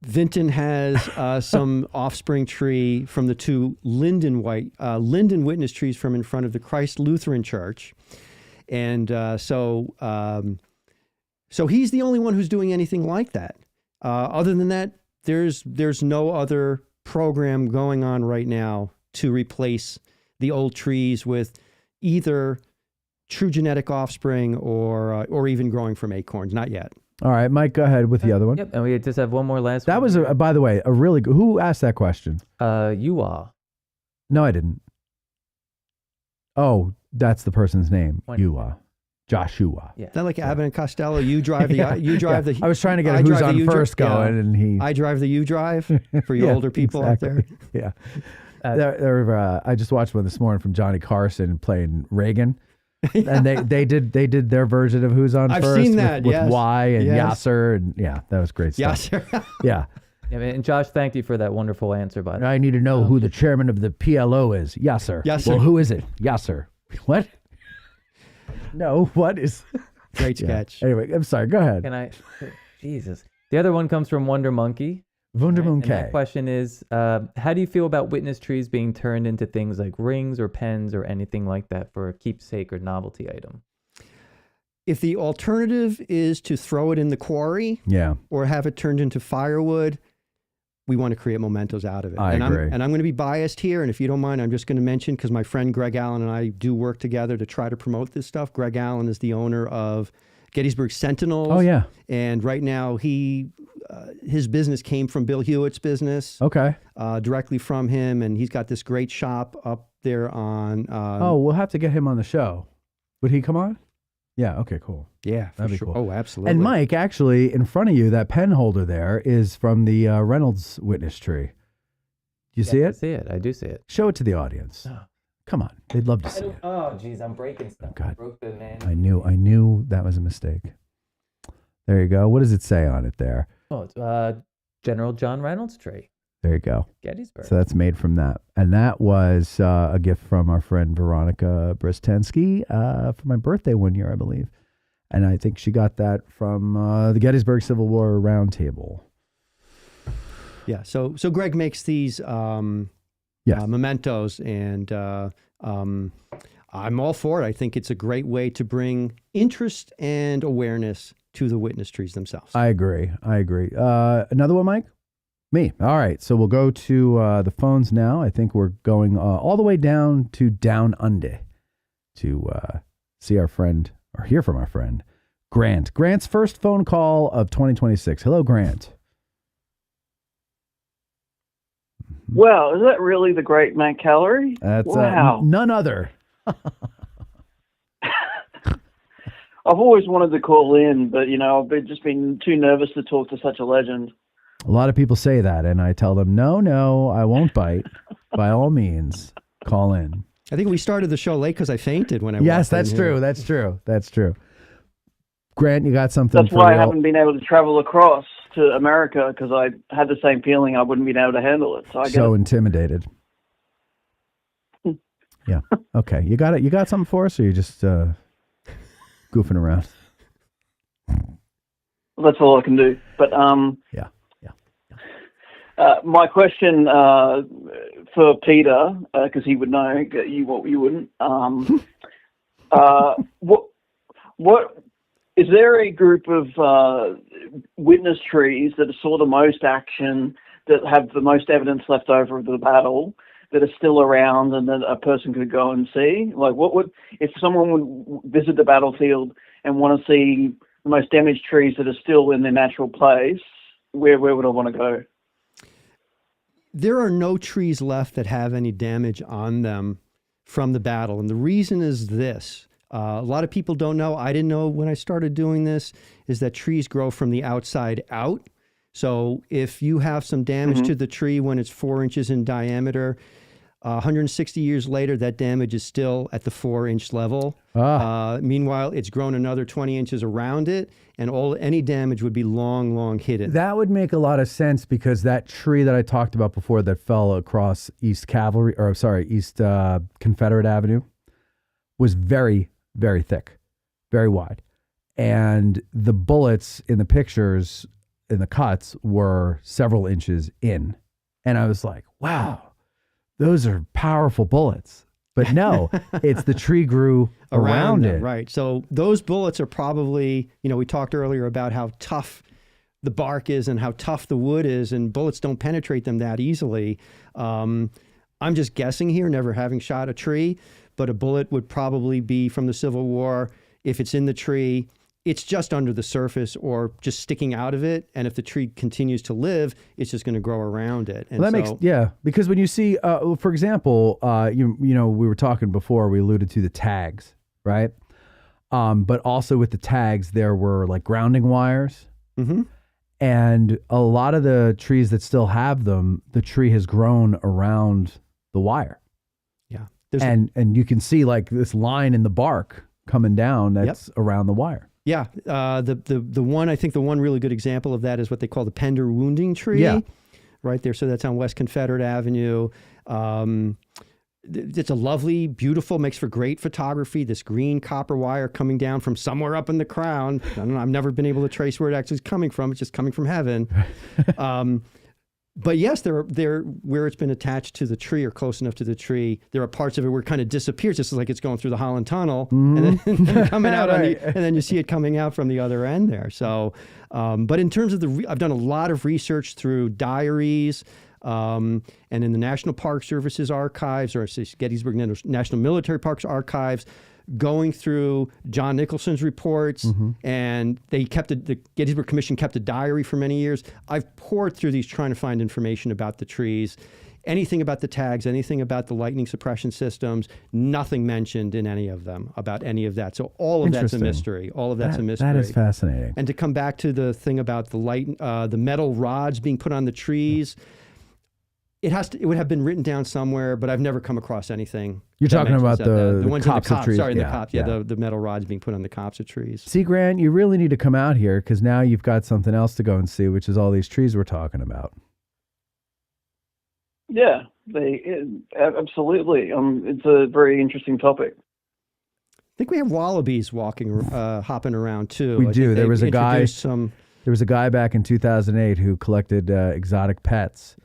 Vinton has some offspring tree from the two linden witness trees from in front of the Christ Lutheran Church, and so he's the only one who's doing anything like that. Other than that, there's no other program going on right now to replace the old trees with either true genetic offspring or even growing from acorns. Not yet. All right, Mike, go ahead with the other one. Yep, and we just have one more last That one. was, by the way, a really good. Who asked that question? You are. No, I didn't. Oh, that's the person's name. When- Joshua. Yeah. Is that like Abbott and Costello? You drive the Yeah, the. I was trying to get I a who's drive the on you first dri- yeah. going, and he. I drive the U drive for you Yeah, older people exactly. out Yeah. there. I just watched one this morning from Johnny Carson playing Reagan. And they did their version of Who's on I've First seen with, that, with yes. Y and Yes. Yasser, and yeah, that was great Yeah, stuff. sir. Yeah. Yeah, and Josh, thank you for that wonderful answer, by the way. I need to know who the chairman of the PLO is. Yasser. Yasser. Well, who is it? Yasser. What? No, what is? Great Yeah. sketch. Anyway, I'm sorry. Go ahead. Can I? Jesus. The other one comes from Wonder Monkey. Wundermoon And that question is, how do you feel about witness trees being turned into things like rings or pens or anything like that for a keepsake or novelty item? If the alternative is to throw it in the quarry Yeah. or have it turned into firewood, we want to create mementos out of it. I agree. I'm going to be biased here, and if you don't mind, I'm just going to mention, because my friend Greg Allen and I do work together to try to promote this stuff. Greg Allen is the owner of Gettysburg Sentinels. Oh, yeah. And right now, his business came from Bill Hewitt's business, Okay. directly from him, and he's got this great shop up there on. We'll have to get him on the show. Would he come on? Yeah. Okay, cool. Yeah, for That'd be sure. cool. Oh, absolutely. And Mike, actually, in front of you, that pen holder there is from the Reynolds witness tree. Do you see I it? see it. I do see it. Show it to the audience. Oh. Come on. They'd love to see it. Oh, geez, I'm breaking stuff. God. I broke the man. I knew that was a mistake. There you go. What does it say on it there? Oh, it's General John Reynolds tree, There you go. Gettysburg. So that's made from that. And that was a gift from our friend Veronica Bristensky for my birthday one year, I believe. And I think she got that from the Gettysburg Civil War Roundtable. Yeah, so Greg makes these mementos, and I'm all for it. I think it's a great way to bring interest and awareness to the witness trees themselves. I agree. Another one, Mike? Me. All right. So we'll go to the phones now. I think we're going all the way down to Down Under to see our friend or hear from our friend, Grant. Grant's first phone call of 2026. Hello, Grant. Well, is that really the great Matt Calorie? That's Wow. none other. I've always wanted to call in, but, I've just been too nervous to talk to such a legend. A lot of people say that, and I tell them, no, I won't bite. By all means, call in. I think we started the show late because I fainted when I Yes, walked in that's here. true. That's true. Grant, you got something That's for why I real? haven't been able to travel across to America, because I had the same feeling I wouldn't be able to handle it. So I So intimidated. Yeah. Okay. You got it. You got something for us, or you just goofing around? well, that's all I can do. But Yeah. my question for Peter, because he would know, you wouldn't. What is there a group of witness trees that saw the most action, that have the most evidence left over of the battle, that are still around and that a person could go and see? Like, what would, if someone would visit the battlefield and want to see the most damaged trees that are still in their natural place, where would I want to go? There are no trees left that have any damage on them from the battle. And the reason is this. A lot of people don't know, I didn't know when I started doing this, is that trees grow from the outside out. So if you have some damage to the tree when it's 4 inches in diameter, 160 years later, that damage is still at the 4-inch level. Meanwhile, it's grown another 20 inches around it, and any damage would be long hidden. That would make a lot of sense, because that tree that I talked about before that fell across East Confederate Avenue was very, very thick, very wide. And the bullets in the pictures, in the cuts, were several inches in. And I was like, wow, those are powerful bullets. But no, it's the tree grew around it. Right. So those bullets are probably, we talked earlier about how tough the bark is and how tough the wood is, and bullets don't penetrate them that easily. I'm just guessing here, never having shot a tree, but a bullet would probably be from the Civil War. If it's in the tree, it's just under the surface or just sticking out of it. And if the tree continues to live, it's just going to grow around it. And because when you see, for example, we were talking before, we alluded to the tags, right? But also with the tags, there were like grounding wires. Mm-hmm. And a lot of the trees that still have them, the tree has grown around the wire. Yeah. And you can see like this line in the bark coming down that's around the wire. Yeah, the one, I think the one really good example of that is what they call the Pender wounding tree, right there. So that's on West Confederate Avenue. It's a lovely, beautiful, makes for great photography. This green copper wire coming down from somewhere up in the crown. I don't know, I've never been able to trace where it actually is coming from. It's just coming from heaven. But yes, there where it's been attached to the tree or close enough to the tree, there are parts of it where it kind of disappears, just like it's going through the Holland Tunnel, and then coming out and then you see it coming out from the other end there. So, but in terms of I've done a lot of research through diaries, and in the National Park Service's archives, or Gettysburg National Military Parks archives, going through John Nicholson's reports, and the Gettysburg Commission kept a diary for many years. I've poured through these trying to find information about the trees, anything about the tags, anything about the lightning suppression systems, nothing mentioned in any of them about any of that. So all of that's a mystery. All of that's a mystery. That is fascinating. And to come back to the thing about the metal rods being put on the trees, it would have been written down somewhere, but I've never come across anything. You're talking about the ones cops of trees. Sorry, the cops. Yeah, the metal rods being put on the cops of trees. See, Grant, you really need to come out here, because now you've got something else to go and see, which is all these trees we're talking about. Yeah, absolutely. It's a very interesting topic. I think we have wallabies hopping around too. We do. There was a guy back in 2008 who collected exotic pets.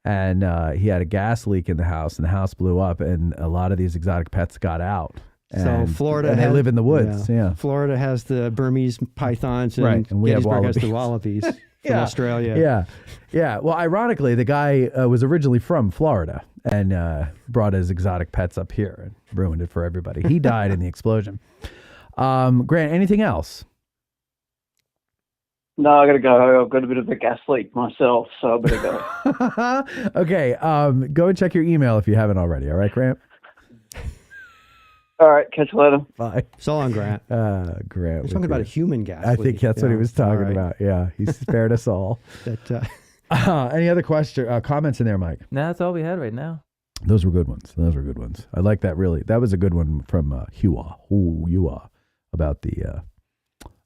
And he had a gas leak in the house, and the house blew up, and a lot of these exotic pets got out. So Florida, and they live in the woods. Yeah. Florida has the Burmese pythons, and we Gettysburg has the wallabies from Australia. Yeah. Well, ironically, the guy was originally from Florida and brought his exotic pets up here and ruined it for everybody. He died in the explosion. Grant, anything else? No, I got to go. I've got a bit of a gas leak myself, so I better go. Okay, go and check your email if you haven't already. All right, Grant? All right, catch you later. Bye. So long, Grant. Grant. He's talking about a human gas I leak. think that's what he was talking about. Yeah, he spared us all. Any other comments in there, Mike? No, that's all we had right now. Those were good ones. I like that, really. That was a good one from Hua, about the...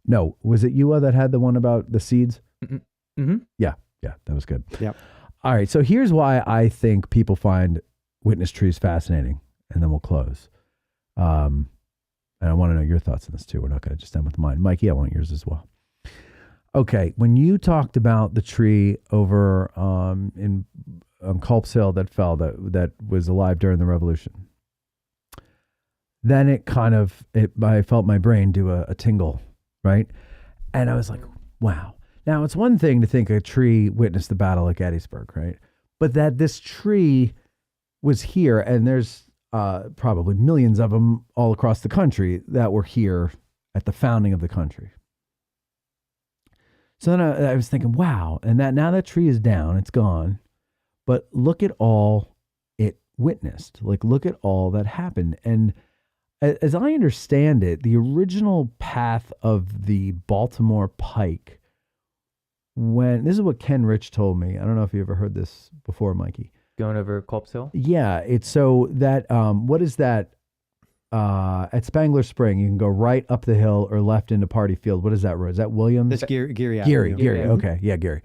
No, was it Ewa that had the one about the seeds? Mm-hmm. Yeah, that was good. Yep. All right, so here's why I think people find witness trees fascinating, and then we'll close. And I want to know your thoughts on this too. We're not going to just end with mine. Mikey, I want yours as well. Okay, when you talked about the tree over on Culp's Hill that fell, that was alive during the Revolution, then I felt my brain do a tingle, right? And I was like, wow. Now, it's one thing to think a tree witnessed the Battle of Gettysburg, right? But that this tree was here, and there's probably millions of them all across the country that were here at the founding of the country. So then I was thinking, wow, and that now that tree is down, it's gone, but look at all it witnessed. Like, look at all that happened. And as I understand it, the original path of the Baltimore Pike, this is what Ken Rich told me. I don't know if you ever heard this before, Mikey. Going over Culp's Hill? Yeah, it's so that, what is that? At Spangler Spring, you can go right up the hill or left into Party Field. What is that road? Is that Williams? That's Geary. Geary. Okay. Yeah, Geary.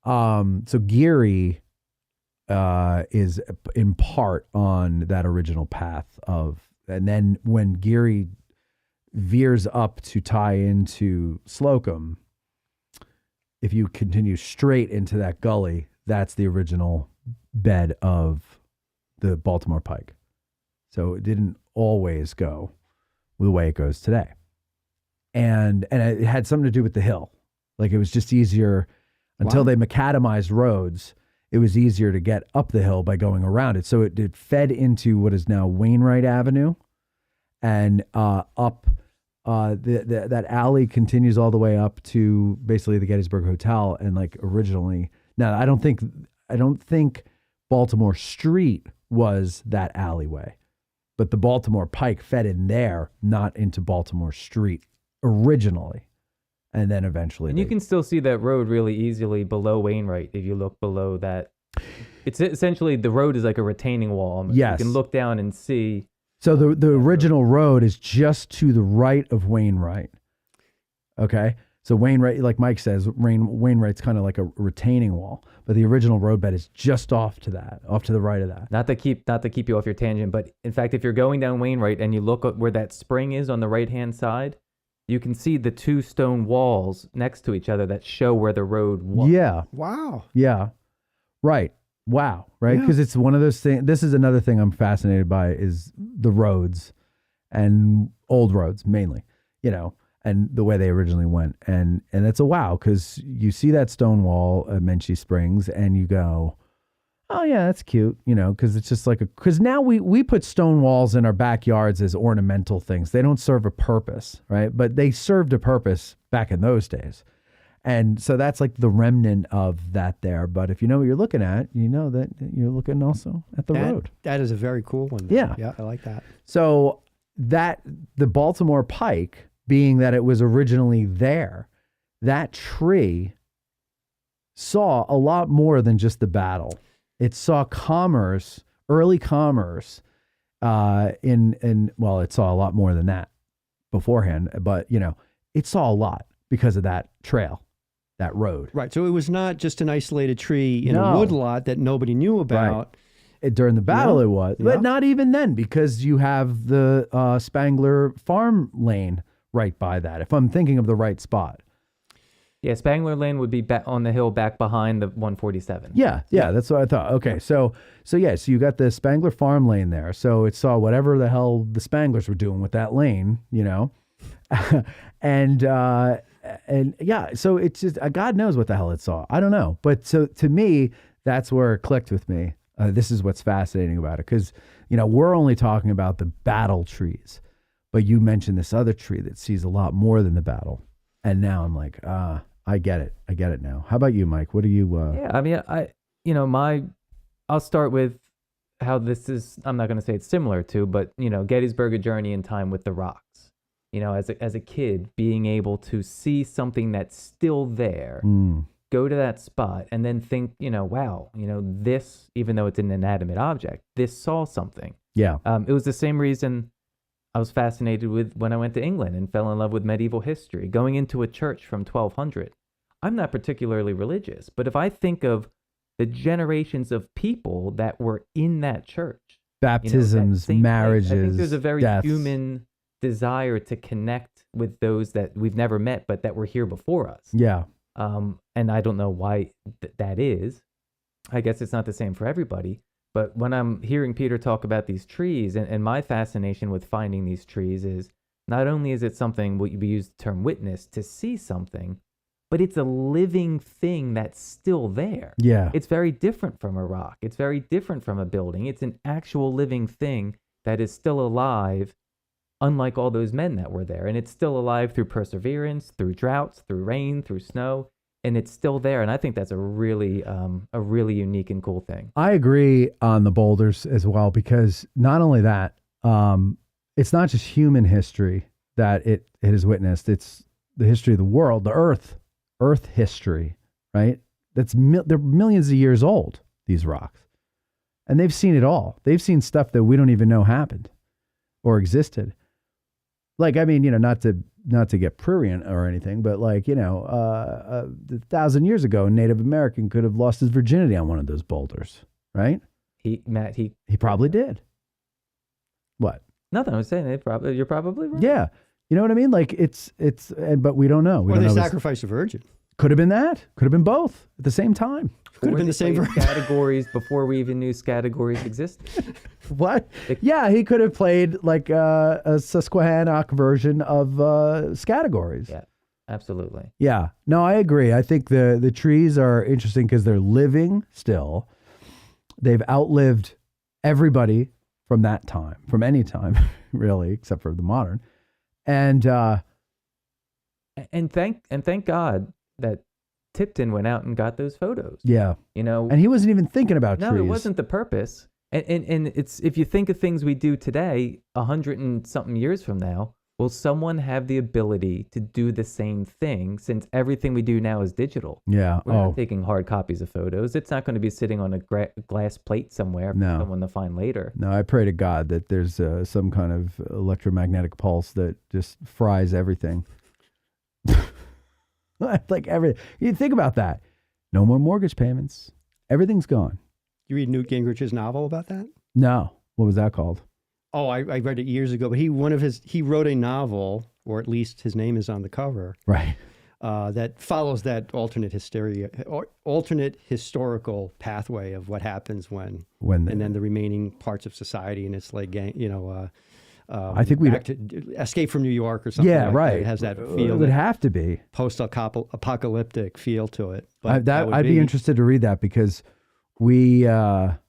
So Geary is in part on that original path and then when Geary veers up to tie into Slocum, if you continue straight into that gully, that's the original bed of the Baltimore Pike. So it didn't always go the way it goes today. And it had something to do with the hill. Like, it was just easier until they macadamized roads. It was easier to get up the hill by going around it. So it fed into what is now Wainwright Avenue, and up that alley continues all the way up to basically the Gettysburg Hotel. And like originally, now I don't think Baltimore Street was that alleyway. But the Baltimore Pike fed in there, not into Baltimore Street originally. And then eventually. And you can still see that road really easily below Wainwright if you look below that. It's essentially, the road is like a retaining wall. Yes. You can look down and see. So the original road is just to the right of Wainwright. Okay? So Wainwright, like Mike says, Wainwright's kind of like a retaining wall, but the original roadbed is just off to the right of that. Not to keep you off your tangent, but in fact, if you're going down Wainwright and you look at where that spring is on the right-hand side, you can see the two stone walls next to each other that show where the road was. Yeah. Wow. Yeah. Right. Wow. Right. Because it's one of those things. This is another thing I'm fascinated by is the roads, and old roads mainly, and the way they originally went. And it's a wow, because you see that stone wall at Menchie Springs and you go, oh yeah, that's cute, because it's just like because now we put stone walls in our backyards as ornamental things. They don't serve a purpose, right? But they served a purpose back in those days. And so that's like the remnant of that there. But if you know what you're looking at, you know that you're looking also at the road. That is a very cool one. Yeah. Yeah, I like that. So the Baltimore Pike, being that it was originally there, that tree saw a lot more than just the battle. It saw commerce, early commerce, well, it saw a lot more than that beforehand, but it saw a lot because of that trail, that road. Right. So it was not just an isolated tree in a woodlot that nobody knew about. Right. During the battle, it was, but not even then, because you have the Spangler farm lane right by that, if I'm thinking of the right spot. Yeah, Spangler Lane would be back on the hill back behind the 147. Yeah, that's what I thought. Okay, so you got the Spangler farm lane there. So it saw whatever the hell the Spanglers were doing with that lane, and yeah, so it's just God knows what the hell it saw. I don't know, but so to me, that's where it clicked with me. This is what's fascinating about it, because we're only talking about the battle trees, but you mentioned this other tree that sees a lot more than the battle, and now I'm like, I get it now. How about you, Mike? What do you? Yeah, I mean, I'll start with how this is. I'm not going to say it's similar to, but Gettysburg: A Journey in Time with the Rocks. As a kid, being able to see something that's still there, go to that spot, and then think, wow, this, even though it's an inanimate object, this saw something. Yeah. It was the same reason I was fascinated with when I went to England and fell in love with medieval history. Going into a church from 1200, I'm not particularly religious, but if I think of the generations of people that were in that church, baptisms, marriages, I think there's a very deaths. Human desire to connect with those that we've never met, but that were here before us. Yeah. And I don't know why that is. I guess it's not the same for everybody. But when I'm hearing Peter talk about these trees, and my fascination with finding these trees is not only is it something, what we use the term witness, to see something, but it's a living thing that's still there. Yeah. It's very different from a rock. It's very different from a building. It's an actual living thing that is still alive, unlike all those men that were there. And it's still alive through perseverance, through droughts, through rain, through snow. And it's still there. And I think that's a really unique and cool thing. I agree on the boulders as well, because not only that, it's not just human history that it has witnessed. It's the history of the world, the earth history, right? They're millions of years old, these rocks. And they've seen it all. They've seen stuff that we don't even know happened or existed. Like, I mean, not to get prurient or anything, but like, 1,000 years ago, a Native American could have lost his virginity on one of those boulders, right? He probably did. What? Nothing. I was saying you're probably right. Yeah. You know what I mean? Like but we don't know. Or they sacrificed a virgin. Could have been that. Could have been both at the same time. Could have been the same virgin. Categories before we even knew categories existed. What? Yeah, he could have played like a Susquehannock version of categories. Yeah, absolutely. Yeah. No, I agree. I think the trees are interesting because they're living still. They've outlived everybody from that time, from any time, really, except for the modern. And thank God that Tipton went out and got those photos. Yeah. And he wasn't even thinking about trees. No, it wasn't the purpose. And it's, if you think of things we do today, 100 and something years from now, will someone have the ability to do the same thing, since everything we do now is digital? Yeah. We're not taking hard copies of photos. It's not going to be sitting on a glass plate somewhere for someone to find later. No, I pray to God that there's some kind of electromagnetic pulse that just fries everything. Like everything. You think about that. No more mortgage payments. Everything's gone. You read Newt Gingrich's novel about that? No. What was that called? Oh, I read it years ago, but he wrote a novel, or at least his name is on the cover. Right. That follows that alternate historical pathway of what happens when and then the remaining parts of society, and it's like I think we Escape from New York or something. Yeah, like right. That. It has that feel. It would have to be post-apocalyptic feel to it. But I'd be interested to read that, because we have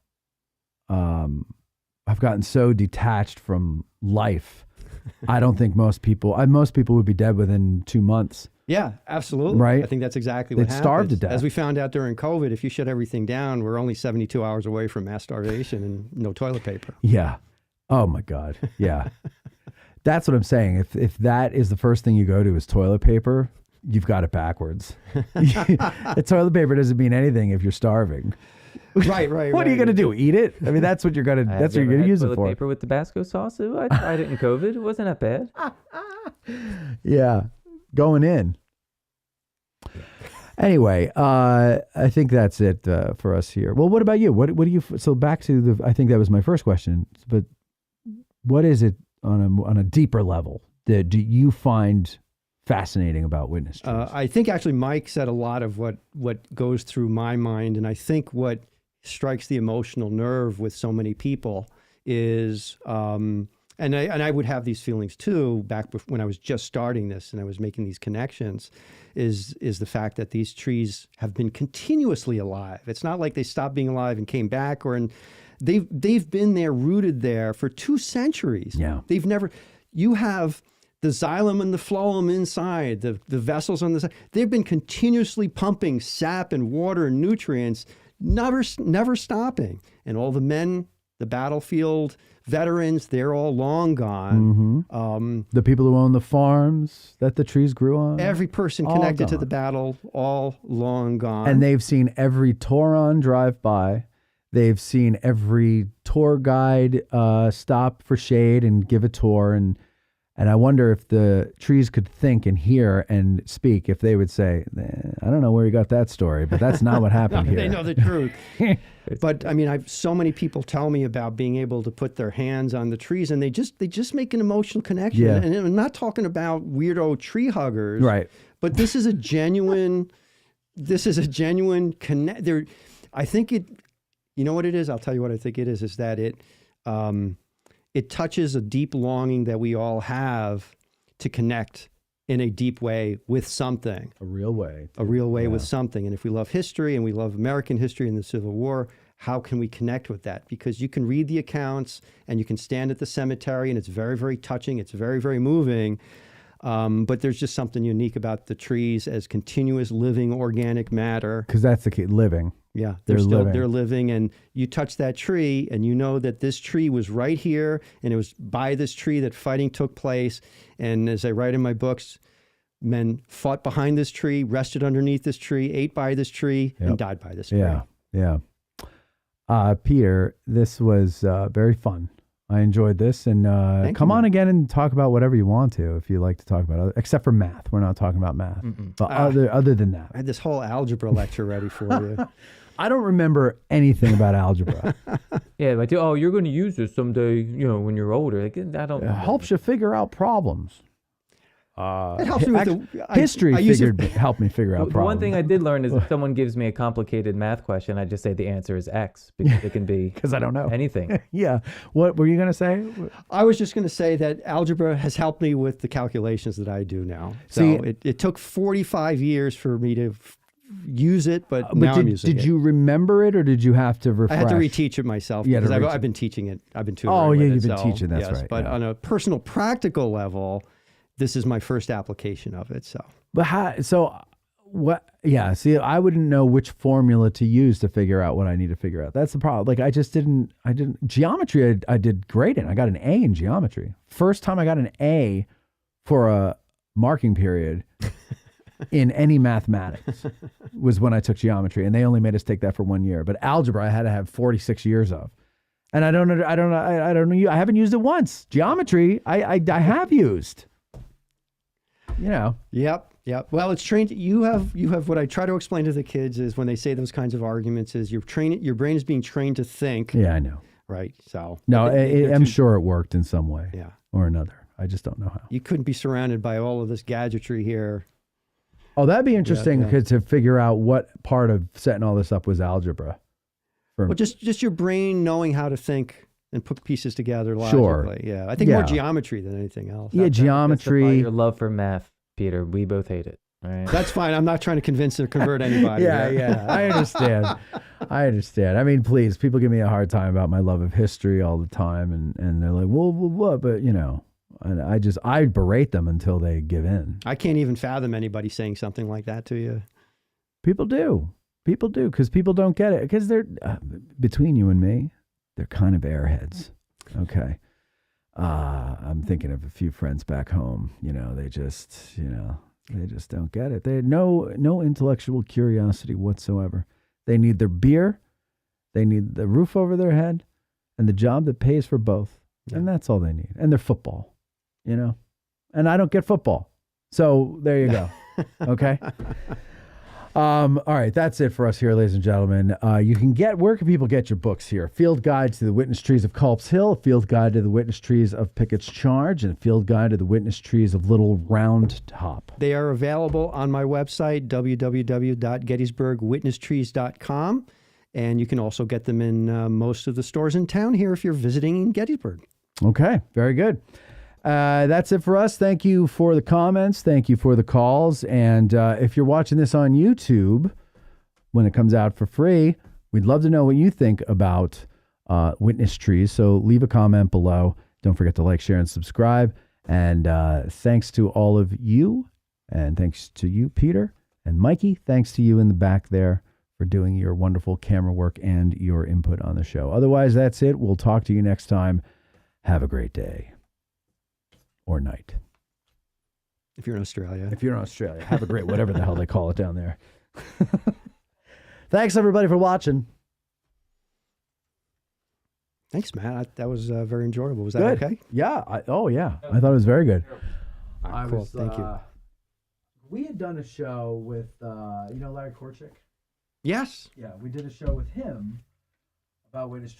gotten so detached from life. I don't think most people would be dead within 2 months. Yeah, absolutely. Right. I think that's exactly what happened. They'd starve to death. As we found out during COVID, if you shut everything down, we're only 72 hours away from mass starvation and no toilet paper. Yeah. Oh my God. Yeah. That's what I'm saying. If that is the first thing you go to is toilet paper, you've got it backwards. The toilet paper doesn't mean anything if you're starving. Right. What are you going to do? Eat it? I mean, that's what you're going to. That's what you're going to use it for. Toilet paper with Tabasco sauce. Ooh, I tried it in COVID. It wasn't that bad. Yeah, going in. Anyway, I think that's it for us here. Well, what about you? What do you? So back to the. I think that was my first question. But what is it on a deeper level that do you find fascinating about witness trees? I think actually Mike said a lot of what goes through my mind, and I think what strikes the emotional nerve with so many people is, and I would have these feelings too back when I was just starting this and I was making these connections, is the fact that these trees have been continuously alive. It's not like they stopped being alive and came back, they've been there, rooted there for 2 centuries. Yeah, they've never. You have the xylem and the phloem inside, the vessels on the side. They've been continuously pumping sap and water and nutrients, never stopping. And all the men, the battlefield veterans, they're all long gone. Mm-hmm. The people who own the farms that the trees grew on. Every person connected to the battle, all long gone. And they've seen every Tauron drive by. They've seen every tour guide stop for shade and give a tour. And I wonder if the trees could think and hear and speak, if they would say, I don't know where you got that story, but that's not what happened here. They know the truth. But I mean, so many people tell me about being able to put their hands on the trees, and they just make an emotional connection. Yeah. And I'm not talking about weirdo tree huggers. Right. But this is a genuine connect. I think You know what it is? I'll tell you what I think it is that it touches a deep longing that we all have to connect in a deep way with something. A real way. With something. And if we love history and we love American history and the Civil War, how can we connect with that? Because you can read the accounts and you can stand at the cemetery and it's very, very touching. It's very, very moving. But there's just something unique about the trees as continuous living organic matter. Because that's the key, living. Yeah, They're living. They're living, and you touch that tree, and you know that this tree was right here, and it was by this tree that fighting took place. And as I write in my books, men fought behind this tree, rested underneath this tree, ate by this tree, and died by this tree. Yeah. Peter, this was very fun. I enjoyed this, and come on again and talk about whatever you want to, if you like to talk about it, except for math. We're not talking about math, but other than that, I had this whole algebra lecture ready for you. I don't remember anything about algebra. Yeah, like, oh, you're going to use this someday, when you're older. Like, I don't. It helps you figure out problems. It helps me with history helped me figure out The problems. one thing I did learn is if someone gives me a complicated math question, I just say the answer is X, because it can be because I don't know anything. Yeah. What were you going to say? I was just going to say that algebra has helped me with the calculations that I do now. So it took 45 years for me to use it, but now I'm using it. Did you remember it, or did you have to refresh? I had to reteach it myself because I've been teaching it. I've been tutoring. Oh, yeah, with you've been teaching. That's right. But on a personal, practical level, this is my first application of it. So, See, I wouldn't know which formula to use to figure out what I need to figure out. That's the problem. Like, I didn't. Geometry, I did great in. I got an A in geometry. First time I got an A for a marking period in any mathematics was when I took geometry, and they only made us take that for 1 year. But algebra, I had to have 46 years of. And I don't know. I haven't used it once. Geometry, I have used. Yep. Well, it's trained. You have what I try to explain to the kids is when they say those kinds of arguments is your brain is being trained to think. Yeah, I know. Right. So no, I'm sure it worked in some way. Yeah. Or another. I just don't know how. You couldn't be surrounded by all of this gadgetry here. Oh, that'd be interesting to figure out what part of setting all this up was algebra. Well, just your brain knowing how to think and put pieces together logically. Sure. Yeah, I think more geometry than anything else. Yeah, geometry. That's your love for math, Peter. We both hate it. Right? That's fine. I'm not trying to convince or convert anybody. Yeah. I understand. I mean, please, people give me a hard time about my love of history all the time, and they're like, well, what? But and I berate them until they give in. I can't even fathom anybody saying something like that to you. People do, because people don't get it. Because they're between you and me, they're kind of airheads. Okay. I'm thinking of a few friends back home. They just don't get it. They had no intellectual curiosity whatsoever. They need their beer, they need the roof over their head, and the job that pays for both. Yeah. And that's all they need. And their football, And I don't get football. So there you go. Okay. All right, that's it for us here, ladies and gentlemen. Where can people get your books here? Field Guide to the Witness Trees of Culp's Hill, Field Guide to the Witness Trees of Pickett's Charge, and Field Guide to the Witness Trees of Little Round Top. They are available on my website, www.gettysburgwitnesstrees.com, and you can also get them in most of the stores in town here if you're visiting in Gettysburg. Okay, very good. That's it for us. Thank you for the comments. Thank you for the calls. And if you're watching this on YouTube, when it comes out for free, we'd love to know what you think about witness trees. So leave a comment below. Don't forget to like, share, and subscribe. And thanks to all of you. And thanks to you, Peter and Mikey. Thanks to you in the back there for doing your wonderful camera work and your input on the show. Otherwise, that's it. We'll talk to you next time. Have a great day. Or night. If you're in Australia. Have a great whatever the hell they call it down there. Thanks, everybody, for watching. Thanks, Matt. That was very enjoyable. Was that good. Okay? Yeah. I thought it was very good. Cool. Thank you. We had done a show with, Larry Korchik? Yes. Yeah, we did a show with him about Witness Street.